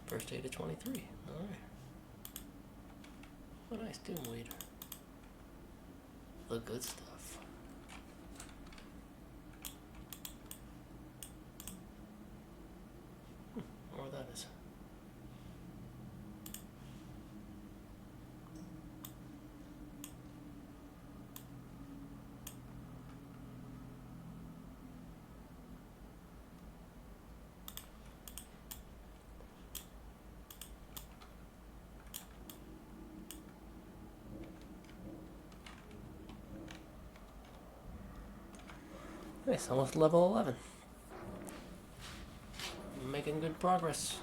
S1: First aid of 23. Alright. Oh, nice doom weed. The good stuff. Or that is. Nice, almost level 11. Making good progress.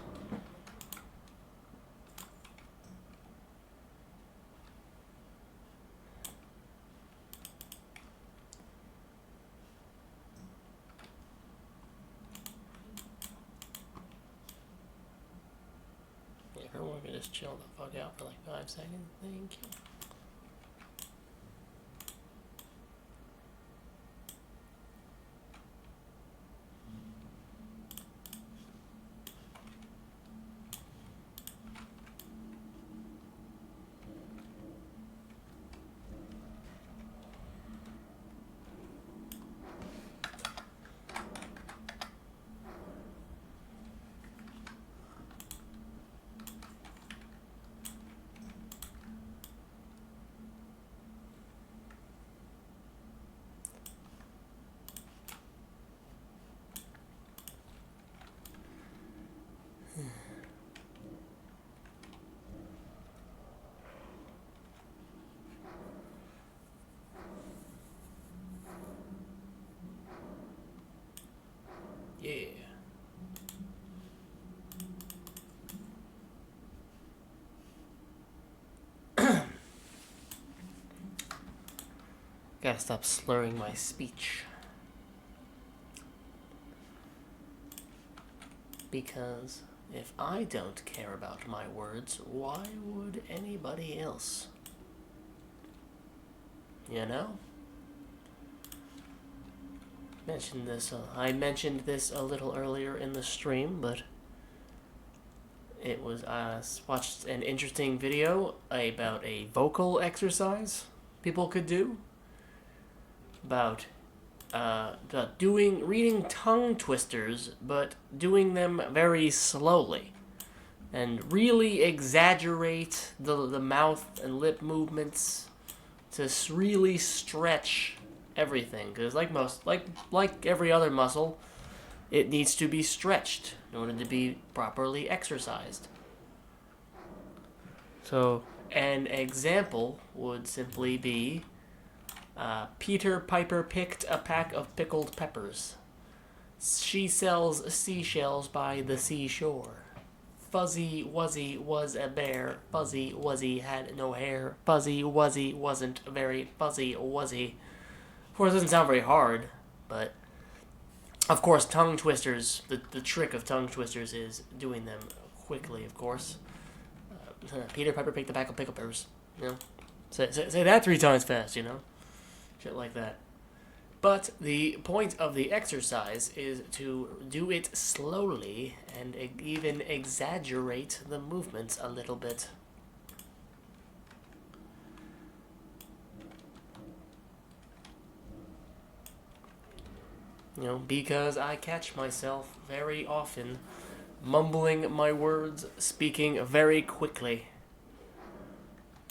S1: Yeah, everyone can just chill the fuck out for like 5 seconds. Thank you. Yeah. Gotta stop slurring my speech. Because if I don't care about my words, why would anybody else? You know? I mentioned this a little earlier in the stream, but it was, watched an interesting video about a vocal exercise people could do. About reading tongue twisters, but doing them very slowly. And really exaggerate the mouth and lip movements to really stretch everything. Because like every other muscle, it needs to be stretched in order to be properly exercised. So, an example would simply be Peter Piper picked a pack of pickled peppers. She sells seashells by the seashore. Fuzzy Wuzzy was a bear. Fuzzy Wuzzy had no hair. Fuzzy Wuzzy wasn't very fuzzy wuzzy. Of course, it doesn't sound very hard, but of course, tongue twisters, the trick of tongue twisters is doing them quickly, of course. Peter Piper picked a pack of pickled peppers. You know? Say that 3 times fast, you know? Shit like that. But the point of the exercise is to do it slowly and even exaggerate the movements a little bit. You know, because I catch myself very often mumbling my words, speaking very quickly.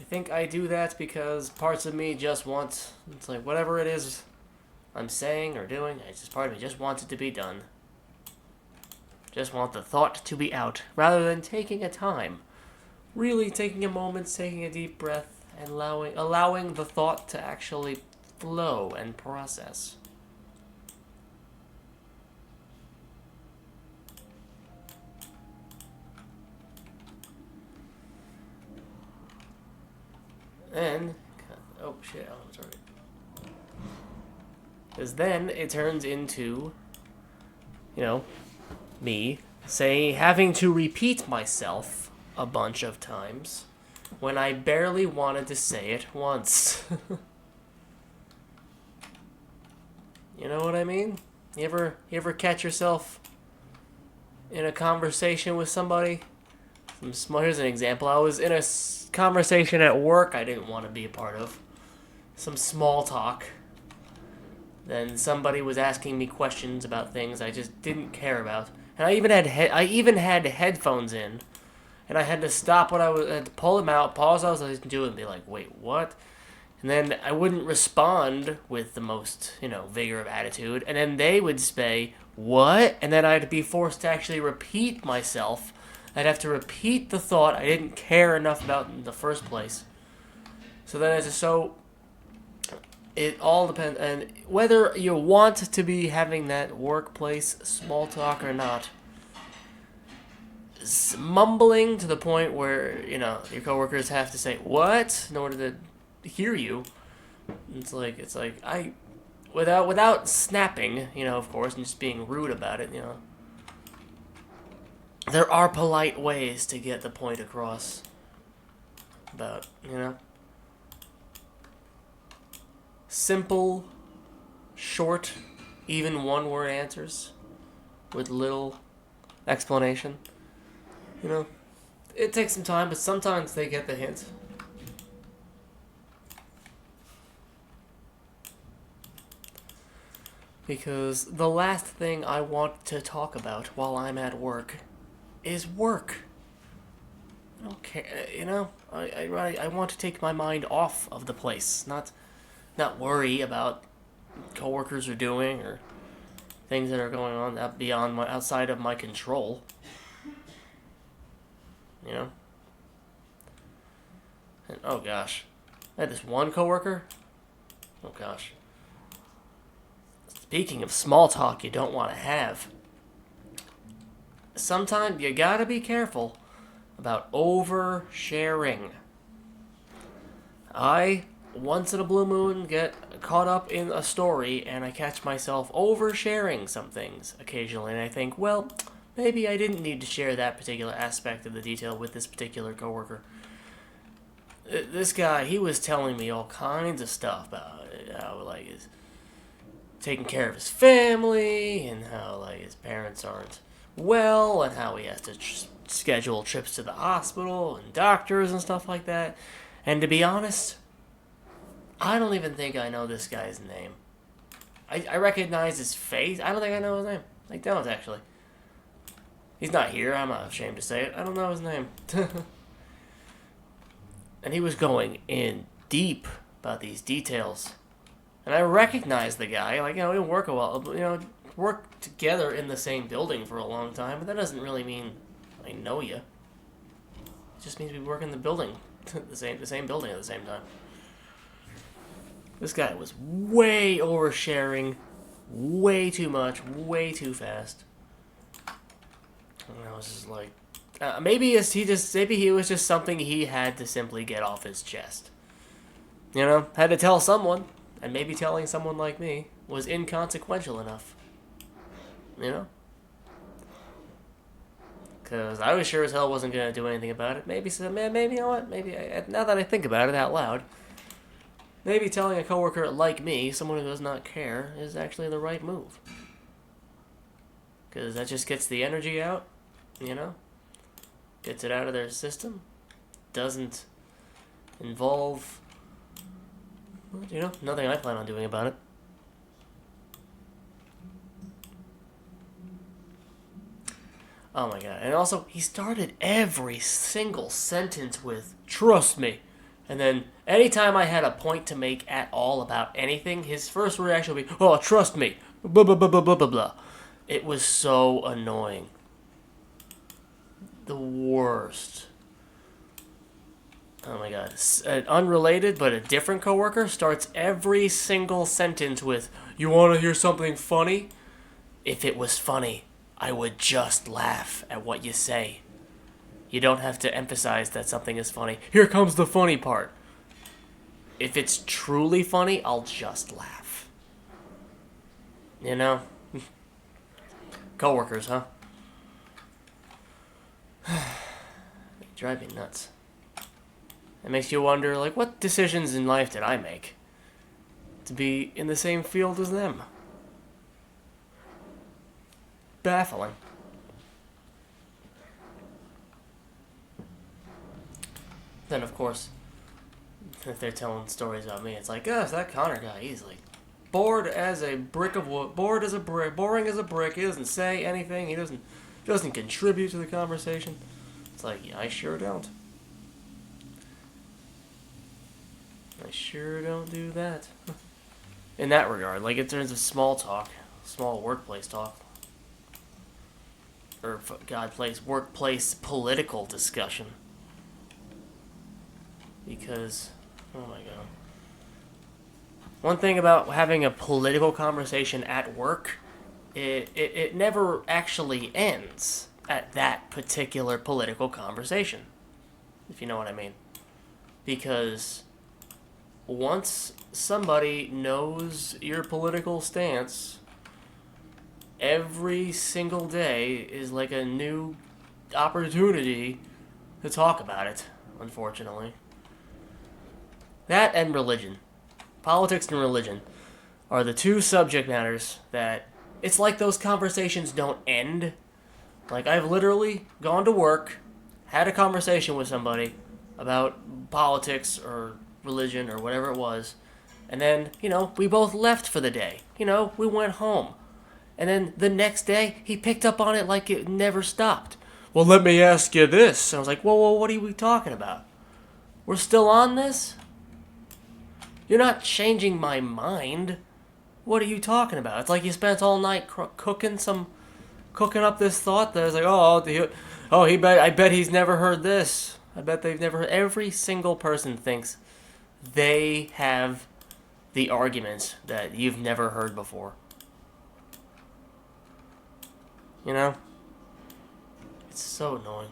S1: I think I do that because parts of me just want, it's like whatever it is I'm saying or doing, it's just part of me just wants it to be done. Just want the thought to be out, rather than taking a time. Really taking a moment, taking a deep breath, and allowing the thought to actually flow and process. And, oh shit, I'm sorry. Because then it turns into, you know, me having to repeat myself a bunch of times when I barely wanted to say it once. You know what I mean? You ever catch yourself in a conversation with somebody? Here's an example. I was in a conversation at work I didn't want to be a part of. Some small talk. Then somebody was asking me questions about things I just didn't care about, and I even had headphones in, and I had to stop what I had to pull them out, pause what I was listening to, and be like, "Wait, what?" And then I wouldn't respond with the most, vigor of attitude, and then they would say, "What?" And then I'd be forced to actually repeat myself. I'd have to repeat the thought I didn't care enough about in the first place. So then it all depends, and whether you want to be having that workplace small talk or not, mumbling to the point where, your coworkers have to say, "What?" in order to hear you. It's like without snapping, of course, and just being rude about it, There are polite ways to get the point across about, simple, short, even one-word answers with little explanation. It takes some time, but sometimes they get the hint. Because the last thing I want to talk about while I'm at work is work. I don't care, I want to take my mind off of the place, not worry about coworkers are doing or things that are going on that outside of my control. And oh gosh, I had this one coworker. Oh gosh. Speaking of small talk you don't want to have, sometimes you gotta be careful about oversharing. I, once in a blue moon, get caught up in a story and I catch myself oversharing some things occasionally, and I think, well, maybe I didn't need to share that particular aspect of the detail with this particular coworker. This guy, he was telling me all kinds of stuff about how, he's taking care of his family, and how, his parents aren't well, and how he has to schedule trips to the hospital and doctors and stuff like that. And to be honest, I don't even think I know this guy's name. I recognize his face. I don't think I know his name. I don't, actually. He's not here. I'm not ashamed to say it. I don't know his name. And he was going in deep about these details. And I recognized the guy. We didn't work a while. Work together in the same building for a long time, but that doesn't really mean I know you. It just means we work in the building, the same building at the same time. This guy was way oversharing, way too much, way too fast. And I was just like, maybe he was just something he had to simply get off his chest. You know, had to tell someone, and maybe telling someone like me was inconsequential enough. You know? Because I was sure as hell wasn't going to do anything about it. Maybe, you know what? Now that I think about it out loud, maybe telling a coworker like me, someone who does not care, is actually the right move. Because that just gets the energy out, you know? Gets it out of their system. Doesn't involve, you know, nothing I plan on doing about it. Oh my god. And also, he started every single sentence with, "Trust me." And then, anytime I had a point to make at all about anything, his first reaction would be, "Oh, trust me." Blah, blah, blah, blah, blah, blah, blah. It was so annoying. The worst. Oh my god. An unrelated, but a different coworker starts every single sentence with, "You want to hear something funny? If it was funny, I would just laugh at what you say. You don't have to emphasize that something is funny. Here comes the funny part. If it's truly funny, I'll just laugh." You know? Coworkers, huh? They drive me nuts. It makes you wonder, like, what decisions in life did I make to be in the same field as them? Baffling. Then, of course, if they're telling stories about me, it's like, gosh, that Connor guy, he's like bored as a brick of wood, bored as a brick, boring as a brick. He doesn't say anything. He doesn't contribute to the conversation. It's like, yeah, I sure don't. I sure don't do that. In that regard, like in terms of small talk, small workplace talk, or workplace political discussion. Because, oh my god. One thing about having a political conversation at work, it never actually ends at that particular political conversation. If you know what I mean. Because once somebody knows your political stance, every single day is like a new opportunity to talk about it, unfortunately. That and religion. Politics and religion are the two subject matters that it's like those conversations don't end. Like, I've literally gone to work, had a conversation with somebody about politics or religion or whatever it was, and then, you know, we both left for the day. You know, we went home. And then the next day, he picked up on it like it never stopped. Well, let me ask you this. And I was like, whoa, what are we talking about? We're still on this? You're not changing my mind. What are you talking about? It's like you spent all night cooking up this thought that was like, I bet he's never heard this. I bet they've never heard. Every single person thinks they have the arguments that you've never heard before. You know? It's so annoying.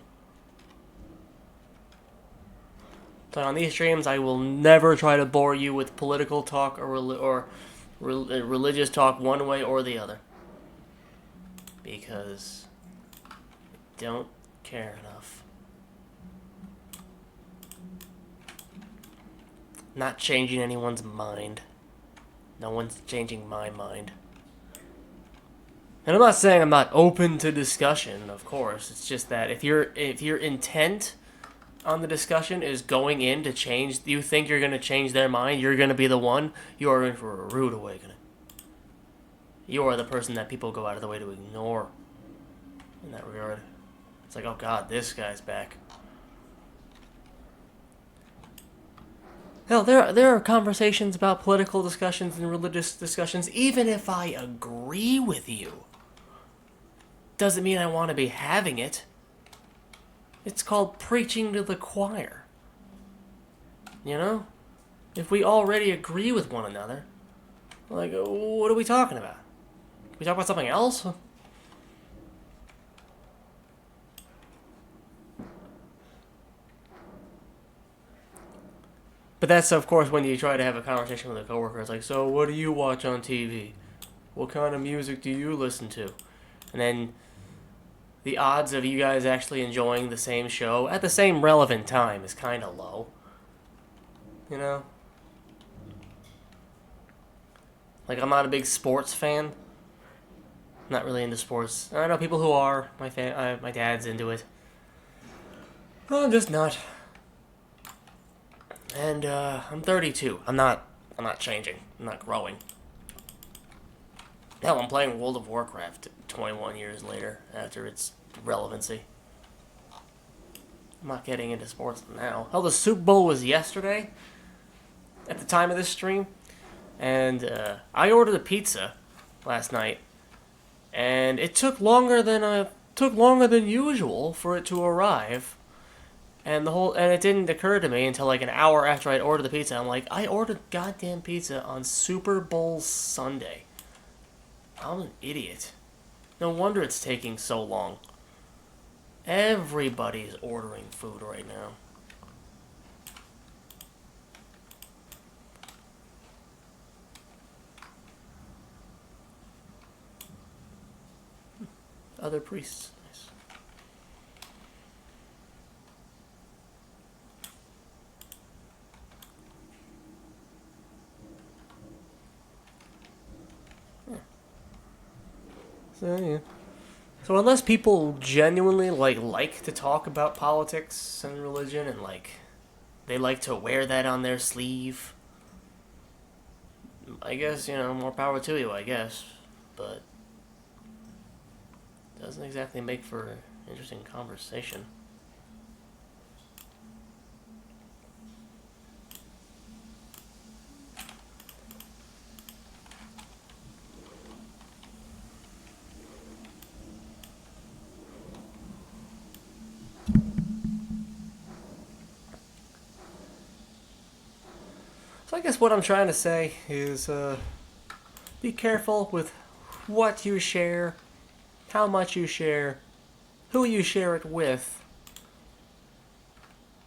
S1: So on these streams, I will never try to bore you with political talk or religious talk one way or the other. Because I don't care enough. Not changing anyone's mind. No one's changing my mind. And I'm not saying I'm not open to discussion, of course. It's just that if your intent on the discussion is going in to change, you think you're going to change their mind, you're going to be the one, you are in for a rude awakening. You are the person that people go out of the way to ignore in that regard. It's like, oh god, this guy's back. Hell, there are conversations about political discussions and religious discussions, even if I agree with you. Doesn't mean I want to be having it. It's called preaching to the choir. You know? If we already agree with one another, like, what are we talking about? Can we talk about something else? But that's, of course, when you try to have a conversation with a coworker. It's like, so what do you watch on TV? What kind of music do you listen to? And then the odds of you guys actually enjoying the same show at the same relevant time is kind of low. You know? Like, I'm not a big sports fan. Not really into sports. I know people who are. My dad's into it. I'm just not. And I'm 32. I'm not changing. I'm not growing. Hell, I'm playing World of Warcraft 21 years later after its relevancy. I'm not getting into sports now. Hell, the Super Bowl was yesterday at the time of this stream. And I ordered a pizza last night. And it took longer than usual for it to arrive. And it didn't occur to me until like an hour after I'd ordered the pizza. I'm like, I ordered goddamn pizza on Super Bowl Sunday. I'm an idiot. No wonder it's taking so long. Everybody's ordering food right now. Other priests. Nice. So yeah. So unless people genuinely like to talk about politics and religion and they like to wear that on their sleeve, I guess, more power to you, I guess. But it doesn't exactly make for interesting conversation. So I guess what I'm trying to say is be careful with what you share, how much you share, who you share it with.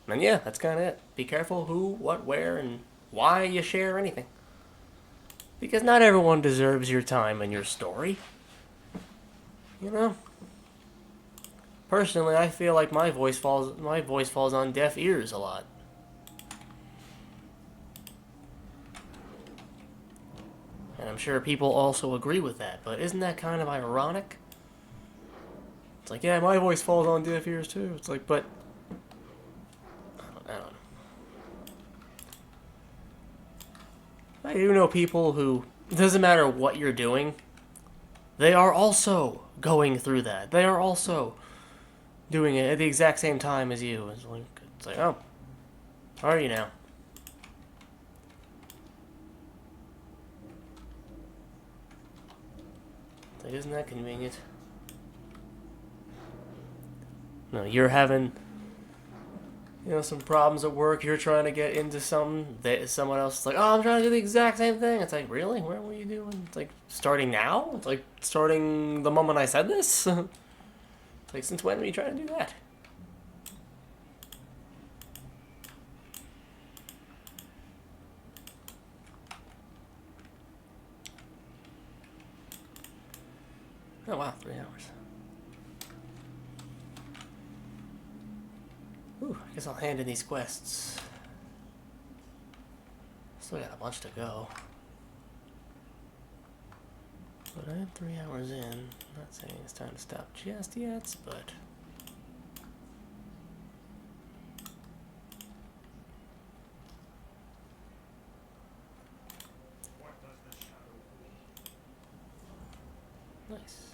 S1: And yeah, that's kind of it. Be careful who, what, where, and why you share anything. Because not everyone deserves your time and your story. You know? Personally, I feel like my voice falls on deaf ears a lot. And I'm sure people also agree with that, but isn't that kind of ironic? It's like, yeah, my voice falls on deaf ears too. It's like, but I don't know. I do know people who, it doesn't matter what you're doing, they are also going through that. They are also doing it at the exact same time as you. It's like, oh, how are you now? It's like, isn't that convenient? No, you're having, some problems at work. You're trying to get into something. Someone else is like, oh, I'm trying to do the exact same thing. It's like, really? Where were you doing? It's like, starting now? It's like, starting the moment I said this? It's like, since when were you trying to do that? Oh, wow, 3 hours. Ooh, I guess I'll hand in these quests. Still got a bunch to go. But I am 3 hours in. I'm not saying it's time to stop just yet, but... Nice.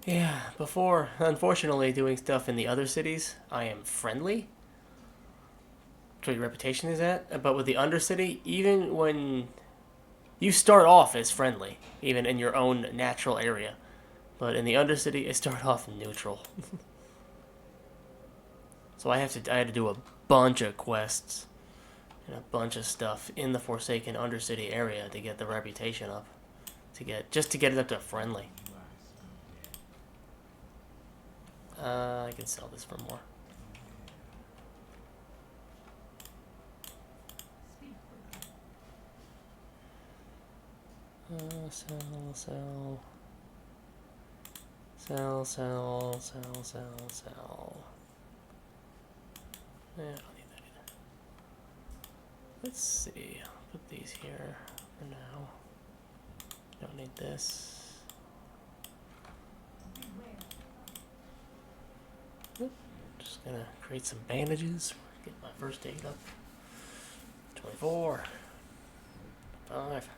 S1: Yeah, before, unfortunately, doing stuff in the other cities, I am friendly. That's what your reputation is at. But with the Undercity, even when you start off as friendly, even in your own natural area, But in the Undercity, I start off neutral. So I had to do a bunch of quests and a bunch of stuff in the Forsaken Undercity area to get the reputation up, just to get it up to friendly. I can sell this for more. Sell. Yeah, I don't need that either. Let's see. I'll put these here for now. Don't need this. Oop. Just gonna create some bandages. Get my first aid up. 24. 5.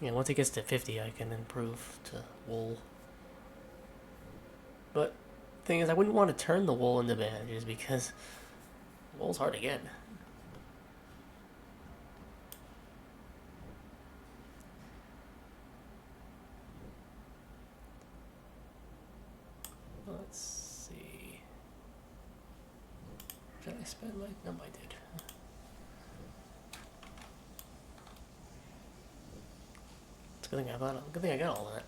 S1: Yeah, once it gets to 50, I can improve to wool. But the thing is, I wouldn't want to turn the wool into bandages because wool's hard to get. Let's see. Did I spend my... No, I did. It's a good thing I got all that.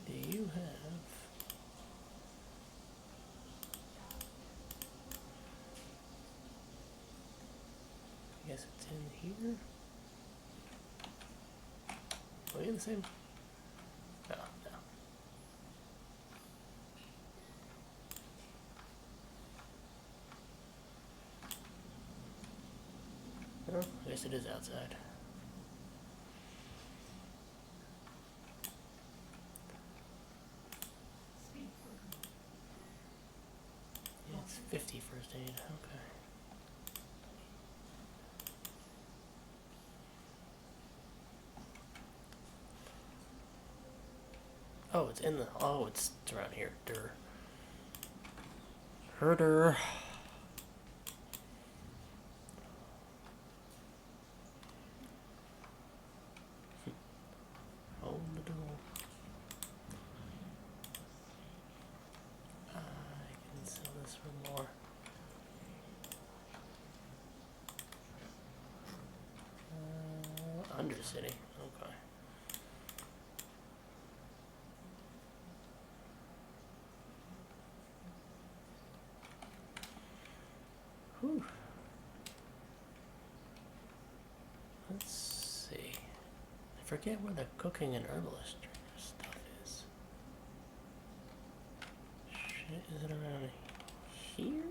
S1: Do you have... I guess it's in here? Are we in the same? Oh, no. Oh, I guess it is outside. Yeah, it's 50 first aid, okay. Oh, it's in the... Oh, it's around here. Durr. Herder. Hold the door. I can sell this for more. Undercity. Okay. Whew. Let's see. I forget where the cooking and herbalist stuff is. Shit, is it around here?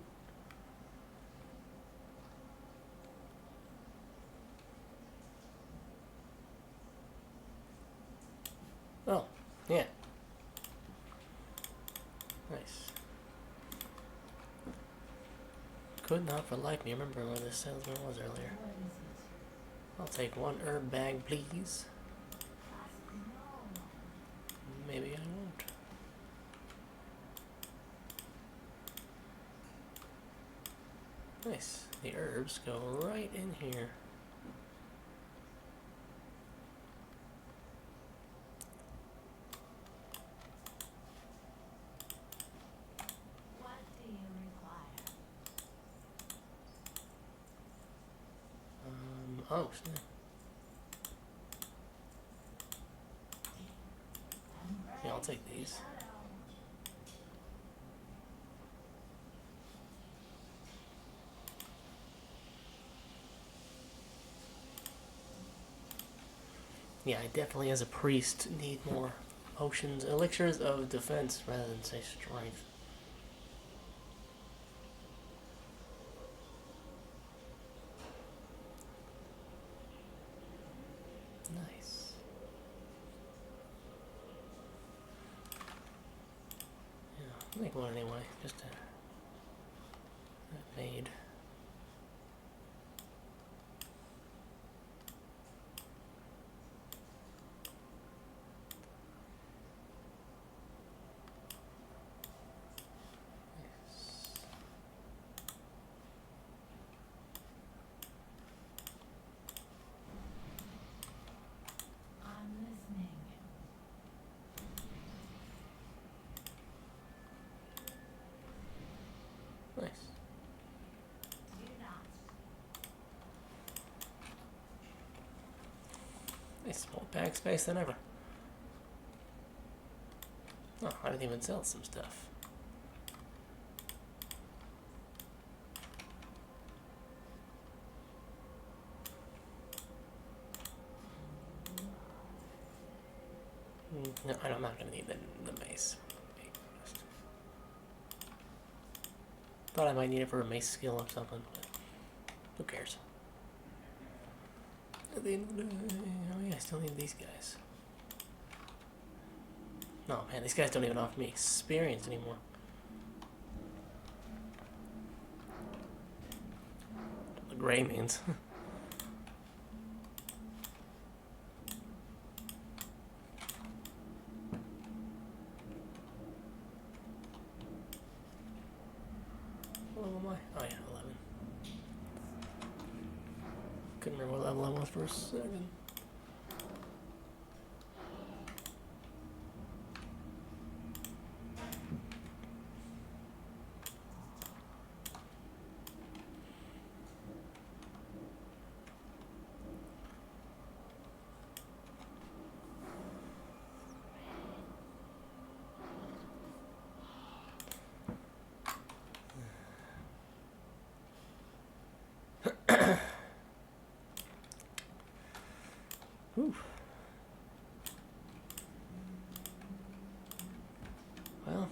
S1: Oh, yeah. Nice. Could not for life me remember where this salesman was earlier. I'll take 1 herb bag, please. Maybe I won't. Nice. The herbs go right in here.
S3: What do you require?
S1: Oh, snap. Yeah, I'll take these. Yeah, I definitely, as a priest, need more potions, elixirs of defense rather than, say, strength. Nice. Yeah, I'll make one anyway, just to get made. Nice. More bag space than ever. Oh, I didn't even sell some stuff. No, I'm not going to need the mace. Thought I might need it for a mace skill or something, but who cares? At the end of the day, oh yeah, I still need these guys. No, man, these guys don't even offer me experience anymore. The gray means. What level am I? Oh yeah, 11. Couldn't remember what level I was for a second. Whew. Well,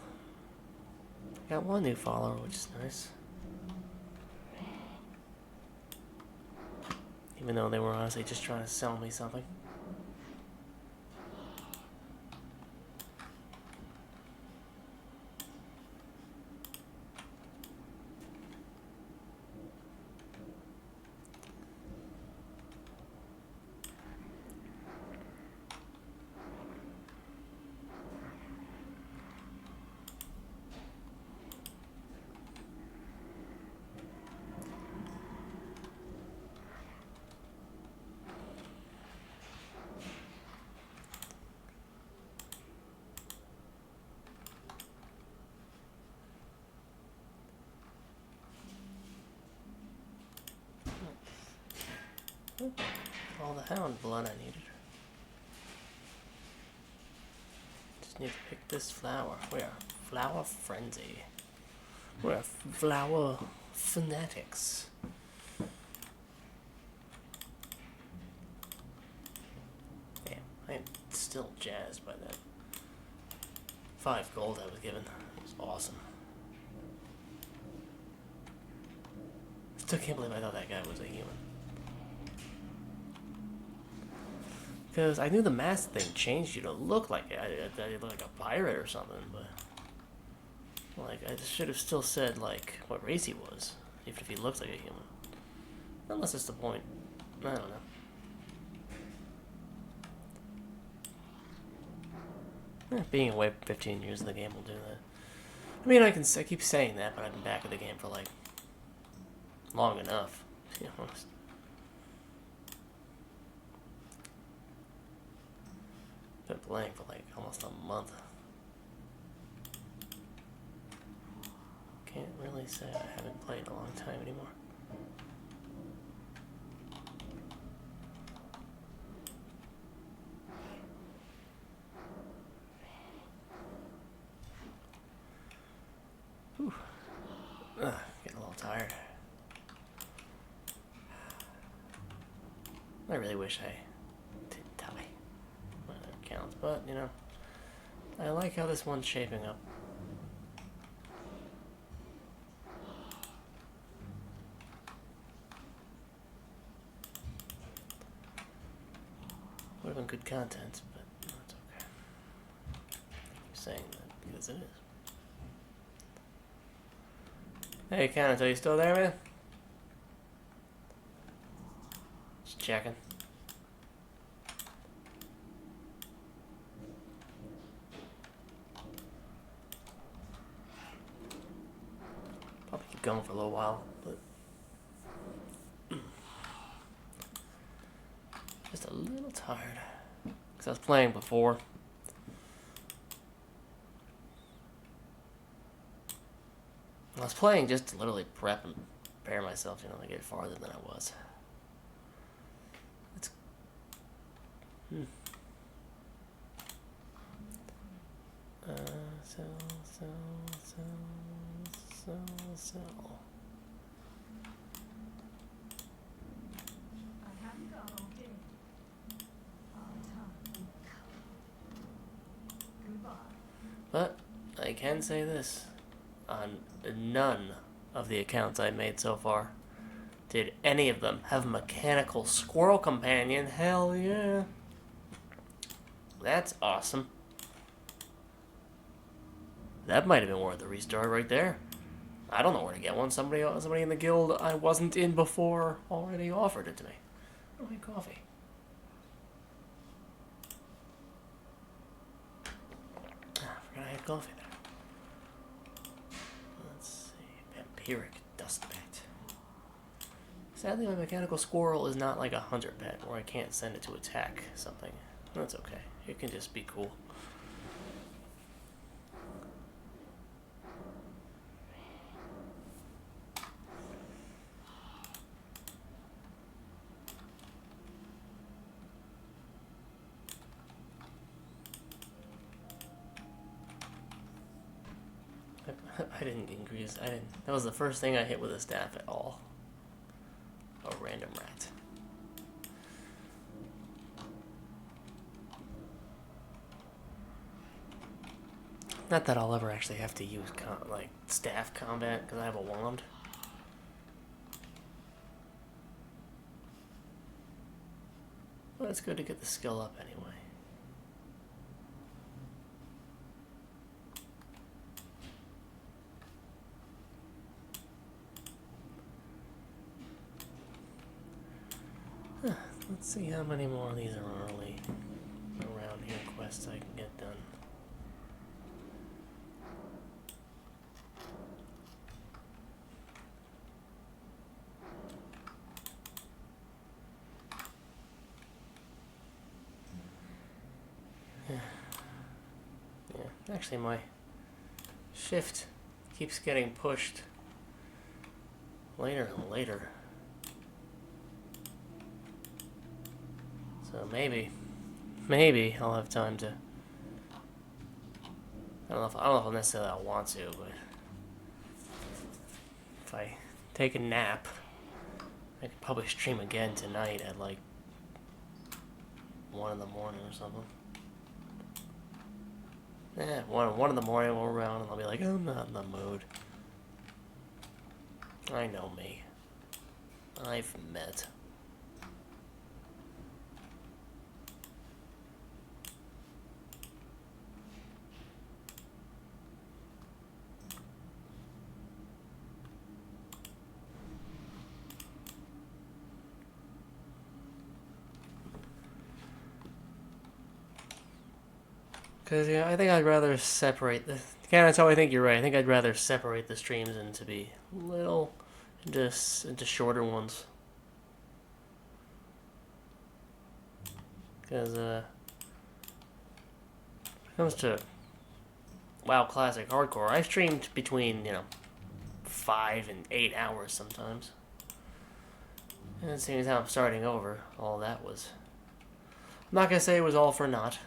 S1: got one new follower, which is nice. Even though they were honestly just trying to sell me something. All the hound blood I needed. Just need to pick this flower. We are flower frenzy. We're flower fanatics. Damn, I am still jazzed by that 5 gold I was given. It was awesome. Still can't believe I thought that guy was a human. Because I knew the mask thing changed you to look like I look like a pirate or something, but like I should have still said like what race he was, even if he looks like a human. Unless it's the point. I don't know. Being away for 15 years in the game will do that. I mean, I keep saying that, but I've been back in the game for like long enough, to be honest. Been playing for like almost a month. Can't really say I haven't played a long time anymore. Whew. Getting a little tired. I really wish I didn't die. Whatever counts, but you know, I like how this one's shaping up. Would have been good content, but that's okay. Keep saying that because it is. Hey, Cannon, are you still there, man? Just checking. Probably keep going for a little while, but just a little tired. Because I was playing before. I was playing just to literally prep and prepare myself, you know, to get farther than I was. Hmm. Sell, sell, sell, sell, sell.
S3: I haven't got okay. Our time will come. Goodbye.
S1: But I can say this. On none of the accounts I made so far did any of them have a mechanical squirrel companion. Hell yeah. That's awesome. That might have been worth the restart right there. I don't know where to get one. Somebody in the guild I wasn't in before already offered it to me. Oh, hey, coffee. Ah, I forgot I had coffee there. Let's see. Vampiric dust pet. Sadly, my mechanical squirrel is not like a hunter pet where I can't send it to attack something. That's okay. It can just be cool. I didn't increase. I didn't. That was the first thing I hit with a staff at all. A random rat. Not that I'll ever actually have to use like staff combat because I have a wand. But it's good to get the skill up anyway. Let's see how many more of these are early around here quests I can get done. Yeah, actually my shift keeps getting pushed later and later. So maybe I'll have time to. I don't know if necessarily I want to, but if I take a nap, I could probably stream again tonight at like 1 in the morning or something. One in the morning we'll around and I'll be like, I'm not in the mood. I know me. I've met. Because, yeah, I think I'd rather separate the... Kanito, I think you're right. I think I'd rather separate the streams into be little... into shorter ones. Because, when it comes to WoW Classic Hardcore, I've streamed between, 5 and 8 hours sometimes. And seeing as how I'm starting over, all that was... I'm not going to say it was all for naught.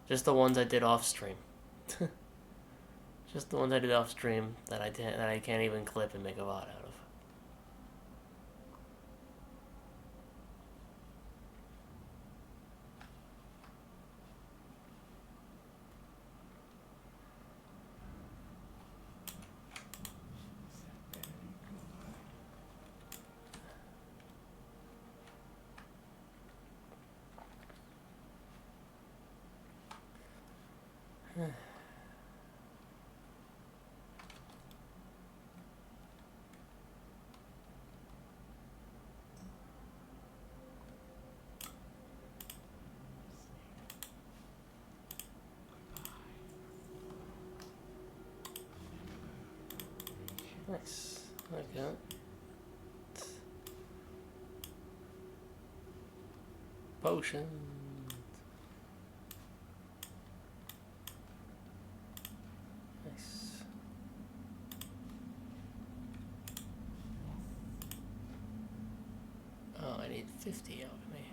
S1: Just the ones I did off stream. Just the ones I did off stream that I can't even clip and make a VOD out of. Nice. I got potion. Nice. Oh, I need 50 out of me.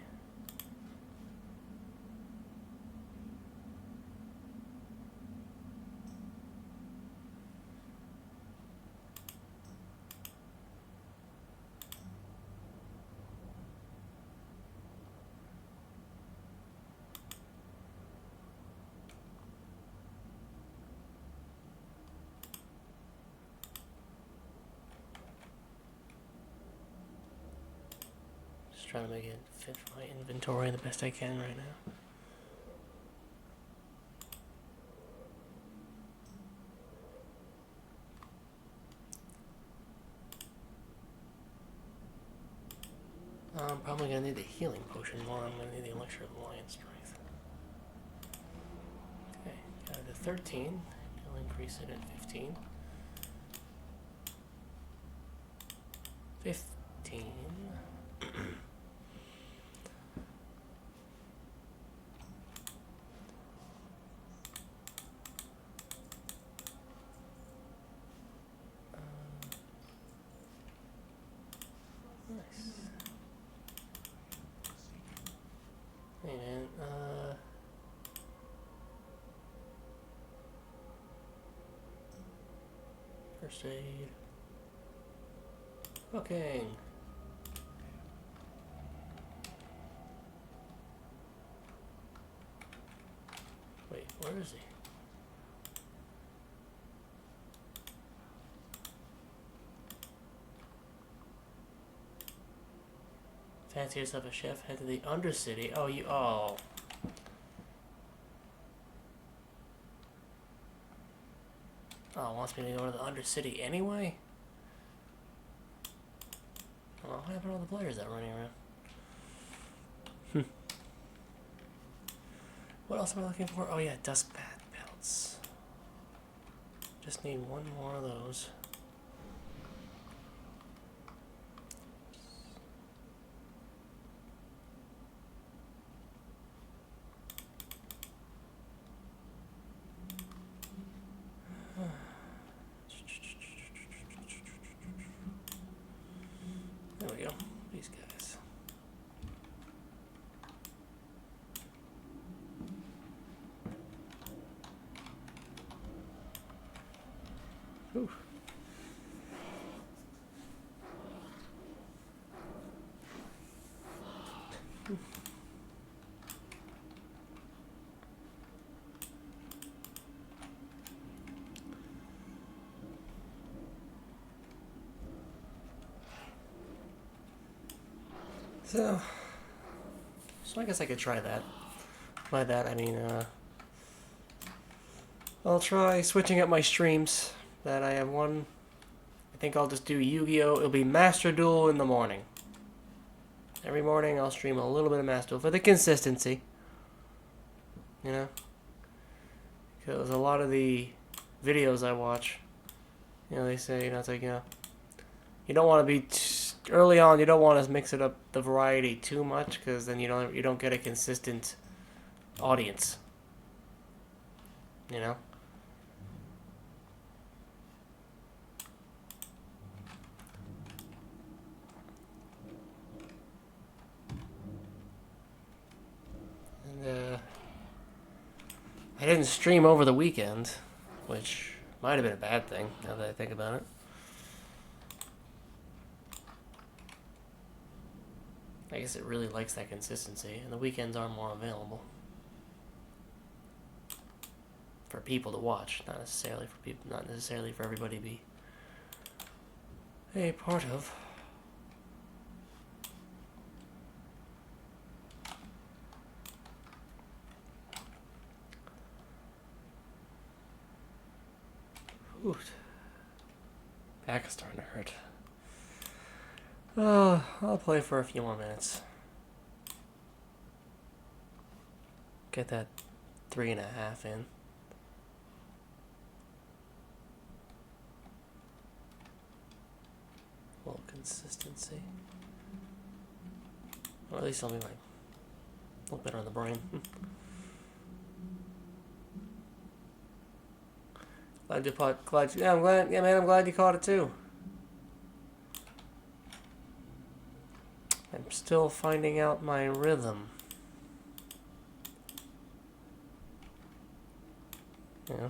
S1: Just trying to make it fit for my inventory the best I can right now. I'm probably going to need the healing potion more. I'm going to need the elixir of lion strength. Okay, got it to 13. I'll increase it at 15. 15. Nice. Hey man, first aid. Okay. Wait, where is he? Fancy yourself a chef, head to the Undercity. Oh, you. Oh. Oh, wants me to go to the Undercity anyway? Oh, what happened to all the players that are running around? What else am I looking for? Oh, yeah, Dusk Bat Belts. Just need one more of those. There we go. These guys. Ooh. So I guess I could try that. By that I mean, I'll try switching up my streams. That I have one. I think I'll just do Yu-Gi-Oh! It'll be Master Duel in the morning. Every morning I'll stream a little bit of Master Duel for the consistency. You know? Because a lot of the videos I watch, you know, they say, you know, it's like, you know, you don't want to be early on. You don't want to mix it up the variety too much, because then you don't get a consistent audience. You know. And I didn't stream over the weekend, which might have been a bad thing now that I think about it. I guess it really likes that consistency, and the weekends are more available for people to watch, not necessarily for everybody to be a part of. Ooh. Back is starting to hurt. Oh, I'll play for a few more minutes. Get that 3.5 in. A little consistency. Or at least something like a little better on the brain. I'm glad you caught it too. I'm still finding out my rhythm. Yeah.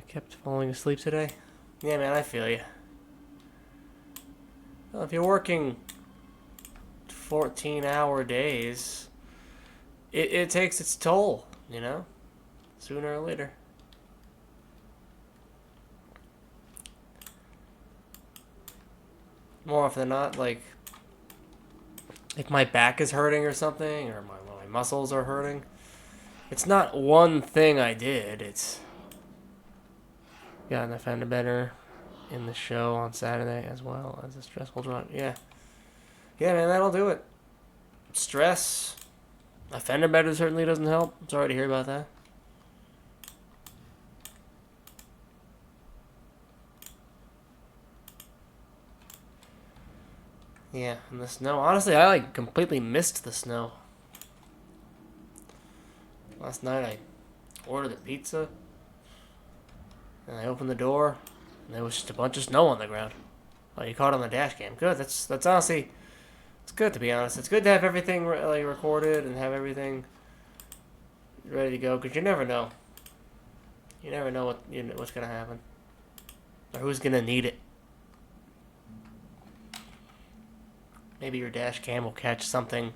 S1: Kept falling asleep today. Yeah, man, I feel you. Well, if you're working 14-hour days, it takes its toll, you know? Sooner or later. more often than not, like if my back is hurting or something, or my muscles are hurting, it's not one thing I did. It's gotten a fender better in the show on Saturday as well as a stressful drunk. Yeah. Yeah, man, that'll do it. Stress. A fender bender certainly doesn't help. Sorry to hear about that. Yeah, and the snow. Honestly, I like completely missed the snow. Last night I ordered a pizza and I opened the door and there was just a bunch of snow on the ground. Oh, you caught it on the dash cam. Good. That's honestly, it's good to be honest. It's good to have everything like recorded and have everything ready to go because you never know. You never know what's gonna happen or who's gonna need it. Maybe your dash cam will catch something.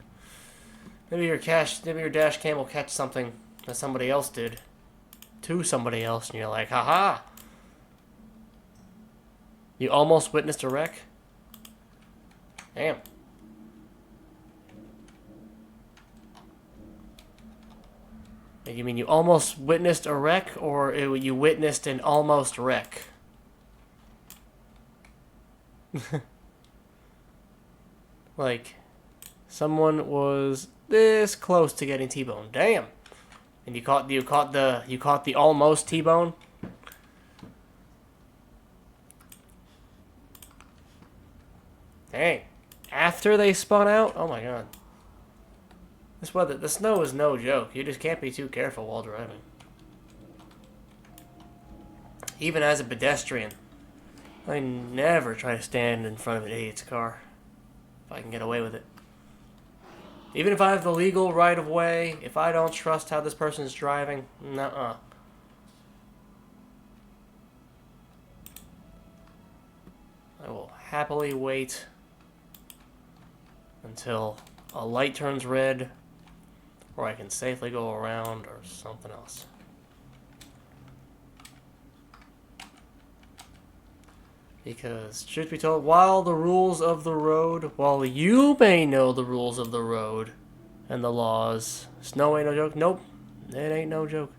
S1: Maybe your dash cam will catch something that somebody else did to somebody else, and you're like, haha. You almost witnessed a wreck? Damn. You mean you almost witnessed a wreck, or you witnessed an almost wreck? Like, someone was this close to getting T-boned. Damn. And you caught the almost T-bone? Dang. After they spun out? Oh my god. This weather, the snow is no joke. You just can't be too careful while driving. Even as a pedestrian, I never try to stand in front of an idiot's car if I can get away with it. Even if I have the legal right of way, if I don't trust how this person is driving, nuh-uh. I will happily wait until a light turns red, or I can safely go around, or something else. Because, truth be told, while you may know the rules of the road and the laws, snow ain't no joke. Nope, it ain't no joke.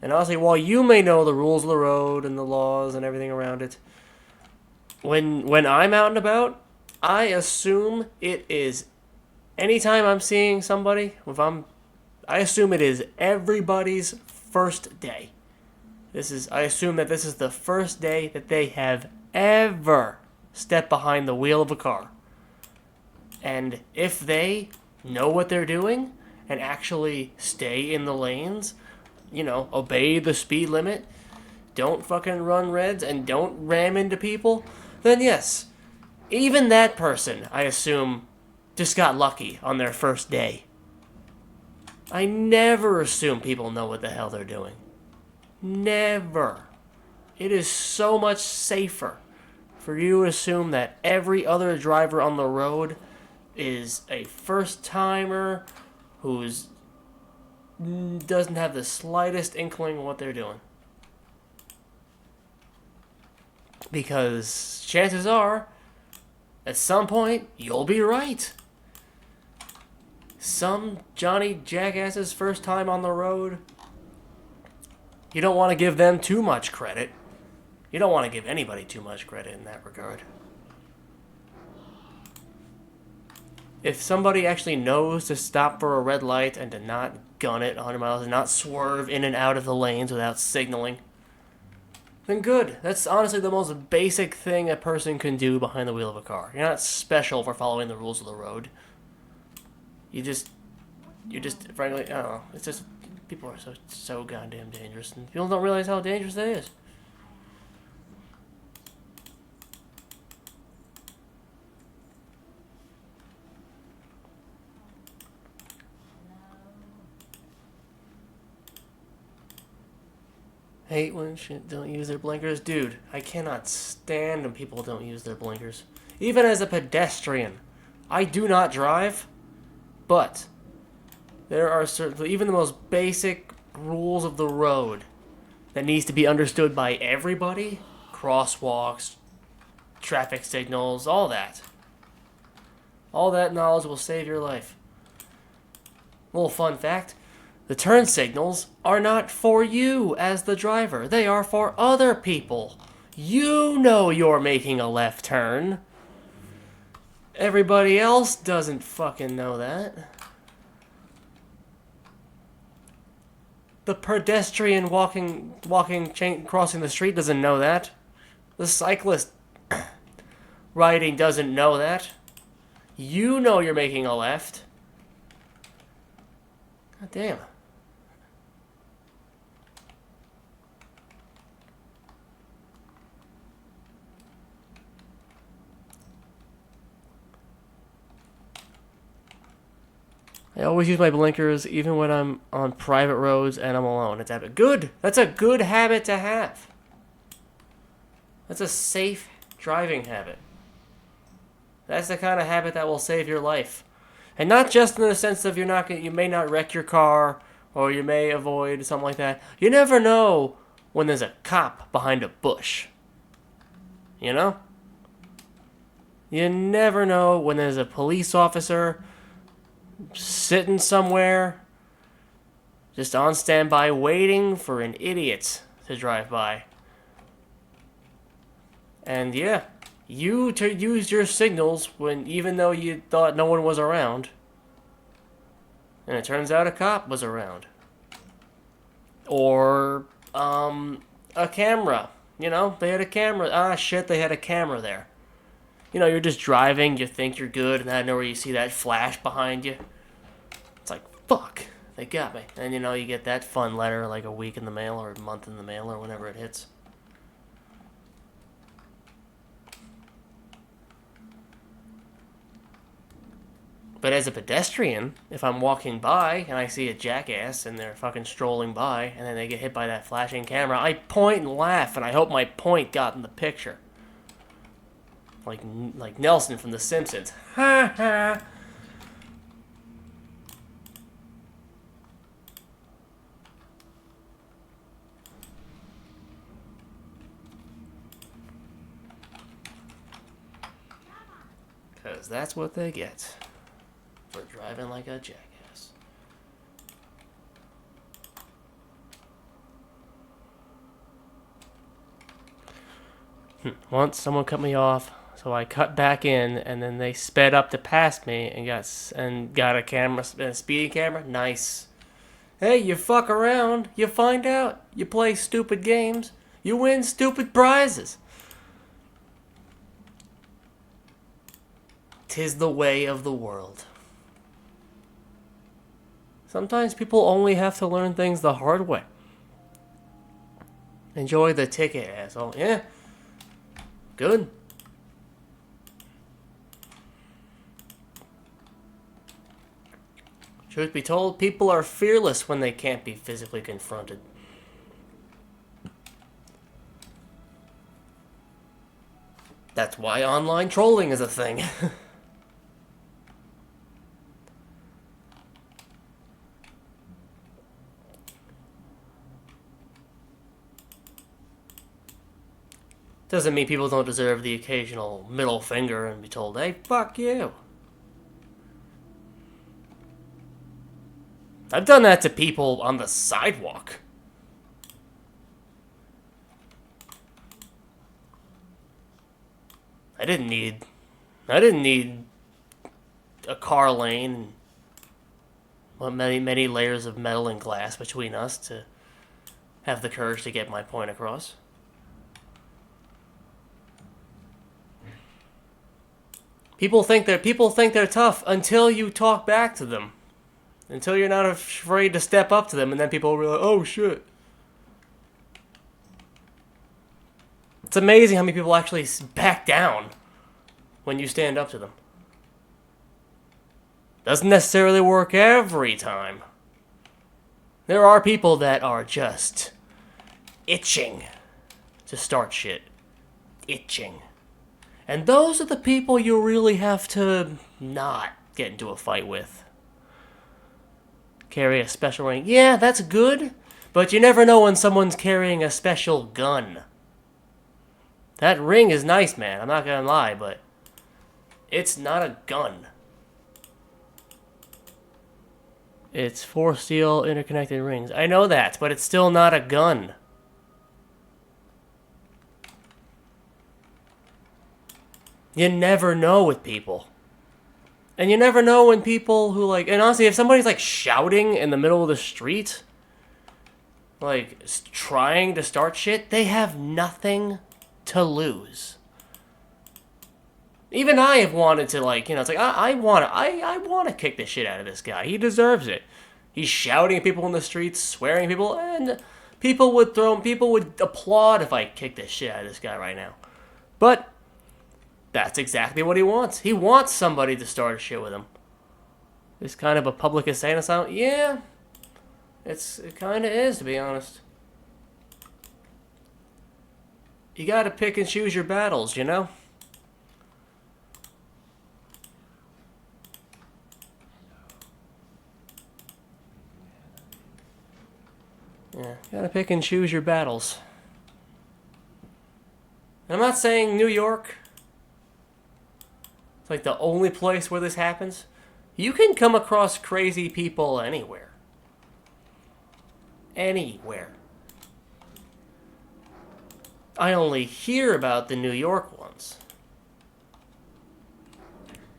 S1: And honestly, while you may know the rules of the road and the laws and everything around it, when I'm out and about, I assume it is, anytime I'm seeing somebody, I assume it is everybody's first day. I assume that this is the first day that they have ever stepped behind the wheel of a car. And if they know what they're doing and actually stay in the lanes, obey the speed limit, don't fucking run reds, and don't ram into people, then yes, even that person, I assume, just got lucky on their first day. I never assume people know what the hell they're doing. Never. It is so much safer for you to assume that every other driver on the road is a first-timer who doesn't have the slightest inkling of what they're doing. Because chances are, at some point, you'll be right. Some Johnny Jackass's first time on the road, you don't want to give them too much credit. You don't want to give anybody too much credit in that regard. If somebody actually knows to stop for a red light and to not gun it 100 miles and not swerve in and out of the lanes without signaling, then good. That's honestly the most basic thing a person can do behind the wheel of a car. You're not special for following the rules of the road. You just, frankly, I don't know. It's just, people are so goddamn dangerous, and people don't realize how dangerous that is. Hate when shit don't use their blinkers. Dude, I cannot stand when people don't use their blinkers. Even as a pedestrian. I do not drive, but there are certainly, even the most basic rules of the road that needs to be understood by everybody. Crosswalks, traffic signals, all that. All that knowledge will save your life. Little fun fact, the turn signals are not for you as the driver. They are for other people. You know you're making a left turn. Everybody else doesn't fucking know that. The pedestrian crossing the street doesn't know that. The cyclist riding doesn't know that. You know you're making a left. God damn. I always use my blinkers even when I'm on private roads and I'm alone. It's good. That's a good habit to have. That's a safe driving habit. That's the kind of habit that will save your life. And not just in the sense of you may not wreck your car or you may avoid something like that. You never know when there's a cop behind a bush. You know? You never know when there's a police officer sitting somewhere just on standby waiting for an idiot to drive by. And yeah, you used your signals even though you thought no one was around. And it turns out a cop was around. Or a camera. You know, they had a camera. Ah shit, they had a camera there. You know, you're just driving, you think you're good, and out of nowhere you see that flash behind you. It's like, fuck, they got me. And you know, you get that fun letter like a week in the mail or a month in the mail or whenever it hits. But as a pedestrian, if I'm walking by and I see a jackass and they're fucking strolling by and then they get hit by that flashing camera, I point and laugh and I hope my point got in the picture. Like Nelson from The Simpsons. Ha ha! Because that's what they get for driving like a jackass. Once someone cut me off, so I cut back in, and then they sped up to pass me and got a speeding camera. Nice. Hey, you fuck around, you find out, you play stupid games, you win stupid prizes. 'Tis the way of the world. Sometimes people only have to learn things the hard way. Enjoy the ticket, asshole. Yeah. Good. Truth be told, people are fearless when they can't be physically confronted. That's why online trolling is a thing. Doesn't mean people don't deserve the occasional middle finger and be told, hey, fuck you. I've done that to people on the sidewalk. I didn't need a car lane and many layers of metal and glass between us to have the courage to get my point across. People think they're tough until you talk back to them. Until you're not afraid to step up to them, and then people realize, oh shit. It's amazing how many people actually back down when you stand up to them. Doesn't necessarily work every time. There are people that are just itching to start shit. Itching. And those are the people you really have to not get into a fight with. Carry a special rank. Yeah, that's good, but you never know when someone's carrying a special gun. That ring is nice, man. I'm not gonna lie, but it's not a gun. It's 4 steel interconnected rings. I know that, but it's still not a gun. You never know with people. And you never know when people who like... And honestly, if somebody's like shouting in the middle of the street, like trying to start shit, they have nothing to lose. Even I have wanted to, like, you know, it's like, I want to kick the shit out of this guy. He deserves it. He's shouting at people in the streets, swearing at people, and people would applaud if I kicked the shit out of this guy right now. But that's exactly what he wants. He wants somebody to start shit with him. This kind of a public insane asylum? Yeah. It kind of is, to be honest. You gotta pick and choose your battles, you know? Yeah, you gotta pick and choose your battles. And I'm not saying New York. It's like the only place where this happens. You can come across crazy people anywhere. Anywhere. I only hear about the New York ones.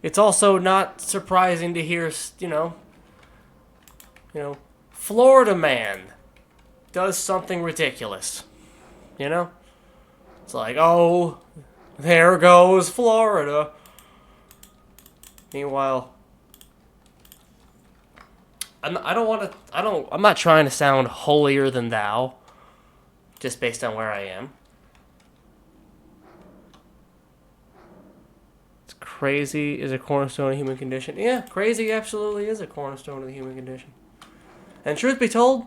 S1: It's also not surprising to hear, you know, Florida man does something ridiculous. You know? It's like, oh, there goes Florida. Meanwhile, I'm not trying to sound holier than thou, just based on where I am. It's crazy is a cornerstone of the human condition. Yeah, crazy absolutely is a cornerstone of the human condition. And truth be told,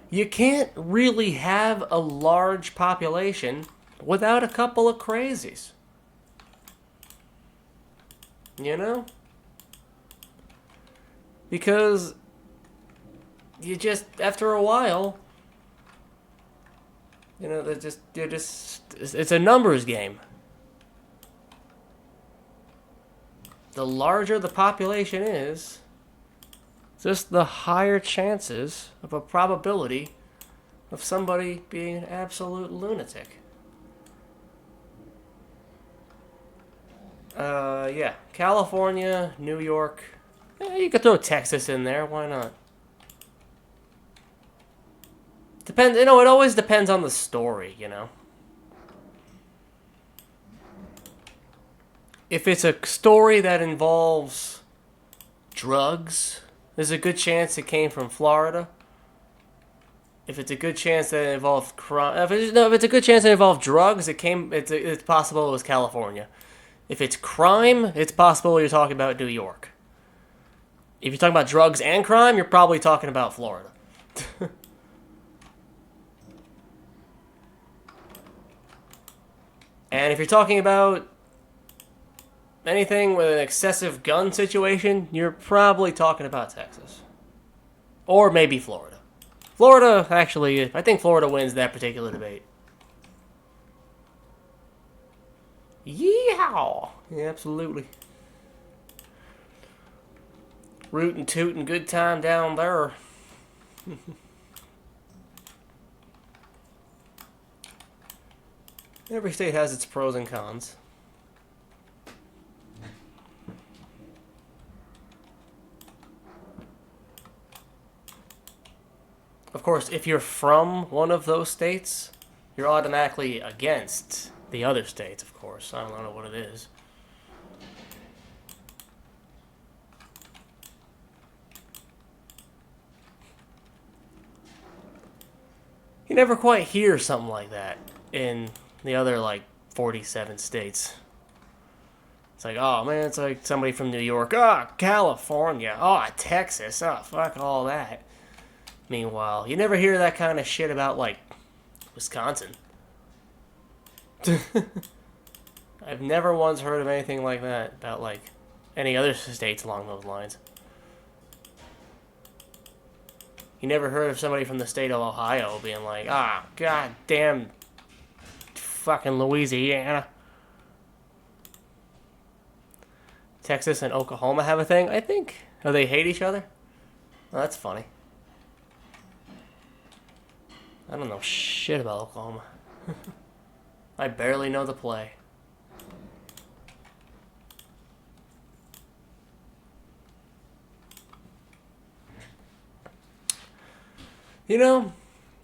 S1: you can't really have a large population without a couple of crazies. You know? Because you just, after a while, you know, it's a numbers game. The larger the population is, just the higher chances of a probability of somebody being an absolute lunatic. Yeah. California, New York. You could throw Texas in there. Why not? Depends. You know, it always depends on the story, you know. If it's a story that involves drugs, there's a good chance it came from Florida. If it's a good chance that it involved crime, if it's a good chance it involved drugs, it's possible it was California. If it's crime, it's possible you're talking about New York. If you're talking about drugs and crime, you're probably talking about Florida. And if you're talking about anything with an excessive gun situation, you're probably talking about Texas. Or maybe Florida. Florida, actually, I think Florida wins that particular debate. Yeehaw! Yeah, absolutely. Rootin' tootin' good time down there. Every state has its pros and cons. Of course, if you're from one of those states, you're automatically against the other states, of course. I don't know what it is. You never quite hear something like that in the other, like, 47 states. It's like, oh, man, it's like somebody from New York. Oh, California. Oh, Texas. Oh, fuck all that. Meanwhile, you never hear that kind of shit about, like, Wisconsin. I've never once heard of anything like that about, like, any other states along those lines. You never heard of somebody from the state of Ohio being like, ah, goddamn fucking Louisiana. Texas and Oklahoma have a thing, I think. Oh, they hate each other? Oh, that's funny. I don't know shit about Oklahoma. I barely know the play. You know,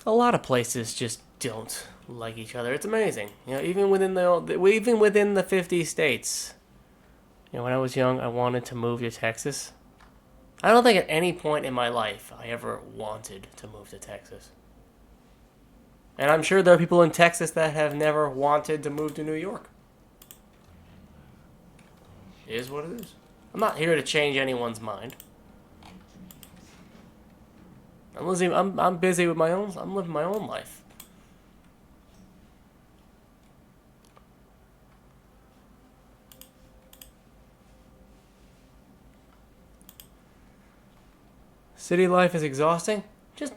S1: a lot of places just don't like each other. It's amazing. You know, even within the 50 states. You know, when I was young, I wanted to move to Texas. I don't think at any point in my life I ever wanted to move to Texas. And I'm sure there are people in Texas that have never wanted to move to New York. It is what it is. I'm not here to change anyone's mind. I'm busy with my own. I'm living my own life. City life is exhausting. Just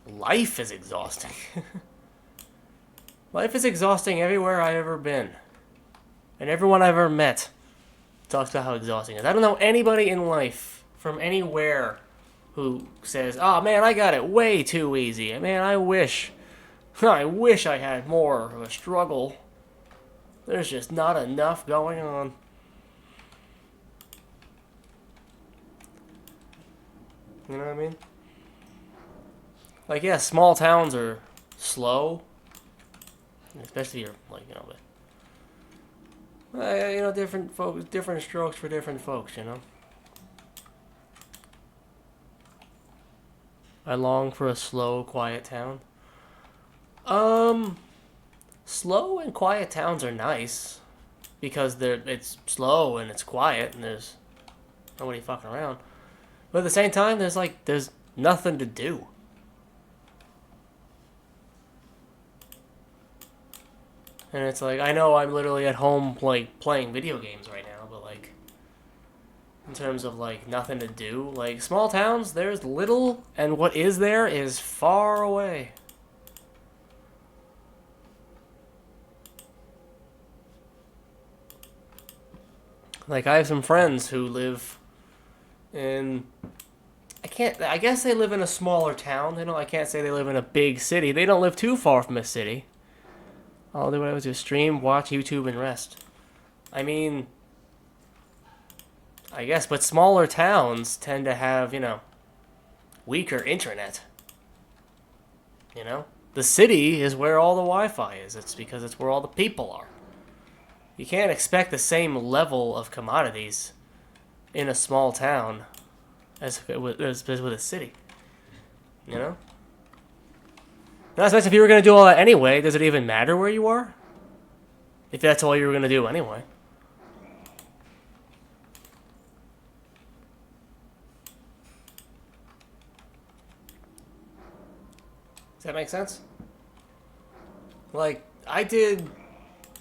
S1: life is exhausting. Life is exhausting everywhere I've ever been, and everyone I've ever met talks about how exhausting it is. I don't know anybody in life from anywhere who says, "Oh man, I got it way too easy. Man, I wish I had more of a struggle. There's just not enough going on." You know what I mean? Like, yeah, small towns are slow, especially you're like, different folks, different strokes for different folks. You know. I long for a slow, quiet town. Slow and quiet towns are nice because it's slow and it's quiet and there's nobody fucking around. But at the same time, there's nothing to do. And it's like, I know I'm literally at home like playing video games right now, but like in terms of like nothing to do, like small towns, there's little, and what is there is far away. Like I have some friends who live in I guess they live in a smaller town. I can't say they live in a big city. They don't live too far from a city. All they do is stream, watch YouTube, and rest. I mean, I guess, but smaller towns tend to have, weaker internet. The city is where all the Wi-Fi is. It's because it's where all the people are. You can't expect the same level of commodities in a small town as with a city. Not especially if you were going to do all that anyway, does it even matter where you are? If that's all you were going to do anyway. Does that make sense? Like, I did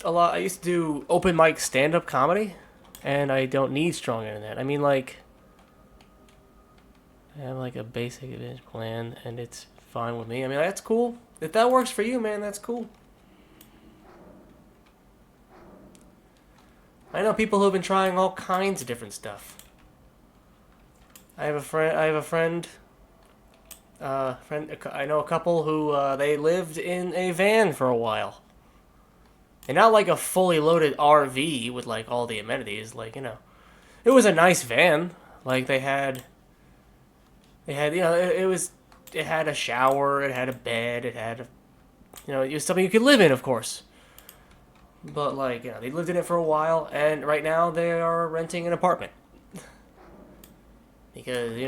S1: a lot. I used to do open mic stand-up comedy, and I don't need strong internet. I mean, like, I have like a basic event plan, and it's fine with me. I mean, that's cool. If that works for you, man, that's cool. I know people who've been trying all kinds of different stuff. I know a couple who they lived in a van for a while, and not like a fully loaded RV with like all the amenities. Like it was a nice van. Like it had it had a shower, it had a bed, it had it was something you could live in, of course. But like they lived in it for a while, and right now they are renting an apartment. Because,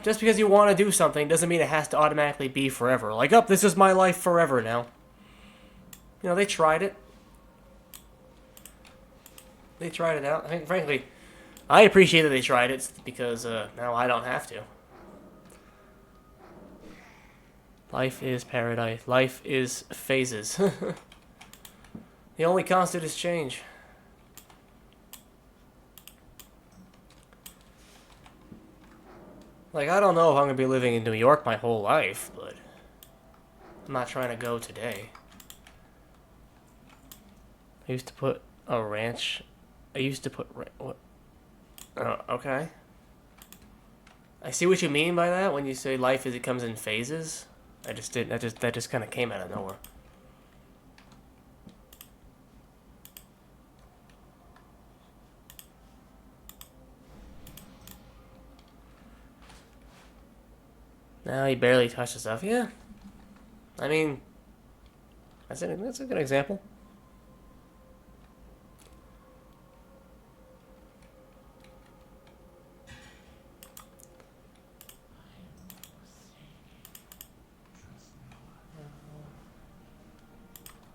S1: just because you want to do something doesn't mean it has to automatically be forever. Like, this is my life forever now. They tried it. They tried it out. I mean, frankly, I appreciate that they tried it because now I don't have to. Life is paradise. Life is phases. The only constant is change. Like, I don't know if I'm going to be living in New York my whole life, but I'm not trying to go today. I used to put a ranch. I used to put what? Oh, okay. I see what you mean by that when you say life is it comes in phases. I just did that just kind of came out of nowhere. Now he barely touched the stuff. Yeah. I mean, that's a good example.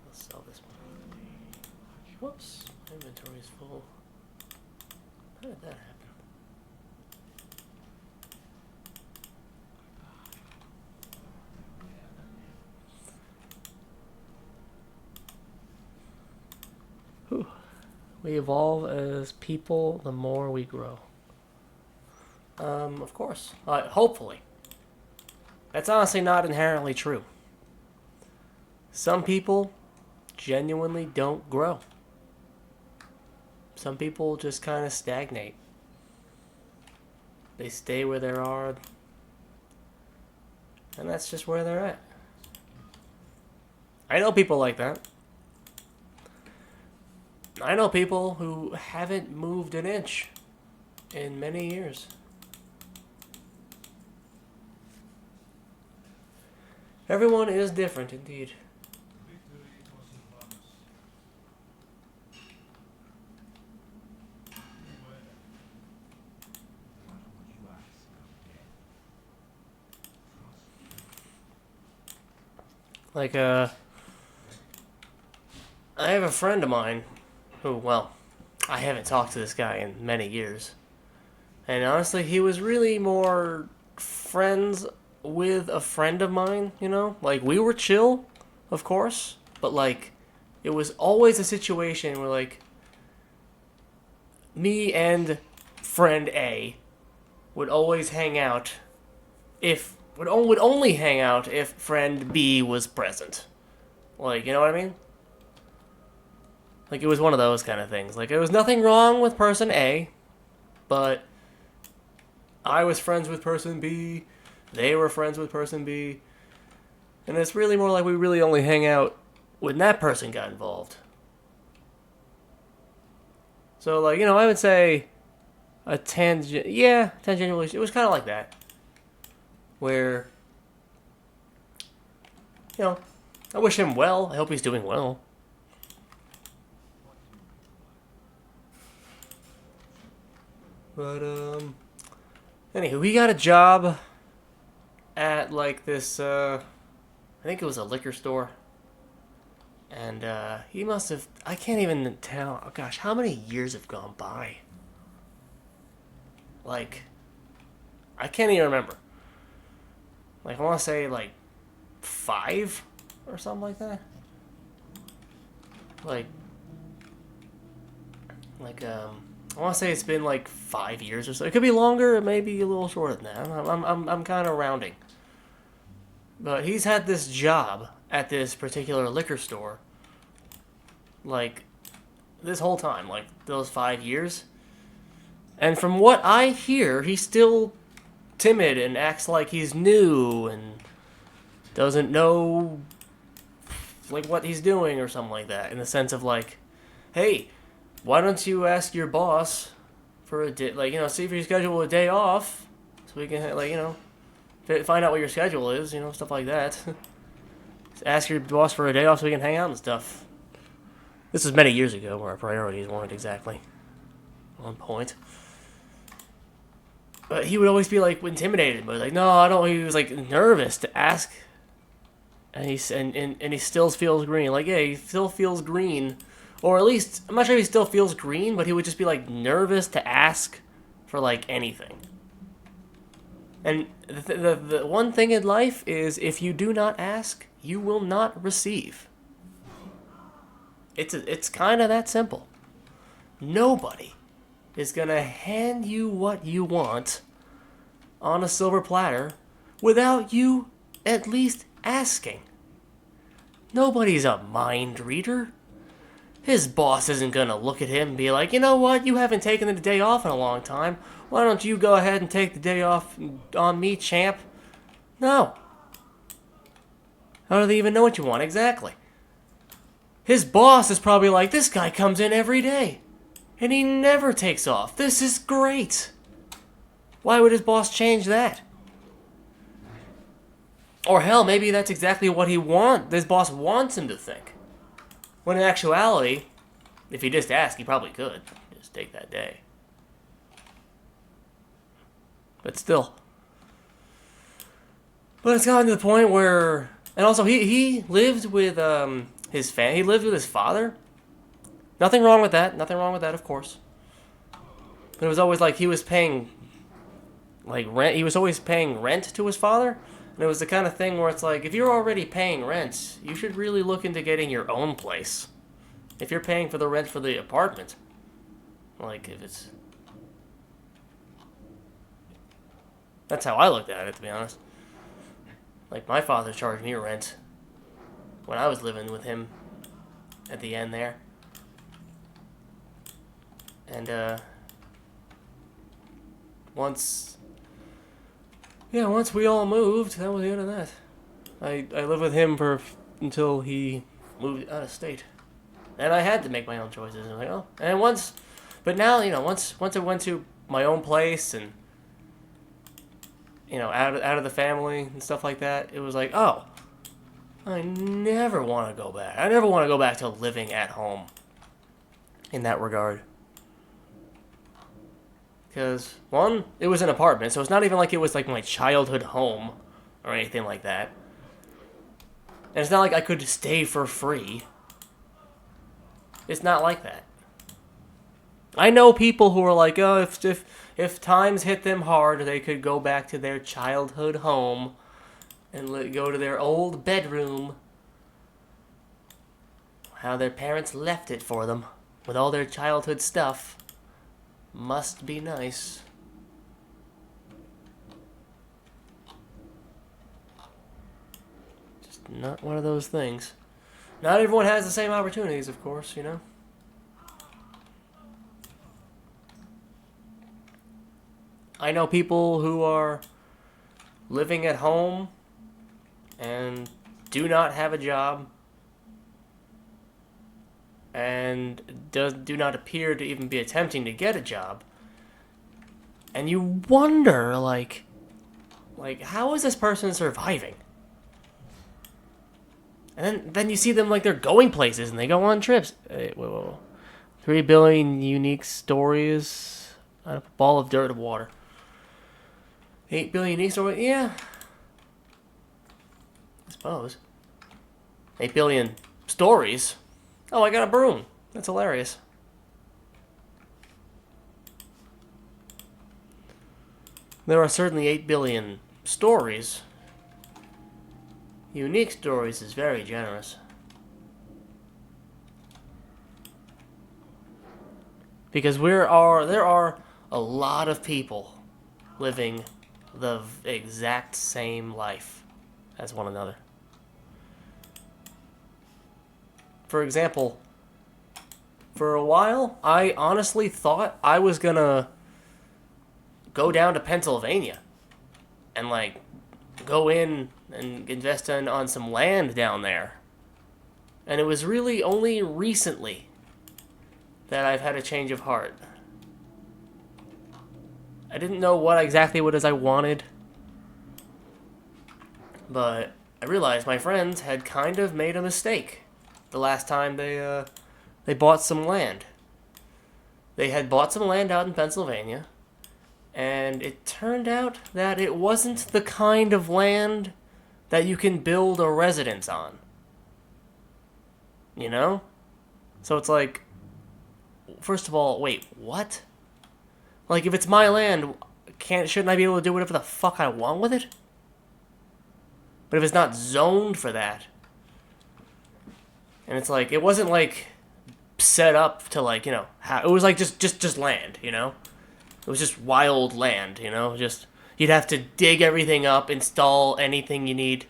S1: Let's sell this one. Whoops, my inventory is full. How did that happen? Whew. We evolve as people the more we grow. Of course. Hopefully. That's honestly not inherently true. Some people genuinely don't grow. Some people just kind of stagnate. They stay where they are. And that's just where they're at. I know people like that. I know people who haven't moved an inch in many years. Everyone is different indeed. Like, I have a friend of mine who, well, I haven't talked to this guy in many years. And honestly, he was really more friends with a friend of mine, you know? Like, we were chill, of course, but, like, it was always a situation where, like, me and friend A would always hang out would only hang out if friend B was present. Like, you know what I mean? Like, it was one of those kind of things. Like, there was nothing wrong with person A, but I was friends with person B, they were friends with person B, and it's really more like we really only hang out when that person got involved. So, like, you know, I would say tangential relationship. It was kind of like that. Where, you know, I wish him well. I hope he's doing well. But, anywho, he got a job at, like, this, I think it was a liquor store. And, he must have, I can't even tell, oh gosh, how many years have gone by? Like, I can't even remember. Like, I want to say, like, 5 or something like that. Like, I want to say it's been, like, 5 years or so. It could be longer, it may be a little shorter than that. I'm kind of rounding. But he's had this job at this particular liquor store, like, this whole time, like, those 5 years. And from what I hear, he's still timid and acts like he's new and doesn't know, like, what he's doing or something like that, in the sense of, like, hey, why don't you ask your boss for a day, like, you know, see if you schedule a day off so we can, like, you know, find out what your schedule is, you know, stuff like that. Ask your boss for a day off so we can hang out and stuff. This was many years ago where our priorities weren't exactly on point. But he would always be, like, intimidated. But, like, no, I don't. He was, like, nervous to ask. And he still feels green. Like, yeah, he still feels green. Or at least, I'm not sure if he still feels green, but he would just be, like, nervous to ask for, like, anything. And the one thing in life is, if you do not ask, you will not receive. It's kind of that simple. Nobody is going to hand you what you want on a silver platter without you at least asking. Nobody's a mind reader. His boss isn't gonna look at him and be like, you know what, you haven't taken the day off in a long time. Why don't you go ahead and take the day off on me, champ? No. How do they even know what you want exactly? His boss is probably like, this guy comes in every day. And he never takes off. This is great. Why would his boss change that? Or hell, maybe that's exactly what his boss wants him to think. When in actuality, if he just asked, he probably could just take that day. But still. But it's gotten to the point where, and also he lived with his family. He lived with his father. Nothing wrong with that. Nothing wrong with that, of course. But it was always like he was paying like rent. He was always paying rent to his father. And it was the kind of thing where it's like, if you're already paying rent, you should really look into getting your own place. If you're paying for the rent for the apartment. Like, if it's... That's how I looked at it, to be honest. Like, my father charged me rent when I was living with him at the end there. And, once we all moved, that was the end of that. I lived with him until he moved out of state. And I had to make my own choices. And I was like, oh. And but now, once I went to my own place and, out of the family and stuff like that, it was like, oh, I never want to go back. I never want to go back to living at home in that regard. Because, one, it was an apartment, so it's not even like it was like my childhood home or anything like that. And it's not like I could stay for free. It's not like that. I know people who are like, oh, if times hit them hard, they could go back to their childhood home and go to their old bedroom. How their parents left it for them with all their childhood stuff. Must be nice. Just not one of those things. Not everyone has the same opportunities, of course, I know people who are living at home and do not have a job and do not appear to even be attempting to get a job. And you wonder, like how is this person surviving? And then you see them like they're going places and they go on trips. Hey, whoa. 3 billion unique stories. A ball of dirt of water. 8 billion unique stories? Yeah. I suppose. 8 billion stories? Oh, I got a broom. That's hilarious. There are certainly 8 billion stories. Unique stories is very generous. Because there are a lot of people living the exact same life as one another. For example, for a while, I honestly thought I was gonna go down to Pennsylvania and, go in and invest on some land down there. And it was really only recently that I've had a change of heart. I didn't know what it is I wanted, but I realized my friends had kind of made a mistake the last time they bought some land. They had bought some land out in Pennsylvania, and it turned out that it wasn't the kind of land that you can build a residence on. So it's like, first of all, wait, what? Like, if it's my land, shouldn't I be able to do whatever the fuck I want with it? But if it's not zoned for that, and it's like, it wasn't set up to it was just land, It was just wild land, just, you'd have to dig everything up, install anything you need,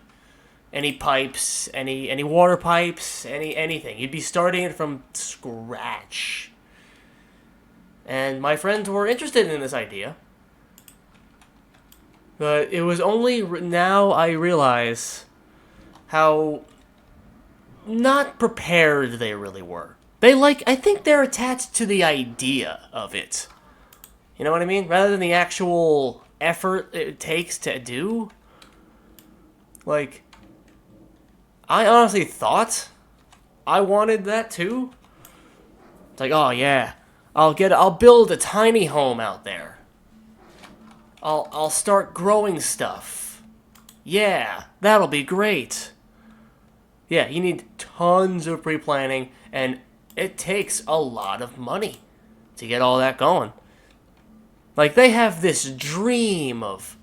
S1: any pipes, any water pipes, anything. You'd be starting it from scratch. And my friends were interested in this idea. But it was only now I realize how not prepared they really were. I think they're attached to the idea of it. You know what I mean? Rather than the actual effort it takes to do. Like, I honestly thought I wanted that too. It's like, oh yeah, I'll build a tiny home out there. I'll start growing stuff. Yeah, that'll be great. Yeah, you need tons of pre-planning, and it takes a lot of money to get all that going. Like, they have this dream of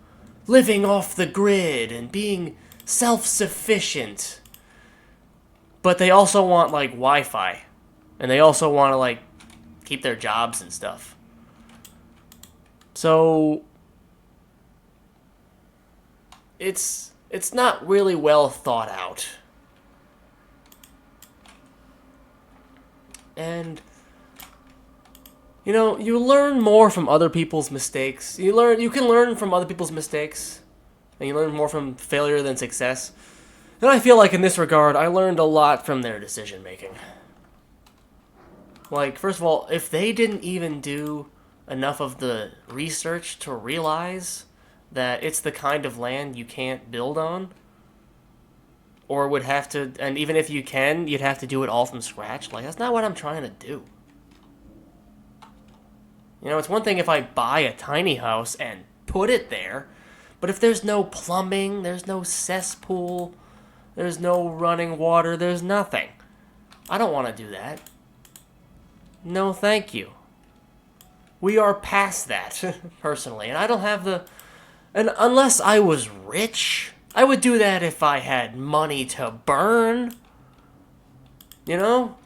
S1: living off the grid and being self-sufficient. But they also want, like, Wi-Fi. And they also want to, like, keep their jobs and stuff. So it's not really well thought out. And you know, you learn more from other people's mistakes. You can learn from other people's mistakes, and you learn more from failure than success. And I feel like in this regard, I learned a lot from their decision making. Like, first of all, if they didn't even do enough of the research to realize that it's the kind of land you can't build on, or would have to, and even if you can, you'd have to do it all from scratch. Like, that's not what I'm trying to do. You know, it's one thing if I buy a tiny house and put it there, but if there's no plumbing, there's no cesspool, there's no running water, there's nothing. I don't want to do that. No, thank you. We are past that, personally, and I don't have the... And unless I was rich, I would do that if I had money to burn. You know?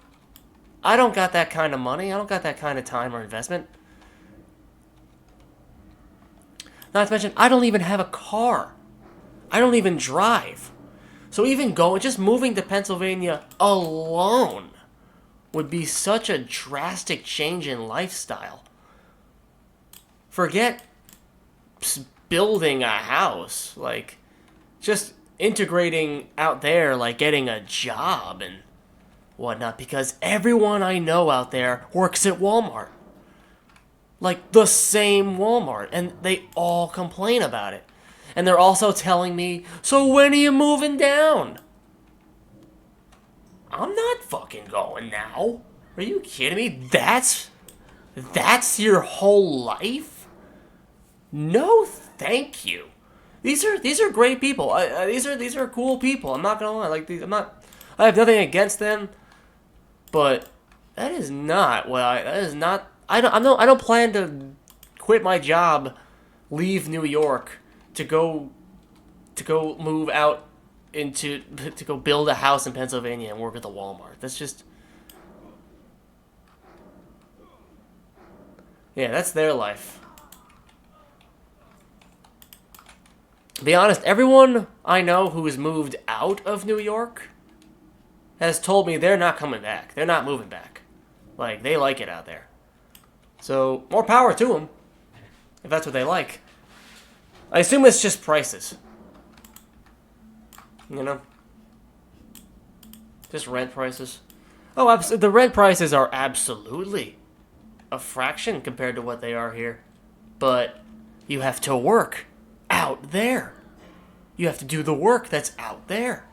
S1: I don't got that kind of money. I don't got that kind of time or investment. Not to mention, I don't even have a car. I don't even drive. So even just moving to Pennsylvania alone would be such a drastic change in lifestyle. Forget building a house. Like, just integrating out there, like getting a job and whatnot. Because everyone I know out there works at Walmart. Like, the same Walmart. And they all complain about it. And they're also telling me, so when are you moving down? I'm not fucking going now. Are you kidding me? That's your whole life? No, thank you. These are great people. These are cool people. I'm not gonna lie. Like, I have nothing against them, but that is not what that is not. I don't plan to quit my job, leave New York to go move out to go build a house in Pennsylvania and work at the Walmart. That's just, yeah, that's their life. To be honest, everyone I know who has moved out of New York has told me they're not coming back. They're not moving back. Like, they like it out there. So, more power to them, if that's what they like. I assume it's just prices. You know? Just rent prices. Oh, the rent prices are absolutely a fraction compared to what they are here. But you have to work out there. You have to do the work that's out there.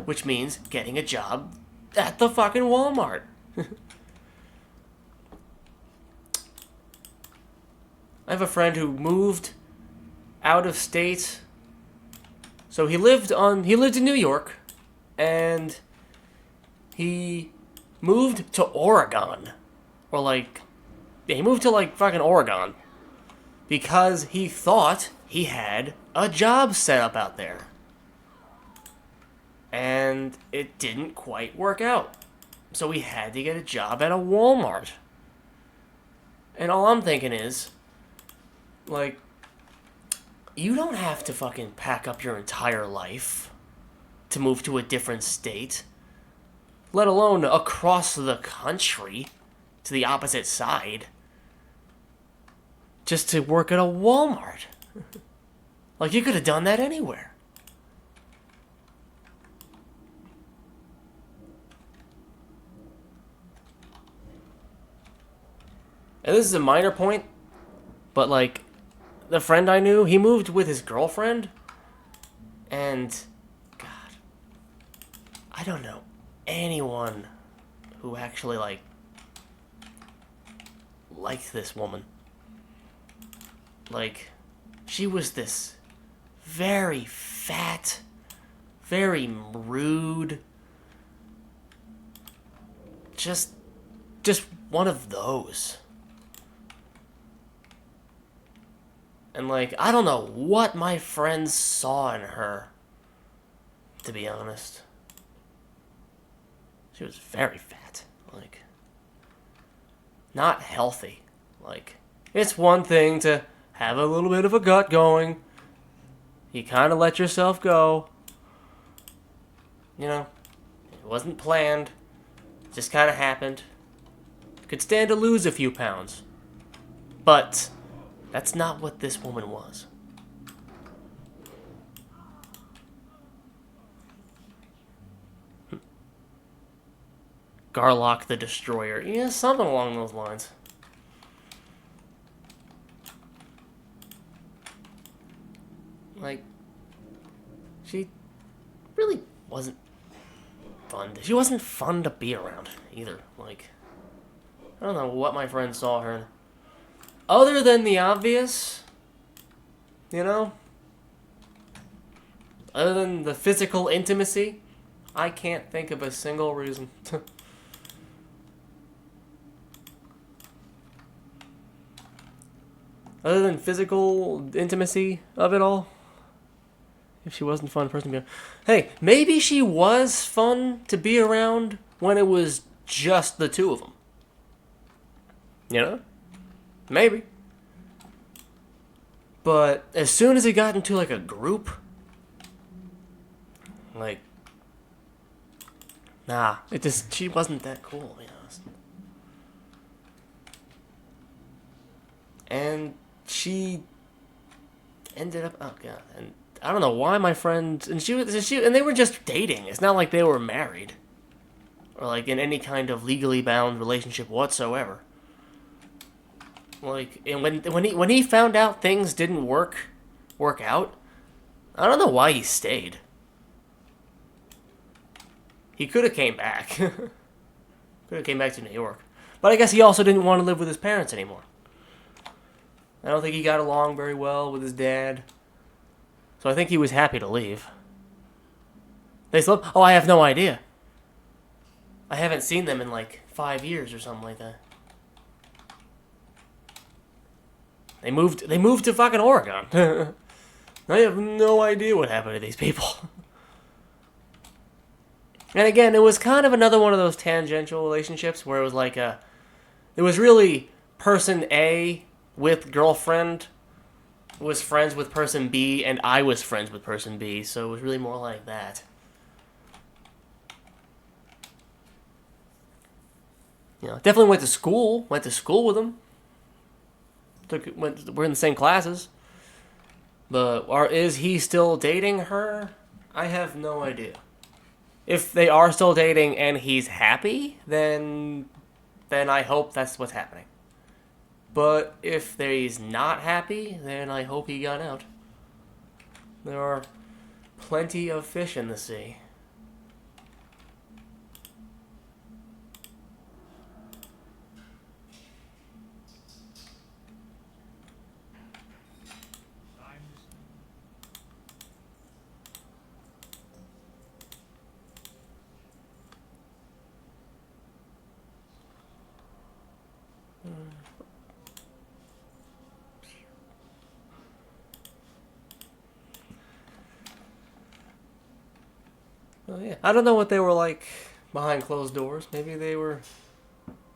S1: Which means getting a job at the fucking Walmart. I have a friend who moved out of state. So he lived in New York, and he moved to Oregon. Or he moved to fucking Oregon because he thought he had a job set up out there. And it didn't quite work out. So he had to get a job at a Walmart. And all I'm thinking is, you don't have to fucking pack up your entire life to move to a different state, let alone across the country to the opposite side, just to work at a Walmart. Like, you could have done that anywhere. And this is a minor point, but, like, the friend I knew, he moved with his girlfriend, and, God, I don't know anyone who actually, liked this woman. Like, she was this very fat, very rude, just one of those. And, like, I don't know what my friends saw in her, to be honest. She was very fat. Like, not healthy. Like, it's one thing to have a little bit of a gut going. You kind of let yourself go. You know, it wasn't planned. It just kind of happened. Could stand to lose a few pounds. But that's not what this woman was. Garlock the Destroyer. Yeah, something along those lines. Like, she really wasn't fun. She wasn't fun to be around either. Like, I don't know what my friends saw her in. Other than the obvious, you know? Other than the physical intimacy, I can't think of a single reason. Other than physical intimacy of it all, if she wasn't a fun person to be around. Hey, maybe she was fun to be around when it was just the two of them. You know? Maybe. But as soon as it got into, like, a group, like, nah, she wasn't that cool, you know. And she ended up, oh god, and I don't know why my friend, and and they were just dating. It's not like they were married or like in any kind of legally bound relationship whatsoever. Like, and when he found out things didn't work out, I don't know why he stayed. He could have came back. Could have came back to New York. But I guess he also didn't want to live with his parents anymore. I don't think he got along very well with his dad. So I think he was happy to leave. They still... Oh, I have no idea. I haven't seen them in like 5 years or something like that. They moved to fucking Oregon. I have no idea what happened to these people. And again, it was kind of another one of those tangential relationships where it was like it was really person A with girlfriend was friends with person B, and I was friends with person B, so it was really more like that. You know, definitely went to school with them. We're in the same classes. But is he still dating her? I have no idea. If they are still dating and he's happy, then I hope that's what's happening. But if he's not happy, then I hope he got out. There are plenty of fish in the sea. Oh, yeah. I don't know what they were like behind closed doors. Maybe they were,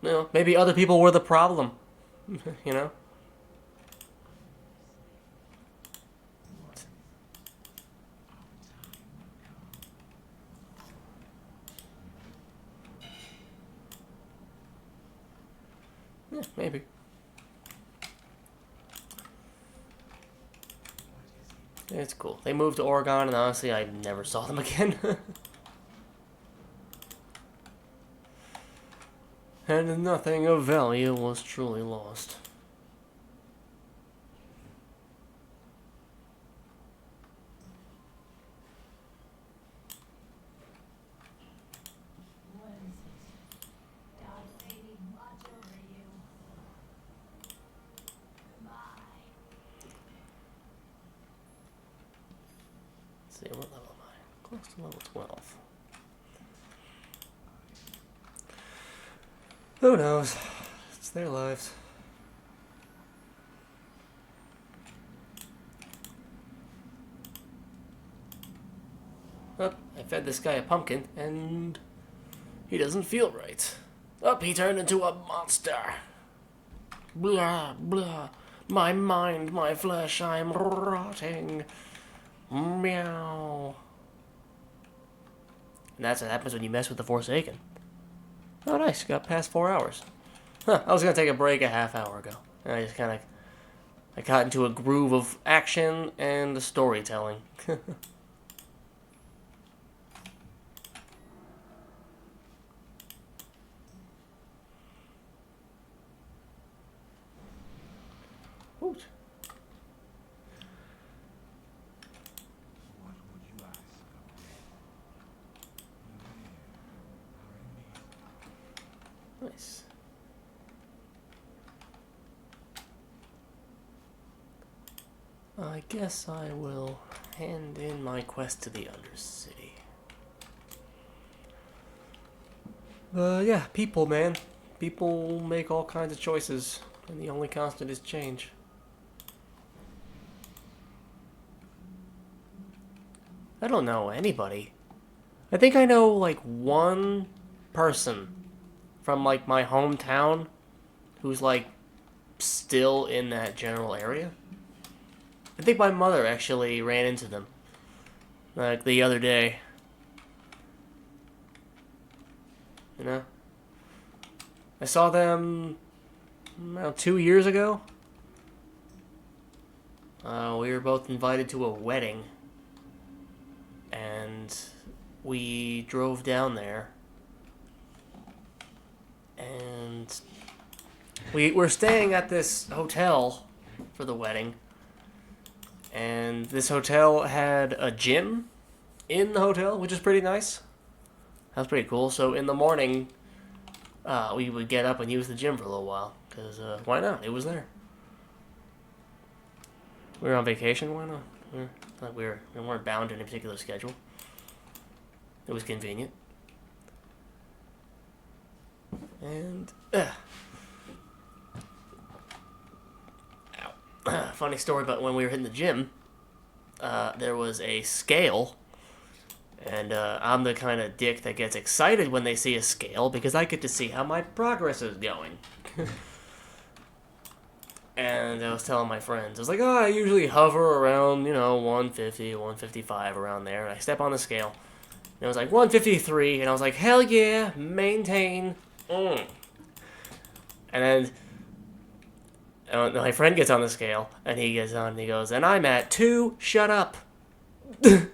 S1: you know, maybe other people were the problem, you know? It's cool. They moved to Oregon, and honestly, I never saw them again. And nothing of value was truly lost.
S3: What is it? Dark lady watch over you. Goodbye.
S1: Let's see, what level am I? Close to level 12. Who knows? It's their lives. Oh, I fed this guy a pumpkin, and he doesn't feel right. Oh, he turned into a monster. Blah, blah. My mind, my flesh, I'm rotting. Meow. And that's what happens when you mess with the Forsaken. Oh, nice. Got past 4 hours. Huh, I was going to take a break a half hour ago. And I just kind of... I got into a groove of action and the storytelling. Ooh.
S2: What would you ask of me?
S1: Nice. I guess I will hand in my quest to the Undercity. Yeah, people, man. People make all kinds of choices, and the only constant is change. I don't know anybody. I think I know, like, one person from, like, my hometown who's, like, still in that general area. I think my mother actually ran into them, like, the other day. You know? I saw them about 2 years ago. We were both invited to a wedding. And we drove down there. And we were staying at this hotel for the wedding. And this hotel had a gym in the hotel, which is pretty nice. That was pretty cool. So in the morning, we would get up and use the gym for a little while. Because why not? It was there. We were on vacation, why not? We weren't bound to any particular schedule. It was convenient. And funny story about when we were hitting the gym. There was a scale, and I'm the kind of dick that gets excited when they see a scale because I get to see how my progress is going. And I was telling my friends, I was like, oh, I usually hover around, 150, 155, around there. And I step on the scale, and it was like 153, and I was like, hell yeah, maintain. And then my friend gets on the scale, and he gets on, and he goes, and I'm at 2, shut up. That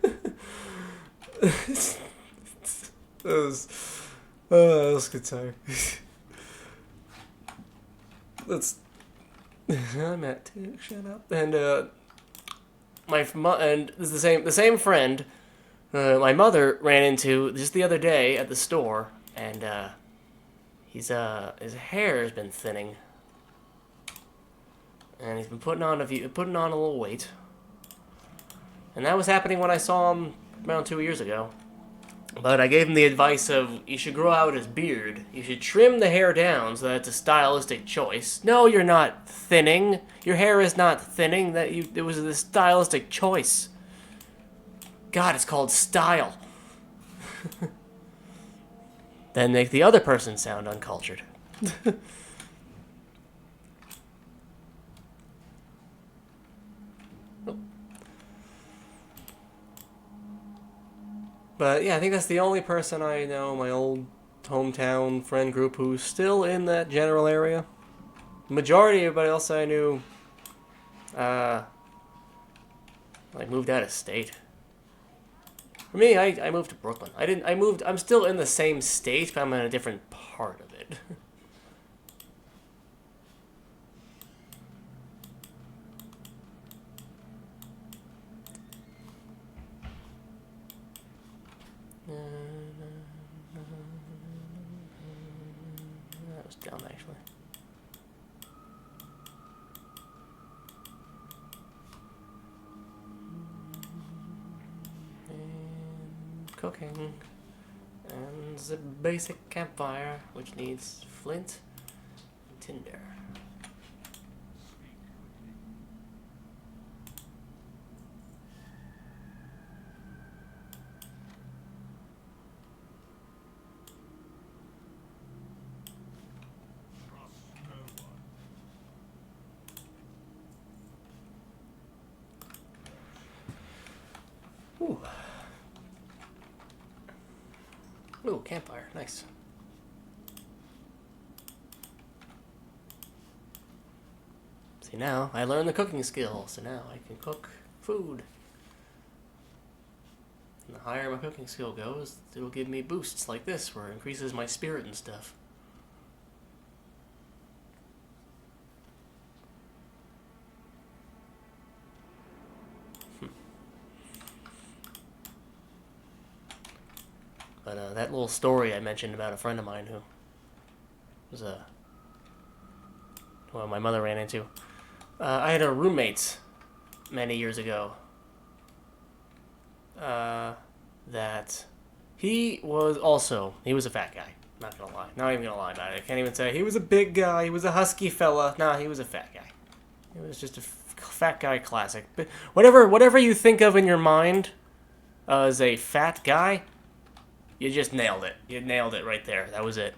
S1: was a good time. I'm at 2, shut up. And and this is the same friend my mother ran into just the other day at the store, and his hair has been thinning, and he's been putting on a little weight, and that was happening when I saw him around 2 years ago. But I gave him the advice of, you should grow out his beard. You should trim the hair down so that it's a stylistic choice. No, you're not thinning. Your hair is not thinning. It was a stylistic choice. God, it's called style. Then make the other person sound uncultured. But yeah, I think that's the only person I know, my old hometown friend group, who's still in that general area. Majority of everybody else I knew I moved out of state. For me, I moved to Brooklyn. I'm still in the same state, but I'm in a different part of it. That was dumb, actually. And cooking. And the basic campfire, which needs flint and tinder. Ooh. Ooh, campfire. Nice. See, now I learned the cooking skill, so now I can cook food. And the higher my cooking skill goes, it'll give me boosts like this, where it increases my spirit and stuff. But that little story I mentioned about a friend of mine who was well, my mother ran into. I had a roommate many years ago that he was a fat guy. Not gonna lie. Not even gonna lie about it. I can't even say he was a big guy. He was a husky fella. Nah, he was a fat guy. It was just a fat guy classic. But whatever you think of in your mind as a fat guy, you just nailed it. You nailed it right there. That was it.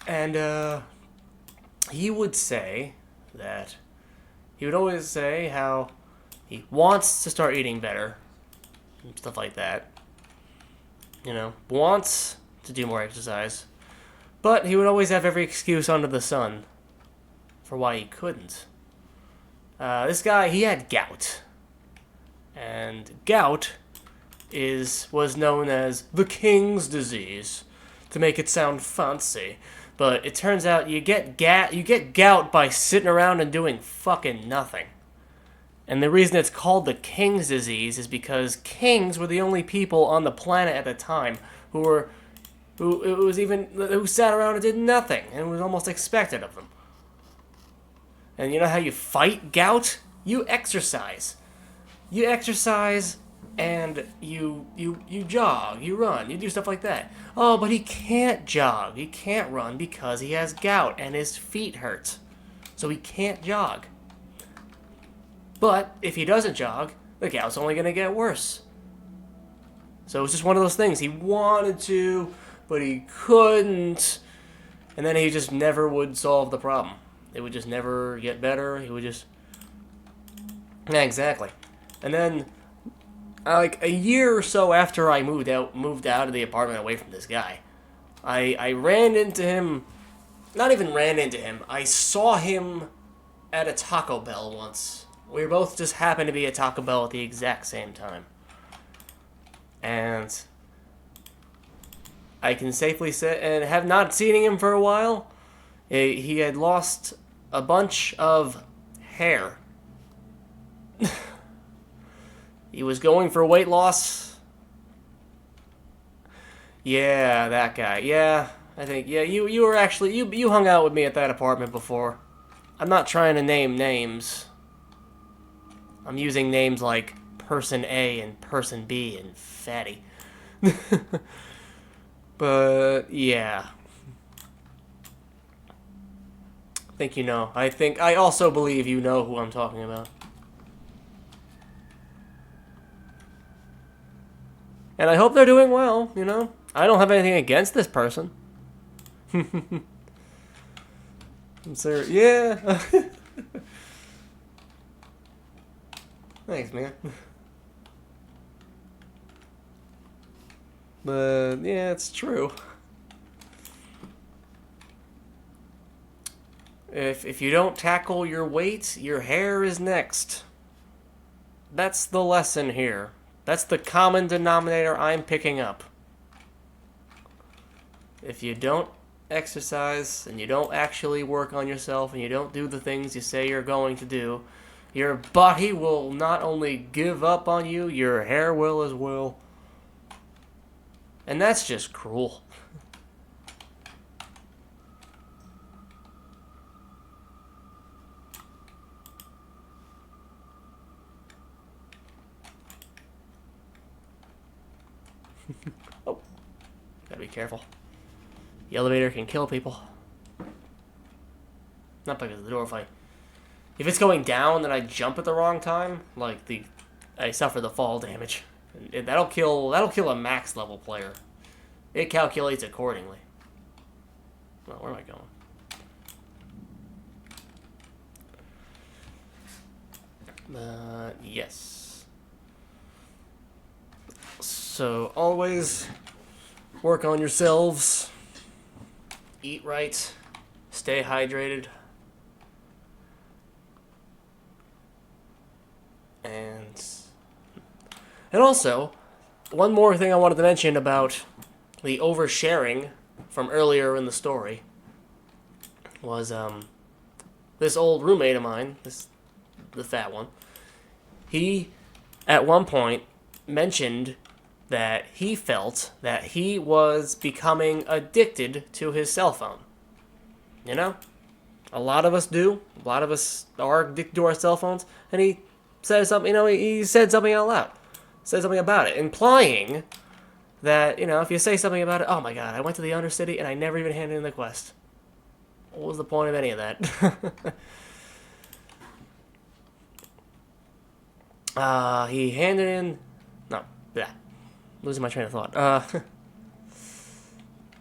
S1: And he would say that he would always say how he wants to start eating better and stuff like that. You know, wants to do more exercise, but he would always have every excuse under the sun for why he couldn't. This guy, he had gout. And gout was known as the king's disease, to make it sound fancy. But it turns out you get gout by sitting around and doing fucking nothing. And the reason it's called the king's disease is because kings were the only people on the planet at the time who sat around and did nothing, and it was almost expected of them. And you know how you fight gout? You exercise. You exercise and you jog, you run, you do stuff like that. Oh, but he can't jog, he can't run because he has gout and his feet hurt. So he can't jog. But if he doesn't jog, the gout's only going to get worse. So it's just one of those things. He wanted to, but he couldn't. And then he just never would solve the problem. It would just never get better. He would just... Yeah, exactly. And then, like, a year or so after I moved out of the apartment away from this guy, I ran into him... Not even ran into him. I saw him at a Taco Bell once. We both just happened to be at Taco Bell at the exact same time. And I can safely say, and have not seen him for a while, he had lost a bunch of hair. He was going for weight loss. Yeah, that guy. Yeah, I think, yeah, you were actually, you hung out with me at that apartment before. I'm not trying to name names. I'm using names like Person A and Person B and Fatty. But, yeah. I also believe you know who I'm talking about. And I hope they're doing well, you know? I don't have anything against this person. I'm serious. Yeah. Thanks, man. But, yeah, it's true. If you don't tackle your weight, your hair is next. That's the lesson here. That's the common denominator I'm picking up. If you don't exercise and you don't actually work on yourself and you don't do the things you say you're going to do, your body will not only give up on you, your hair will as well. And that's just cruel. Oh, gotta be careful. The elevator can kill people. Not because of the door fight. If it's going down, then I jump at the wrong time. I suffer the fall damage. That'll kill a max level player. It calculates accordingly. Well, where am I going? Yes. So always work on yourselves. Eat right. Stay hydrated. And also, one more thing I wanted to mention about the oversharing from earlier in the story was this old roommate of mine, the fat one. He at one point mentioned that he felt that he was becoming addicted to his cell phone. You know? A lot of us do. A lot of us are addicted to our cell phones. And he said something, he said something out loud. Said something about it, implying that, if you say something about it, oh my god, I went to the Undercity and I never even handed in the quest. What was the point of any of that? He handed in... No, yeah. Losing my train of thought.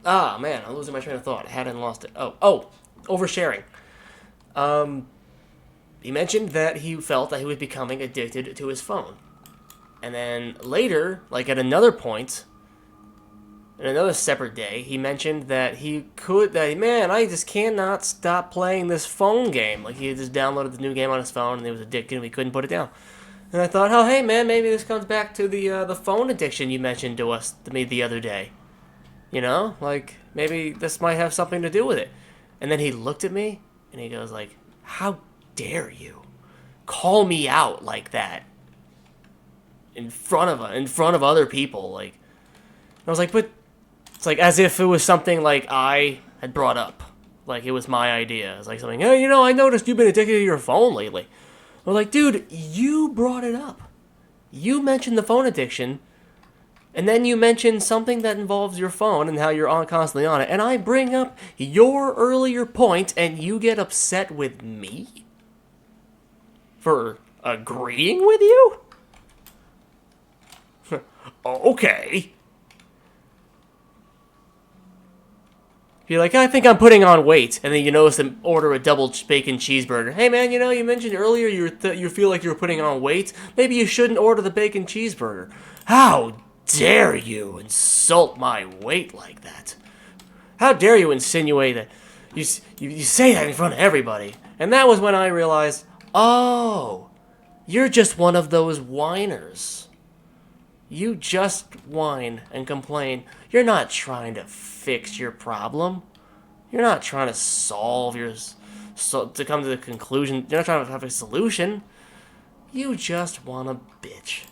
S1: Man, I'm losing my train of thought. I hadn't lost it. Oh, oversharing. He mentioned that he felt that he was becoming addicted to his phone. And then later, at another point, in another separate day, he mentioned that I just cannot stop playing this phone game. He had just downloaded the new game on his phone and he was addicted and he couldn't put it down. And I thought, oh, hey, man, maybe this comes back to the phone addiction you mentioned to me the other day. Maybe this might have something to do with it. And then he looked at me and he goes how dare you call me out like that? In front of other people, I was but it's as if it was something I had brought up, it was my idea. It's something, hey, I noticed you've been addicted to your phone lately. I was dude, you brought it up. You mentioned the phone addiction, and then you mentioned something that involves your phone and how you're constantly on it, and I bring up your earlier point, and you get upset with me for agreeing with you? Okay. You're I think I'm putting on weight, and then you notice them order a double bacon cheeseburger. Hey man, you mentioned earlier you feel like you're putting on weight. Maybe you shouldn't order the bacon cheeseburger. How dare you insult my weight like that? How dare you insinuate that you say that in front of everybody? And that was when I realized, oh, you're just one of those whiners. You just whine and complain. You're not trying to fix your problem. You're not trying to to come to the conclusion. You're not trying to have a solution. You just want to bitch.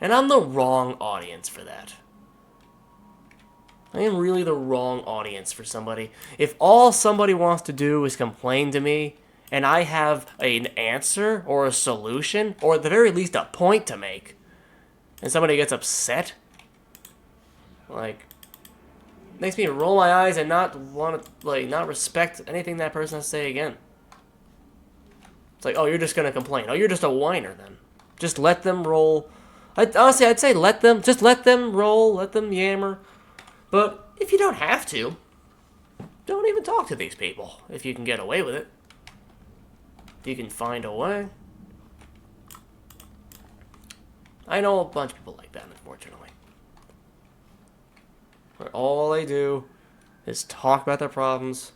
S1: And I'm the wrong audience for that. I am really the wrong audience for somebody. If all somebody wants to do is complain to me, and I have an answer or a solution, or at the very least a point to make, and somebody gets upset, makes me roll my eyes and not want to, not respect anything that person has to say again. It's oh, you're just gonna complain. Oh, you're just a whiner then. Just let them roll. Honestly, I'd say let them roll, let them yammer. But if you don't have to, don't even talk to these people if you can get away with it. If you can find a way. I know a bunch of people like that, unfortunately. Where all they do is talk about their problems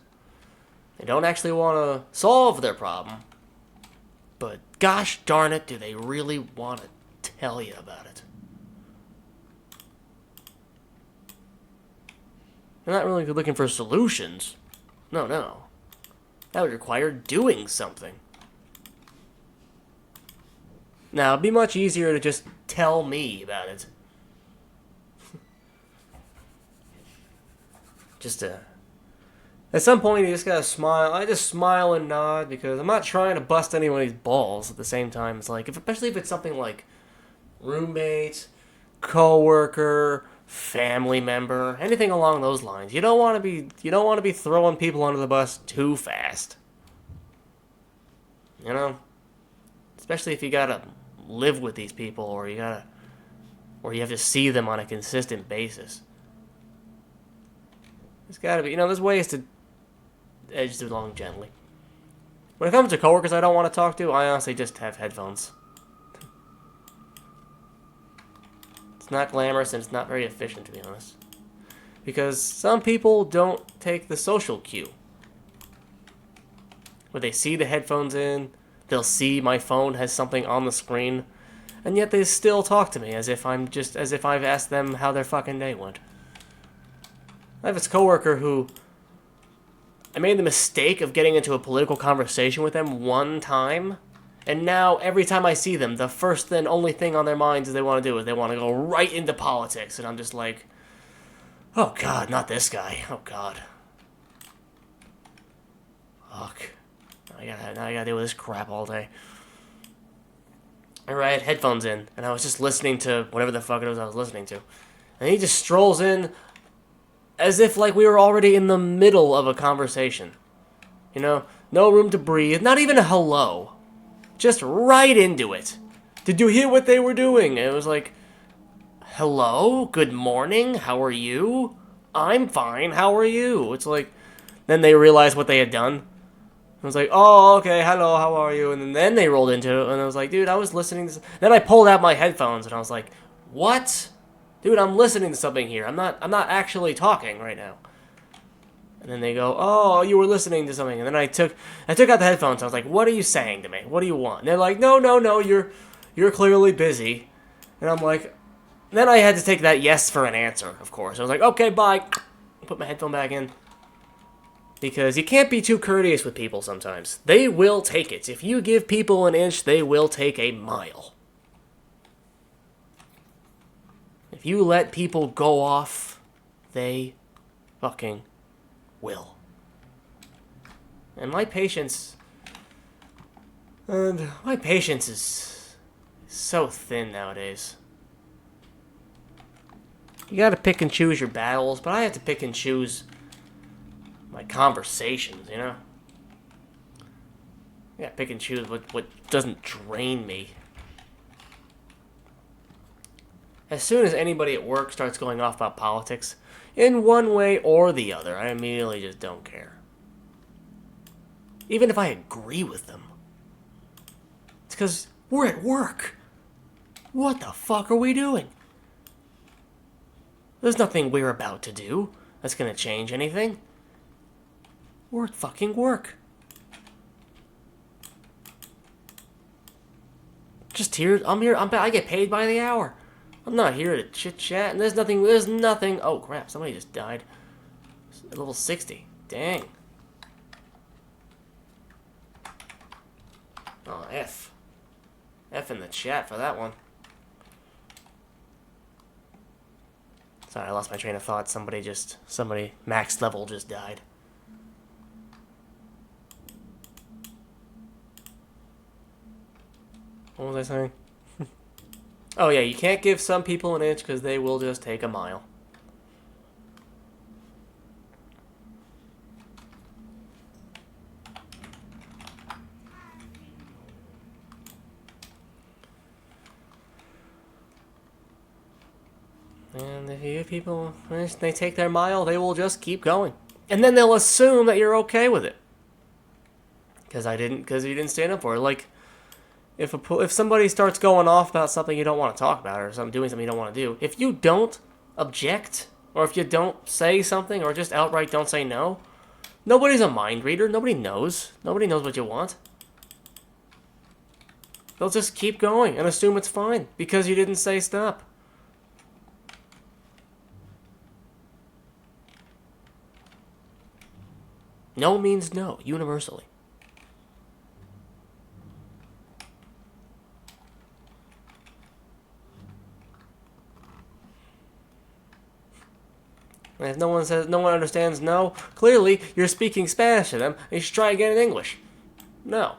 S1: They don't actually want to solve their problem. But gosh darn it, do they really want to tell you about it? They're not really looking for solutions. No, no. That would require doing something. Now, it'd be much easier to just tell me about it. At some point, you just gotta smile. I just smile and nod because I'm not trying to bust anybody's balls at the same time. It's like, especially if it's something like roommate, coworker, family member, anything along those lines. You don't want to be throwing people under the bus too fast. You know, especially if you gotta live with these people or you have to see them on a consistent basis. There's gotta be, there's ways to edge it along gently. When it comes to coworkers I don't want to talk to, I honestly just have headphones. It's not glamorous and it's not very efficient, to be honest. Because some people don't take the social cue. Where they see the headphones in, they'll see my phone has something on the screen, and yet they still talk to me as if I've asked them how their fucking day went. I have this coworker who I made the mistake of getting into a political conversation with them one time, and now every time I see them, the first and only thing on their minds they want to do is they want to go right into politics, and I'm just like, oh god, not this guy. Oh god. Fuck. Now I gotta deal with this crap all day. I had headphones in, and I was just listening to whatever the fuck it was I was listening to. And he just strolls in as if like we were already in the middle of a conversation. No room to breathe, not even a hello. Just right into it. Did you hear what they were doing? And it was like, hello? Good morning? How are you? I'm fine. How are you? It's like, then they realized what they had done. I was like, oh, okay, hello, how are you? And then they rolled into it, and I was like, dude, I was listening to this. Then I pulled out my headphones, and I was like, what? Dude, I'm listening to something here. I'm not actually talking right now. And then they go, oh, you were listening to something. And then I took out the headphones. I was like, what are you saying to me? What do you want? And they're like, no, you're clearly busy. And I'm like, then I had to take that yes for an answer, of course. I was like, okay, bye. Put my headphone back in. Because you can't be too courteous with people sometimes. They will take it. If you give people an inch, they will take a mile. If you let people go off, they fucking will. And my patience is so thin nowadays. You gotta pick and choose your battles, but I have to pick and choose my conversations, I gotta pick and choose what doesn't drain me. As soon as anybody at work starts going off about politics, in one way or the other, I immediately just don't care. Even if I agree with them. It's because we're at work. What the fuck are we doing? There's nothing we're about to do that's gonna change anything. We're at fucking work. Just here, I get paid by the hour. I'm not here to chit-chat, and there's nothing, oh crap, somebody just died. Level 60, dang. Oh, F in the chat for that one. Sorry, I lost my train of thought, somebody max level just died. What was I saying? Oh yeah, you can't give some people an inch because they will just take a mile. And if you give people, they take their mile, they will just keep going. And then they'll assume that you're okay with it. Because you didn't stand up for it. Like, if somebody starts going off about something you don't want to talk about or doing something you don't want to do, if you don't object or if you don't say something or just outright don't say no, Nobody's a mind reader. Nobody knows. Nobody knows what you want. They'll just keep going and assume it's fine because you didn't say stop. No means no, universally. And if no one understands no, clearly you're speaking Spanish to them and you should try again in English. No.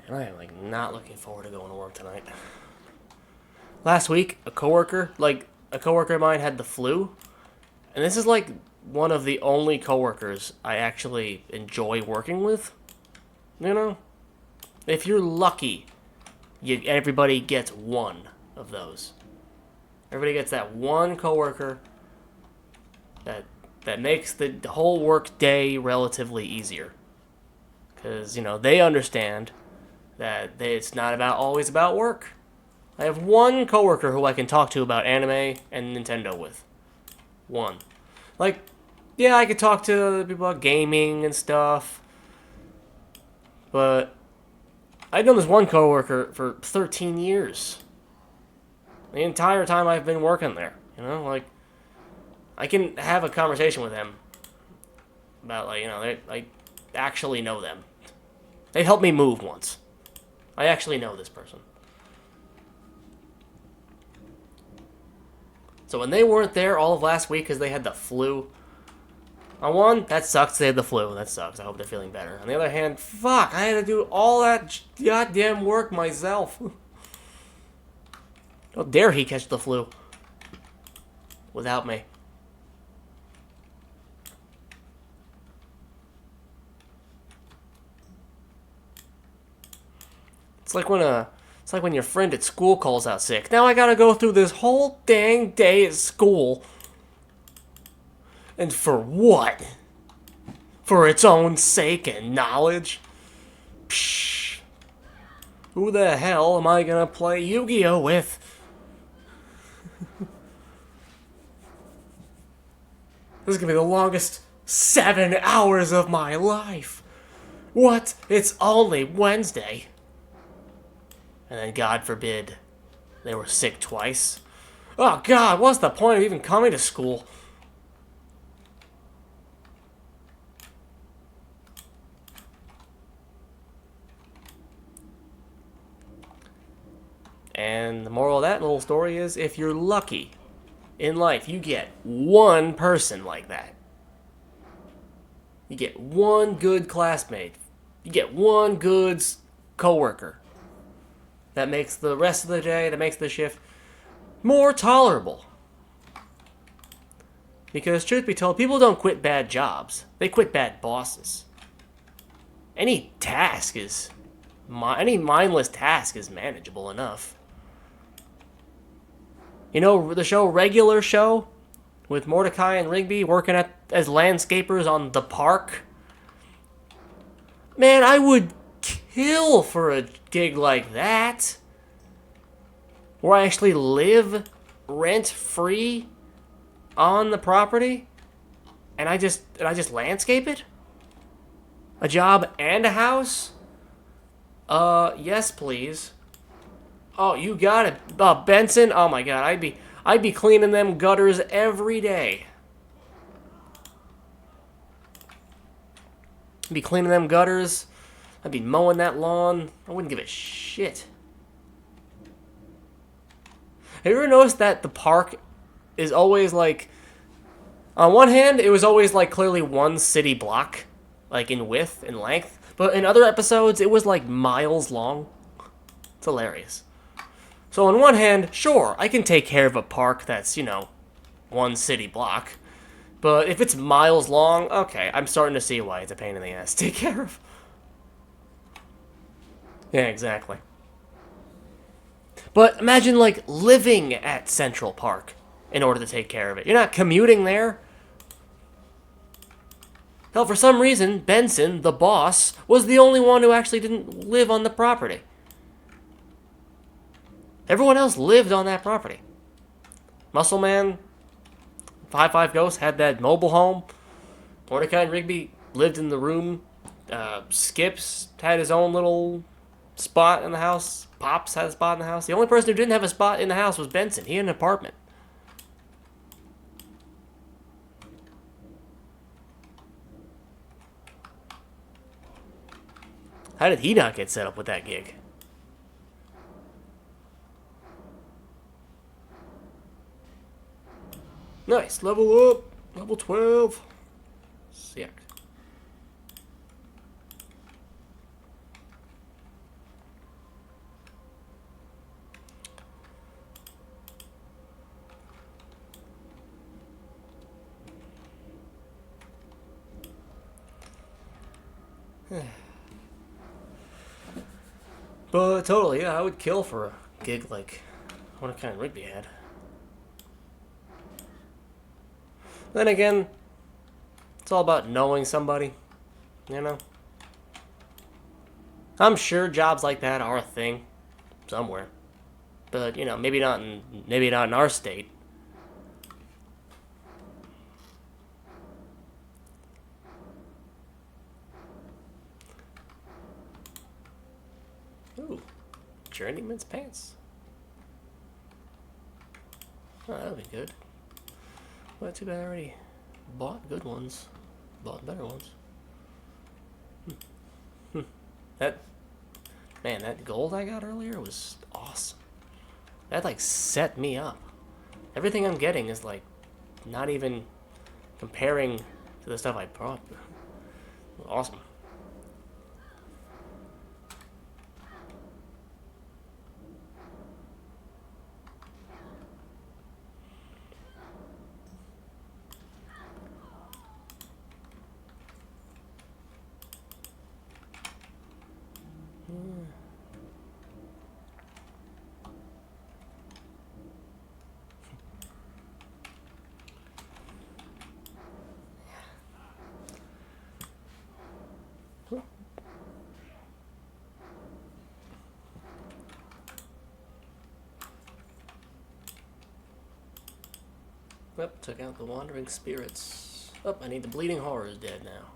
S1: And I am like not looking forward to going to work tonight. Last week, a coworker of mine had the flu, and this is like one of the only coworkers I actually enjoy working with. You know, if you're lucky, everybody gets one of those. Everybody gets that one coworker that makes the whole work day relatively easier. Because, you know, they understand that it's not always about work. I have one coworker who I can talk to about anime and Nintendo with. One. Like, yeah, I could talk to other people about gaming and stuff. But I've known this one coworker for 13 years. The entire time I've been working there. You know, like, I can have a conversation with them about, like, you know, I actually know them. They helped me move once. I actually know this person. So when they weren't there all of last week because they had the flu, on one, that sucks they had the flu. That sucks. I hope they're feeling better. On the other hand, fuck, I had to do all that goddamn work myself. How dare he catch the flu without me. It's like when your friend at school calls out sick. Now I gotta go through this whole dang day at school. And for what? For its own sake and knowledge? Psh. Who the hell am I gonna play Yu-Gi-Oh with? This is gonna be the longest 7 hours of my life. What? It's only Wednesday. And then, God forbid, they were sick twice. Oh, God, what's the point of even coming to school? And the moral of that little story is, if you're lucky in life, you get one person like that. You get one good classmate. You get one good coworker. That makes the rest of the day, that makes the shift more tolerable. Because, truth be told, people don't quit bad jobs. They quit bad bosses. Any mindless task is manageable enough. You know, the show Regular Show? With Mordecai and Rigby working as landscapers on the park? Man, I would kill for a gig like that, where I actually live rent-free on the property, and I just landscape it? A job and a house? Yes, please. Oh, you got it. Benson? Oh my God, I'd be cleaning them gutters every day. I'd be cleaning them gutters. I'd be mowing that lawn. I wouldn't give a shit. Have you ever noticed that the park is always like... On one hand, it was always like clearly one city block, like in width and length. But in other episodes, it was like miles long. It's hilarious. So on one hand, sure, I can take care of a park that's, you know, one city block. But if it's miles long, okay, I'm starting to see why it's a pain in the ass to take care of. Yeah, exactly. But imagine, like, living at Central Park in order to take care of it. You're not commuting there. Hell, for some reason, Benson, the boss, was the only one who actually didn't live on the property. Everyone else lived on that property. Muscle Man, 5-5 Ghost had that mobile home. Mordecai and Rigby lived in the room. Skips had his own little spot in the house. Pops had a spot in the house. The only person who didn't have a spot in the house was Benson. He had an apartment. How did he not get set up with that gig? Nice. Level up. Level 12. Sick. But totally, yeah, I would kill for a gig like what kind of Rigby had. Then again, it's all about knowing somebody, you know? I'm sure jobs like that are a thing somewhere. But, you know, maybe not in our state. Ooh. Journeyman's pants. Oh, that would be good. Well, too bad I already bought good ones. Bought better ones. That, man, that gold I got earlier was awesome. That, like, set me up. Everything I'm getting is, like, not even comparing to the stuff I bought. Awesome. Yep, took out the wandering spirits. Oh, I need the bleeding horrors dead now.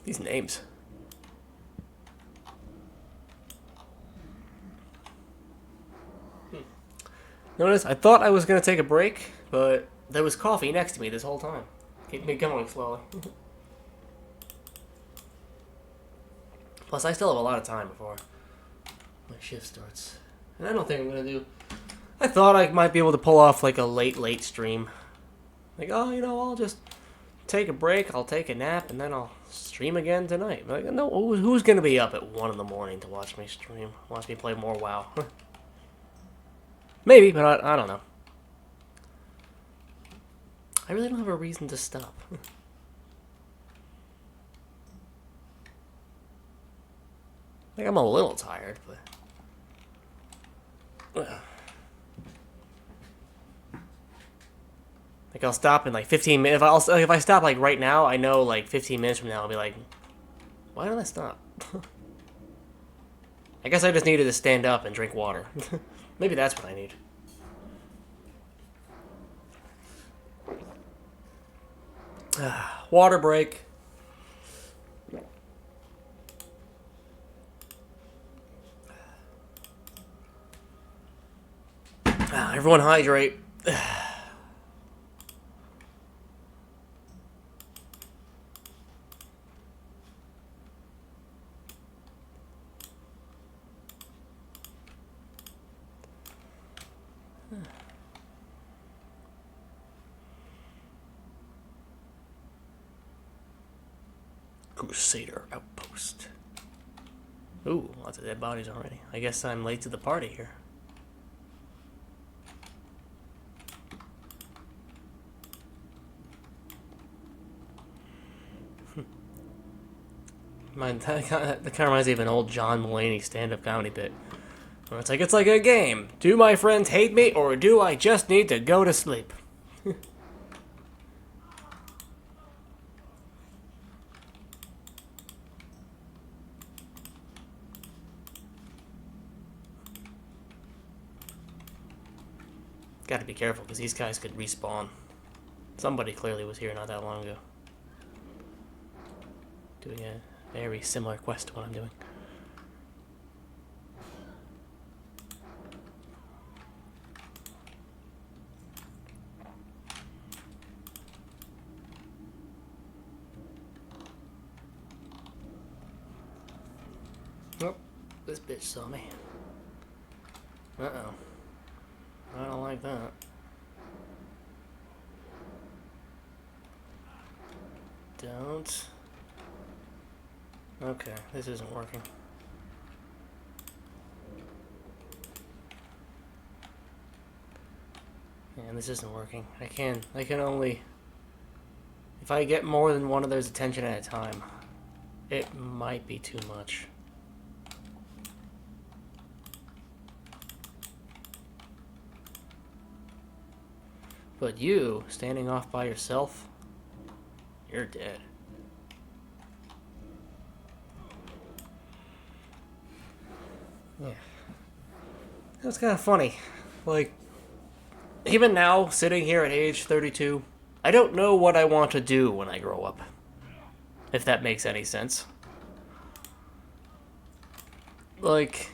S1: These names. Notice, I thought I was going to take a break, but there was coffee next to me this whole time. Keep me going slowly. Plus, I still have a lot of time before my shift starts. And I don't think I'm going to do... I thought I might be able to pull off, like, a late stream. Like, oh, you know, I'll just take a break, I'll take a nap, and then I'll stream again tonight. Like, no, who's going to be up at 1 in the morning to watch me stream? Watch me play more WoW? Maybe, but I don't know. I really don't have a reason to stop. Like, I'm a little tired, but... Like, I'll stop in, like, 15 minutes. If I stop, like, right now, I know, like, 15 minutes from now, I'll be like, why did I stop? I guess I just needed to stand up and drink water. Maybe that's what I need. Water break. Everyone hydrate. Crusader Outpost. Ooh, lots of dead bodies already. I guess I'm late to the party here. That kind of reminds me of an old John Mulaney stand-up comedy bit. Where it's like a game. Do my friends hate me, or do I just need to go to sleep? Gotta be careful, because these guys could respawn. Somebody clearly was here not that long ago. Doing a very similar quest to what I'm doing. Oh, this bitch saw me. Uh-oh. I don't like that. Don't. Okay, this isn't working. Man, this isn't working. I can only... If I get more than one of those attention at a time, it might be too much. But you, standing off by yourself, you're dead. Yeah. That's kind of funny. Like, even now, sitting here at age 32, I don't know what I want to do when I grow up. If that makes any sense. Like,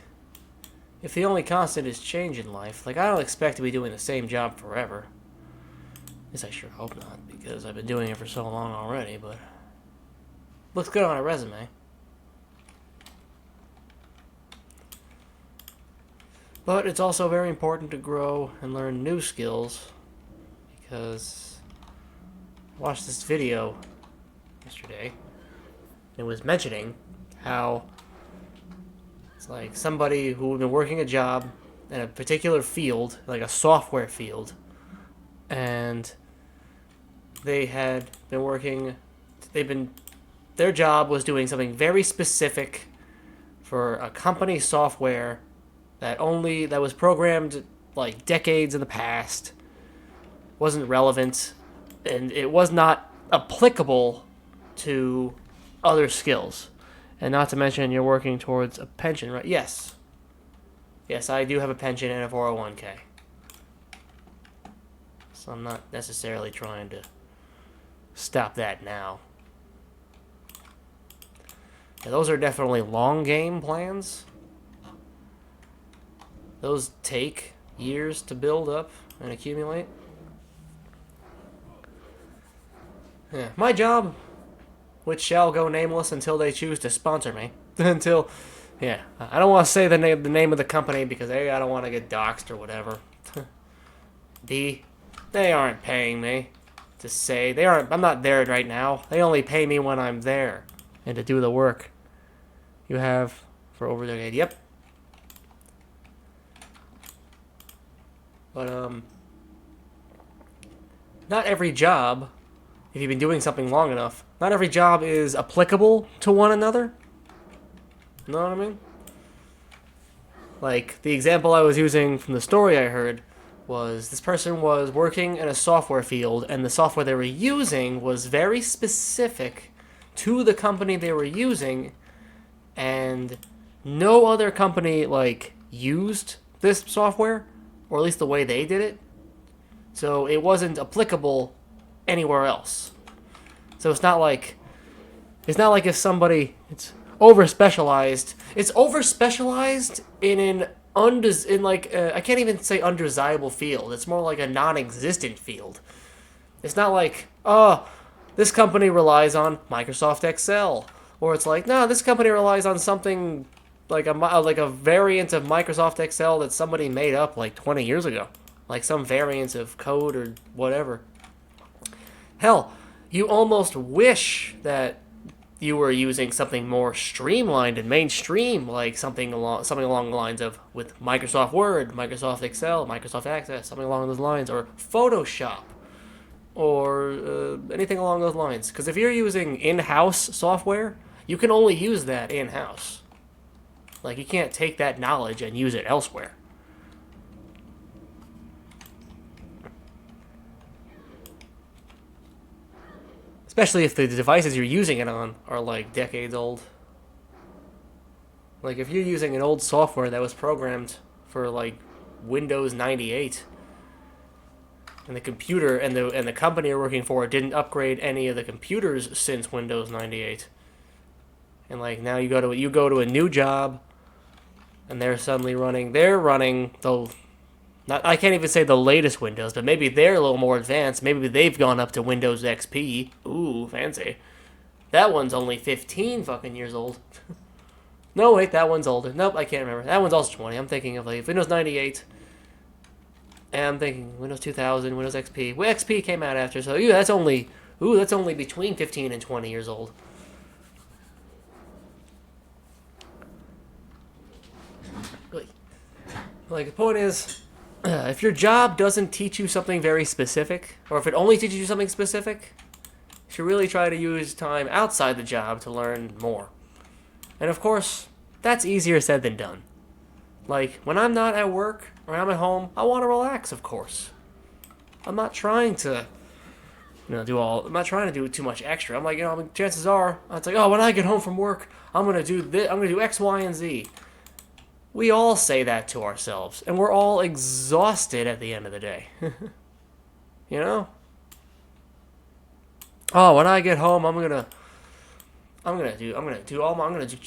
S1: if the only constant is change in life, like, I don't expect to be doing the same job forever. At least I sure hope not, because I've been doing it for so long already, but... Looks good on a resume. But it's also very important to grow and learn new skills, because I watched this video yesterday. It was mentioning how it's like somebody who had been working a job in a particular field, like a software field, and they had been working, their job was doing something very specific for a company software that was programmed like decades in the past, wasn't relevant, and it was not applicable to other skills. And not to mention you're working towards a pension, right? Yes. Yes, I do have a pension and a 401k. So I'm not necessarily trying to stop that now. Yeah, those are definitely long game plans. Those take years to build up and accumulate. Yeah, my job, which shall go nameless until they choose to sponsor me. Until, yeah, I don't want to say the name of the company because I don't want to get doxxed or whatever. They aren't paying me to say I'm not there right now. They only pay me when I'm there and to do the work you have for over a decade. Yep. But not every job, if you've been doing something long enough, not every job is applicable to one another. You know what I mean? Like, the example I was using from the story I heard was this person was working in a software field, and the software they were using was very specific to the company they were using, and no other company, like, used this software, or at least the way they did it. So it wasn't applicable anywhere else. So it's not like if somebody, it's over specialized. It's over specialized in an I can't even say undesirable field. It's more like a non-existent field. It's not like, oh, this company relies on Microsoft Excel, or it's like, no, this company relies on something like a variant of Microsoft Excel that somebody made up like 20 years ago, like some variant of code or whatever. Hell, you almost wish that you were using something more streamlined and mainstream, like something along the lines of with Microsoft Word, Microsoft Excel, Microsoft Access, something along those lines, or Photoshop, or anything along those lines. Because if you're using in-house software, you can only use that in-house. Like, you can't take that knowledge and use it elsewhere. Especially if the devices you're using it on are, like, decades old. Like, if you're using an old software that was programmed for, like, Windows 98, and the computer and the company you're working for didn't upgrade any of the computers since Windows 98, and, like, now you go to a new job, and they're running the, not, I can't even say the latest Windows, but maybe they're a little more advanced. Maybe they've gone up to Windows XP. Ooh, fancy. That one's only 15 fucking years old. No, wait, that one's older. Nope, I can't remember. That one's also 20. I'm thinking of, like, Windows 98. And I'm thinking Windows 2000, Windows XP. Well, XP came out after, so that's only between 15 and 20 years old. Like, the point is, if your job doesn't teach you something very specific, or if it only teaches you something specific, you should really try to use time outside the job to learn more. And of course, that's easier said than done. Like, when I'm not at work, or I'm at home, I want to relax, of course. I'm not trying to, I'm not trying to do too much extra. I'm like, chances are, it's like, oh, when I get home from work, I'm going to do this, I'm going to do X, Y, and Z. We all say that to ourselves, and we're all exhausted at the end of the day. You know? Oh, when I get home, I'm gonna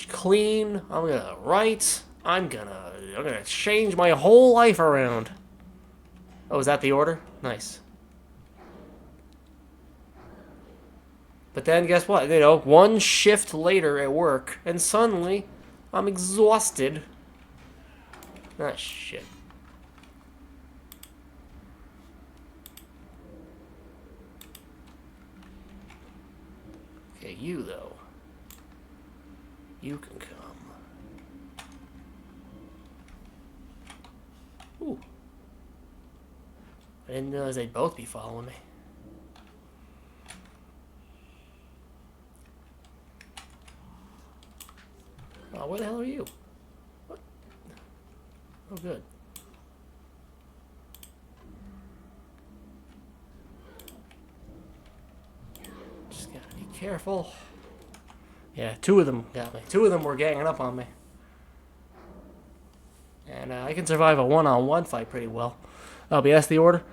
S1: clean, I'm gonna write, I'm gonna change my whole life around. Oh, is that the order? Nice. But then guess what? One shift later at work, and suddenly I'm exhausted. Ah, shit. Okay, you, though. You can come. Ooh. I didn't realize they'd both be following me. Oh, where the hell are you? What? Oh, good. Just gotta be careful. Yeah, two of them got me. Two of them were ganging up on me. And I can survive a one-on-one fight pretty well. Oh, but that's the order.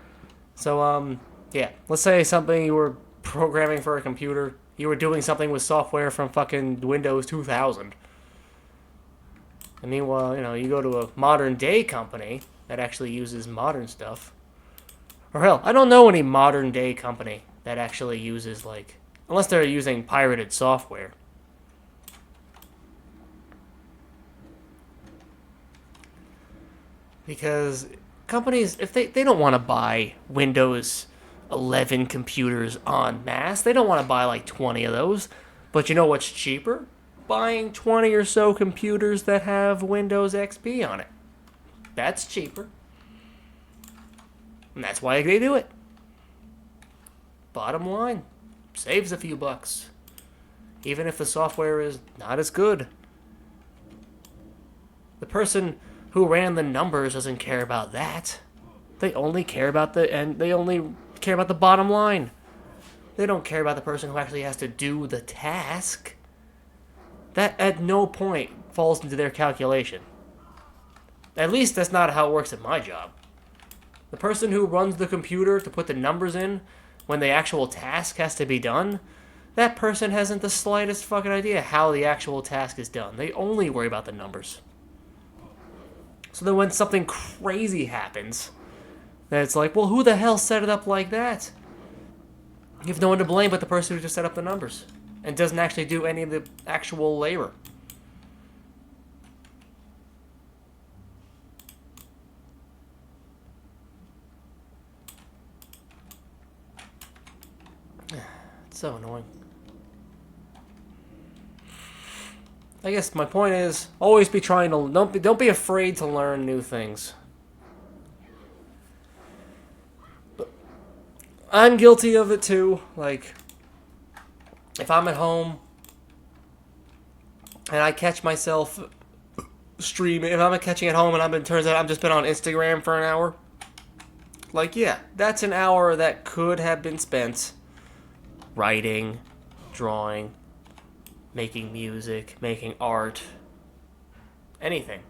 S1: So, yeah. Let's say something you were programming for a computer. You were doing something with software from fucking Windows 2000. And meanwhile, you go to a modern-day company that actually uses modern stuff. Or hell, I don't know any modern-day company that actually uses, like, unless they're using pirated software. Because companies, if they don't want to buy Windows 11 computers en masse, they don't want to buy like 20 of those. But you know what's cheaper? Buying 20 or so computers that have Windows XP on it. That's cheaper. And that's why they do it. Bottom line, saves a few bucks. Even if the software is not as good. The person who ran the numbers doesn't care about that. They only care about the bottom line. They don't care about the person who actually has to do the task. That at no point falls into their calculation. At least that's not how it works at my job. The person who runs the computer to put the numbers in when the actual task has to be done, that person hasn't the slightest fucking idea how the actual task is done. They only worry about the numbers. So then when something crazy happens, then it's like, well, who the hell set it up like that? You have no one to blame but the person who just set up the numbers and doesn't actually do any of the actual labor. It's so annoying. I guess my point is, always be trying to, don't be afraid to learn new things. But I'm guilty of it too. Like, if I'm at home and I catch myself streaming, if I'm catching at home and turns out I've just been on Instagram for an hour, like, yeah, that's an hour that could have been spent writing, drawing, making music, making art, anything.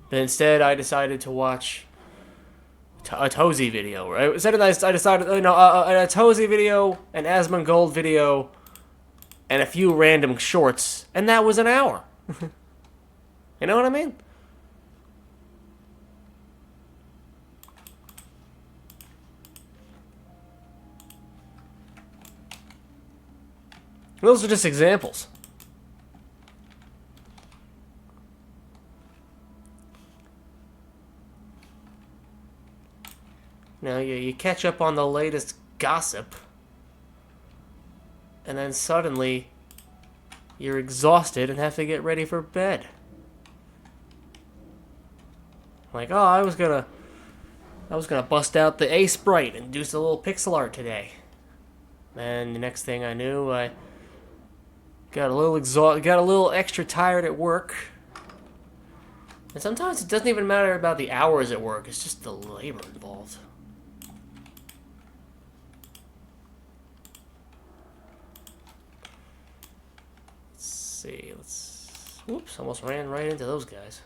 S1: But instead, I decided to watch a Tozy video. Right? Instead, I decided, a Tozy video, an Asmongold video, and a few random shorts, and that was an hour. You know what I mean? Those are just examples. Now you catch up on the latest gossip, and then suddenly you're exhausted and have to get ready for bed. Like, oh, I was gonna bust out the A Sprite and do some little pixel art today. And the next thing I knew, I got a little extra tired at work. And sometimes it doesn't even matter about the hours at work, it's just the labor involved. Whoops, almost ran right into those guys.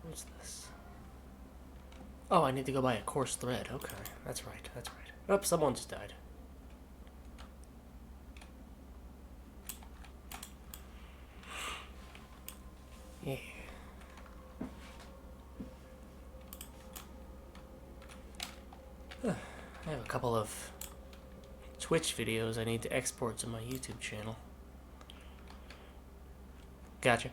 S1: What's this? Oh, I need to go buy a coarse thread. Okay, that's right. Oh, someone just died. Yeah. I have a couple of Twitch videos I need to export to my YouTube channel. Gotcha.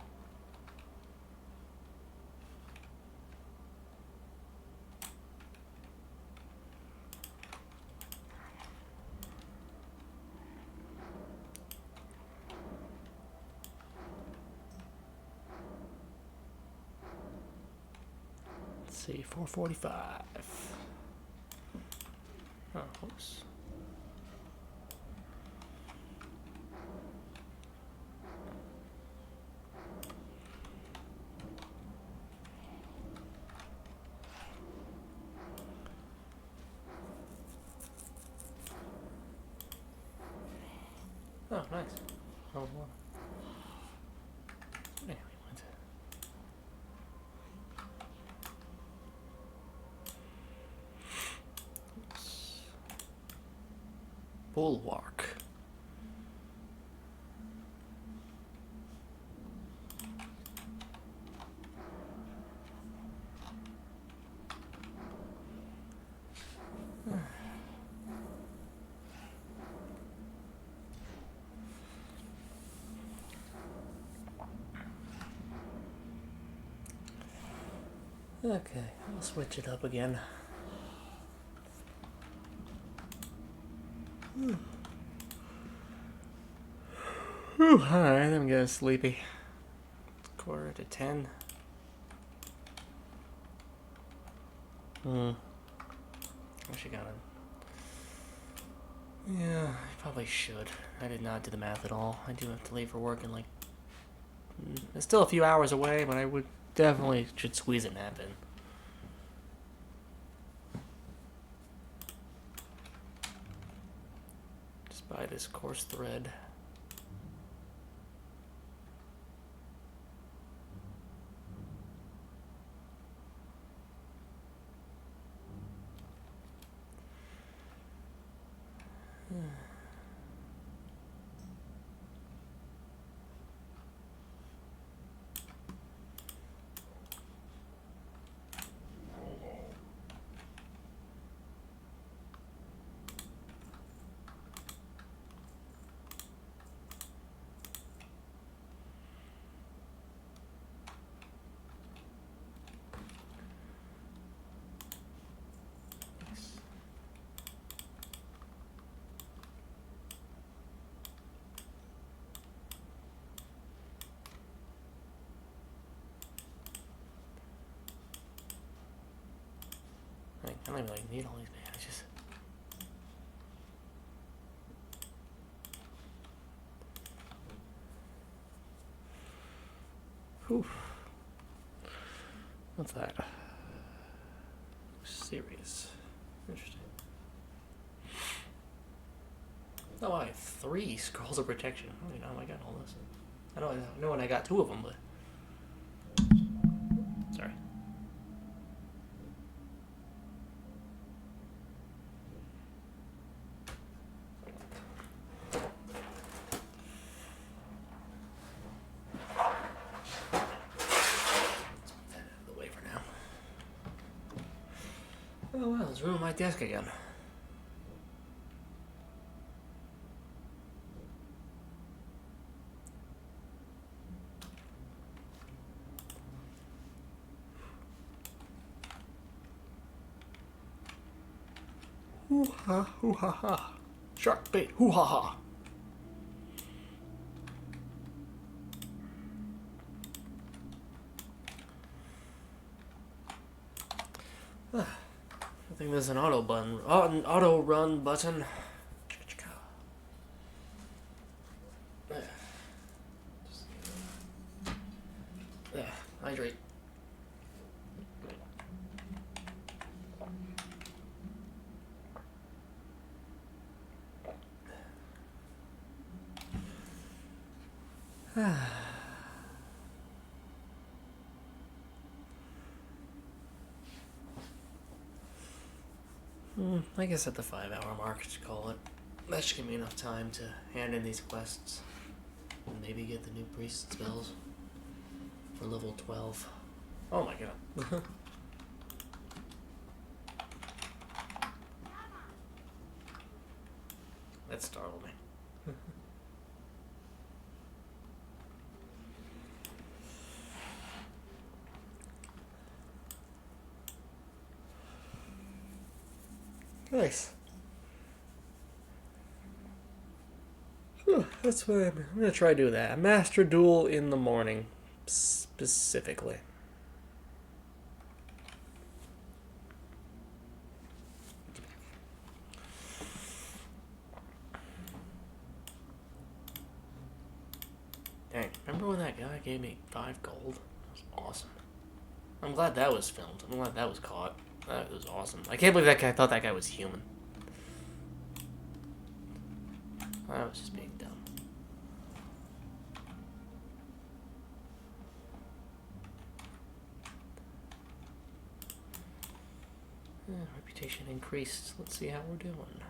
S1: Let's see, 445. Oh, whoops. Oh, nice. Oh, wow. There we went. Bulwark. Okay, I'll switch it up again. Whew, alright, I'm getting sleepy. 9:45. I should got it. Yeah, I probably should. I did not do the math at all. I do have to leave for work in like... It's still a few hours away, but I would definitely should squeeze a nap in. Just buy this coarse thread. I don't even like need all these bandages. Whew. What's that? Serious. Interesting. Oh, I have 3 scrolls of protection. I don't even know how I got all this. I know when I got 2 of them, but... Sorry. Oh wow, there's room on my desk again. Hoo ha, hoo ha ha. Shark bait, hoo ha ha. I think there's an auto run button. Yeah, hydrate. I guess at the 5-hour mark, to call it. That should give me enough time to hand in these quests. And maybe get the new priest spells for level 12. Oh my god. That startled me. Nice. That's what I'm gonna try to do that. A master duel in the morning, specifically. Dang, remember when that guy gave me 5 gold? That was awesome. I'm glad that was filmed. I'm glad that was caught. That was awesome. I can't believe that guy thought that guy was human. I was just being dumb. Reputation increased. Let's see how we're doing.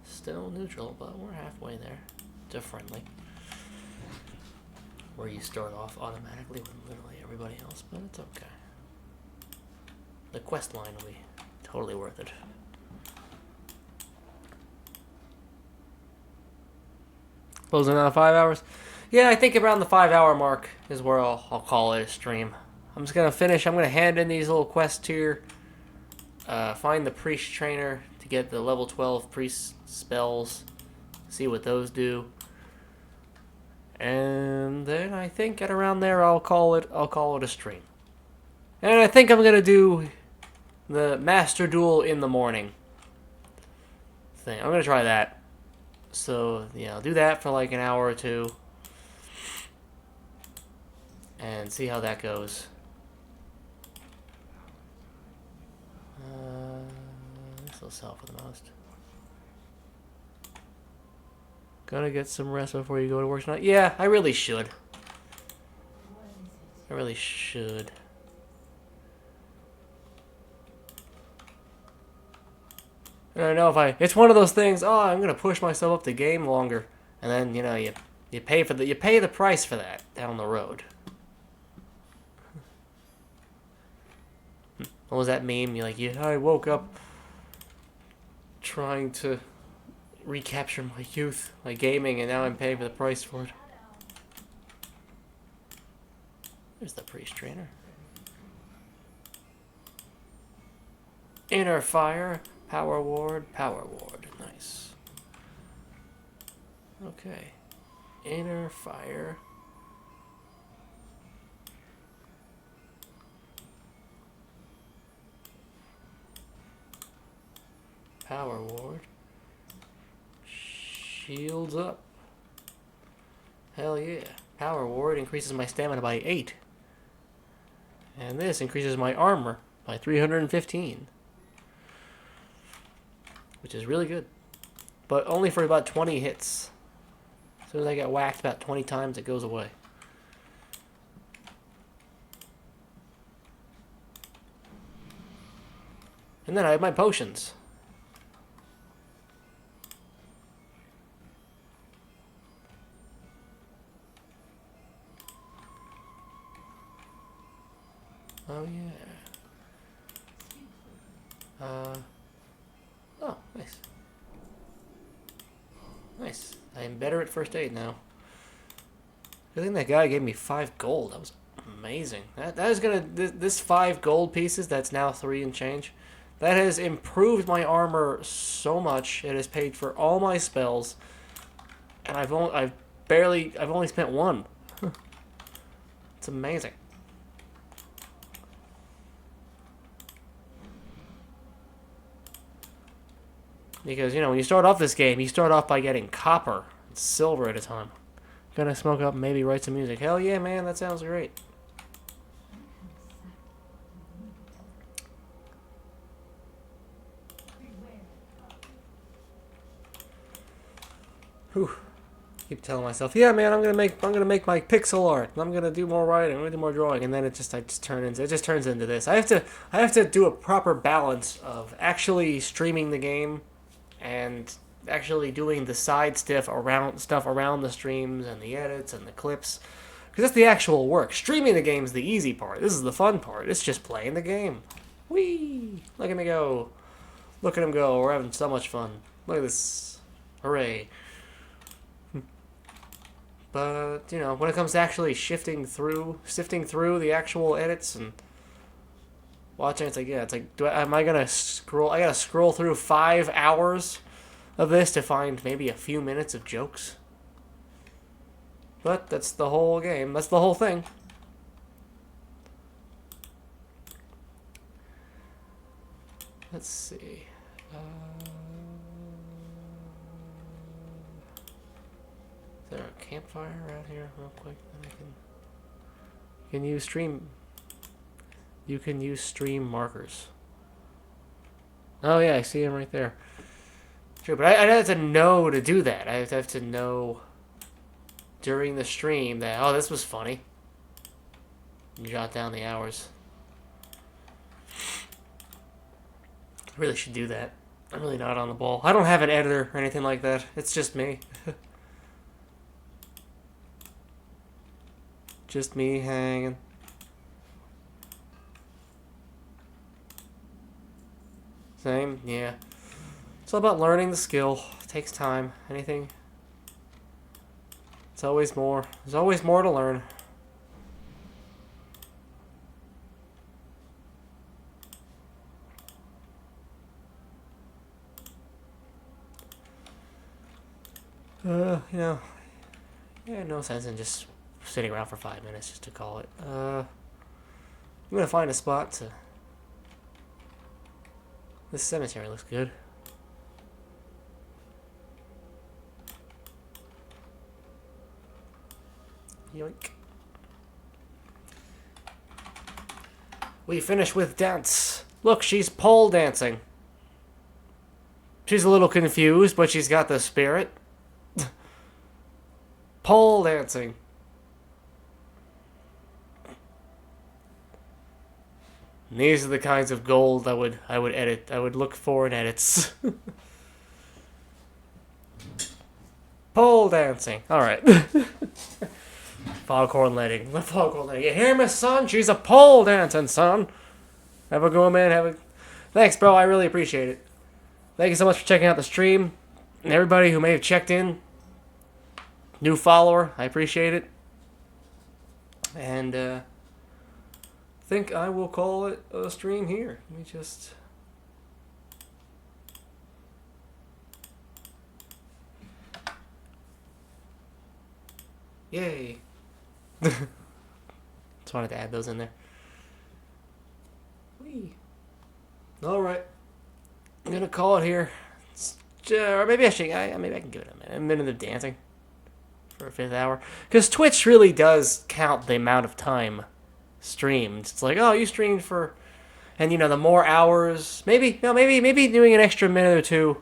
S1: Still neutral, but we're halfway there to friendly. Where you start off automatically with literally everybody else, but it's okay. The quest line will be totally worth it. Closing out 5 hours? Yeah, I think around the 5-hour mark is where I'll call it a stream. I'm just going to finish. I'm going to hand in these little quests here. Find the priest trainer to get the level 12 priest spells. See what those do. And then I think at around there I'll call it a stream. And I think I'm going to do the master duel in the morning thing. I'm going to try that. So, yeah, I'll do that for like an hour or 2. And see how that goes. This will sell for the most. Gonna get some rest before you go to work tonight? Yeah, I really should. I really should. I don't know if it's one of those things, oh, I'm gonna push myself up the game longer. And then, you know, you pay the price for that down the road. What was that meme? I woke up trying to recapture my youth, my gaming, and now I'm paying for the price for it. There's the priest trainer. Inner fire, power ward, nice. Okay. Inner fire. Power Ward. Shields up. Hell yeah. Power Ward increases my stamina by 8. And this increases my armor by 315. Which is really good. But only for about 20 hits. As soon as I get whacked about 20 times, it goes away. And then I have my potions. Oh yeah. Oh, nice. Nice. I am better at first aid now. I think that guy gave me 5 gold. That was amazing. That is gonna this 5 gold pieces. That's now 3 and change. That has improved my armor so much. It has paid for all my spells, and I've only spent 1. It's amazing. Because, you know, when you start off this game, you start off by getting copper and silver at a time. Gonna smoke up and maybe write some music. Hell yeah, man, that sounds great. Whew. Keep telling myself, yeah, man, I'm gonna make my pixel art. I'm gonna do more writing. I'm gonna do more drawing, and then it just turns into this. I have to do a proper balance of actually streaming the game and actually doing the side stuff around the streams and the edits and the clips, because that's the actual work. Streaming the game is the easy part. This is the fun part. It's just playing the game. Whee! Look at me go. Look at him go. We're having so much fun. Look at this. Hooray. But, you know, when it comes to actually sifting through the actual edits and watching, it's like, yeah, it's like, am I gonna scroll? I gotta scroll through 5 hours of this to find maybe a few minutes of jokes. But that's the whole game. That's the whole thing. Let's see. Is there a campfire around here, real quick? That I can. Can you stream? You can use stream markers. Oh yeah, I see him right there. True, but I have to know to do that. I have to know during the stream that, oh, this was funny. You jot down the hours. I really should do that. I'm really not on the ball. I don't have an editor or anything like that. It's just me. Just me hanging. Same, yeah. It's all about learning the skill. It takes time. Anything. It's always more. There's always more to learn. You know, yeah, no sense in just sitting around for 5 minutes just to call it. I'm gonna find a spot to. This cemetery looks good. Yoink. We finish with dance. Look, she's pole dancing. She's a little confused, but she's got the spirit. Pole dancing. And these are the kinds of gold I would edit. I would look for in edits. Pole dancing. All right. Foghorn letting. Foghorn letting. You hear me, son? She's a pole dancing, son. Have a go, man. Thanks, bro. I really appreciate it. Thank you so much for checking out the stream. And everybody who may have checked in. New follower. I appreciate it. And, I think I will call it a stream here. Let me just... Yay. Just wanted to add those in there. Whee. Alright. I'm gonna call it here. Or maybe I should. Maybe I can give it a minute of dancing for a 5th hour. Because Twitch really does count the amount of time streamed. It's like, oh, you streamed for, and the more hours, maybe doing an extra minute or two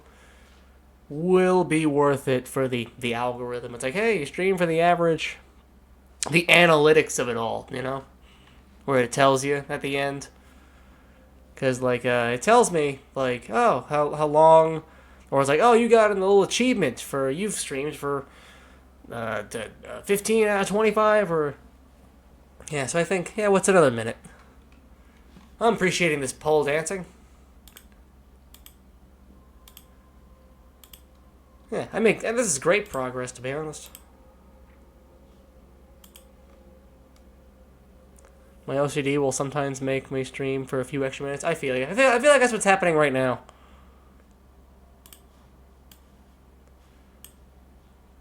S1: will be worth it for the algorithm. It's like, hey, you stream for the average, the analytics of it all, where it tells you at the end. Because, it tells me, oh, how long, or it's like, oh, you got a little achievement for, you've streamed for 15 out of 25, or, yeah, so I think, yeah, what's another minute? I'm appreciating this pole dancing. Yeah, this is great progress, to be honest. My OCD will sometimes make me stream for a few extra minutes. I feel you. I feel like that's what's happening right now.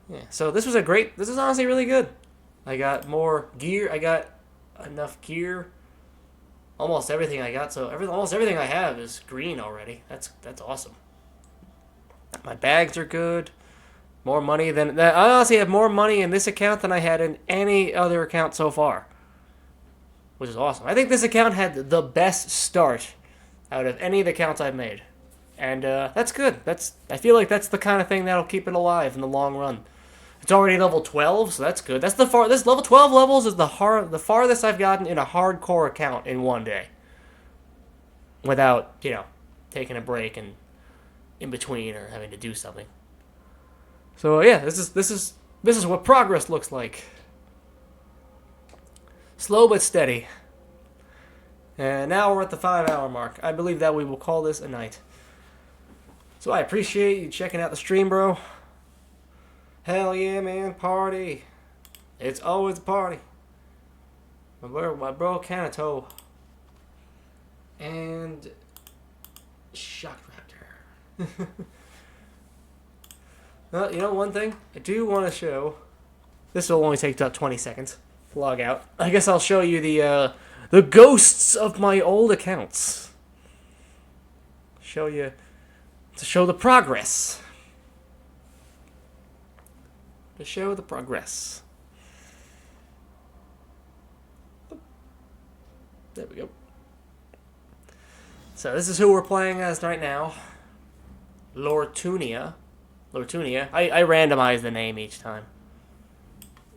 S1: Yeah, so this was honestly really good. I got more gear. I got enough gear. Almost everything I got, almost everything I have is green already. That's awesome. My bags are good. More money than... I honestly have more money in this account than I had in any other account so far. Which is awesome. I think this account had the best start out of any of the accounts I've made. And that's good. I feel like that's the kind of thing that'll keep it alive in the long run. It's already level 12, so that's good. This level 12 levels is the farthest I've gotten in a hardcore account in one day. Without, taking a break and in between or having to do something. So yeah, this is what progress looks like. Slow but steady. And now we're at the 5-hour mark. I believe that we will call this a night. So I appreciate you checking out the stream, bro. Hell yeah, man. Party. It's always a party. My bro Kanato. And Shock Raptor. Well, one thing I do want to show. This will only take about 20 seconds. Log out. I guess I'll show you the ghosts of my old accounts. Show the progress. To show the progress. There we go. So this is who we're playing as right now. Lortunia. I randomize the name each time.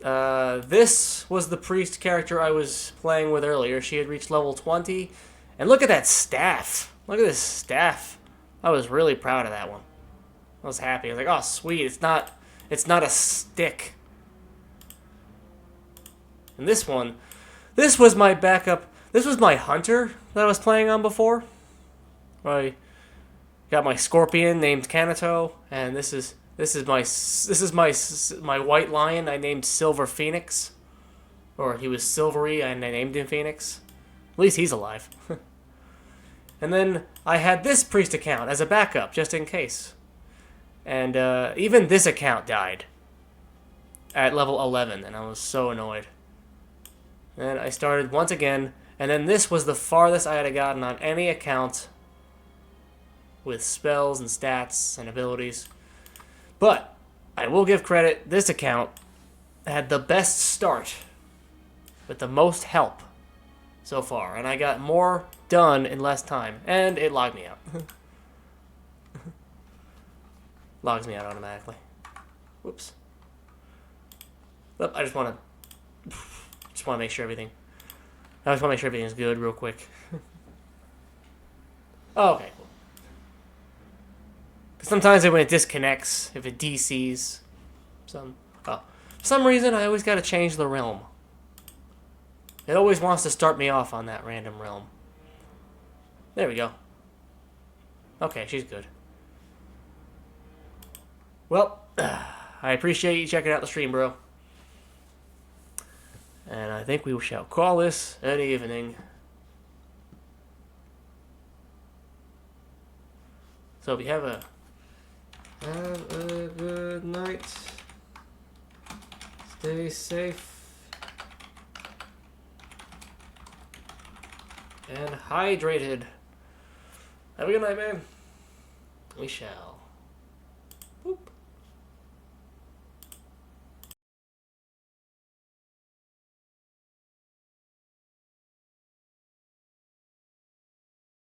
S1: This was the priest character I was playing with earlier. She had reached level 20. And look at that staff. Look at this staff. I was really proud of that one. I was happy. I was like, oh, sweet. It's not a stick. And this was my backup. This was my hunter that I was playing on before. I got my scorpion named Kanato, and this is my white lion I named Silver Phoenix, or he was silvery and I named him Phoenix. At least he's alive. And then I had this priest account as a backup just in case, and even this account died at level 11, and I was so annoyed. And I started once again, and then this was the farthest I had gotten on any account with spells and stats and abilities. But I will give credit, this account had the best start with the most help so far, and I got more done in less time, and it logged me out. Logs me out automatically. Whoops. But I just want to make sure everything. I just want to make sure everything's good real quick. Oh, okay, cool. Sometimes when it disconnects, if it DCs, for some reason I always got to change the realm. It always wants to start me off on that random realm. There we go. Okay, she's good. Well, I appreciate you checking out the stream, bro. And I think we shall call this an evening. So we have a good night. Stay safe. And hydrated. Have a good night, man. We shall.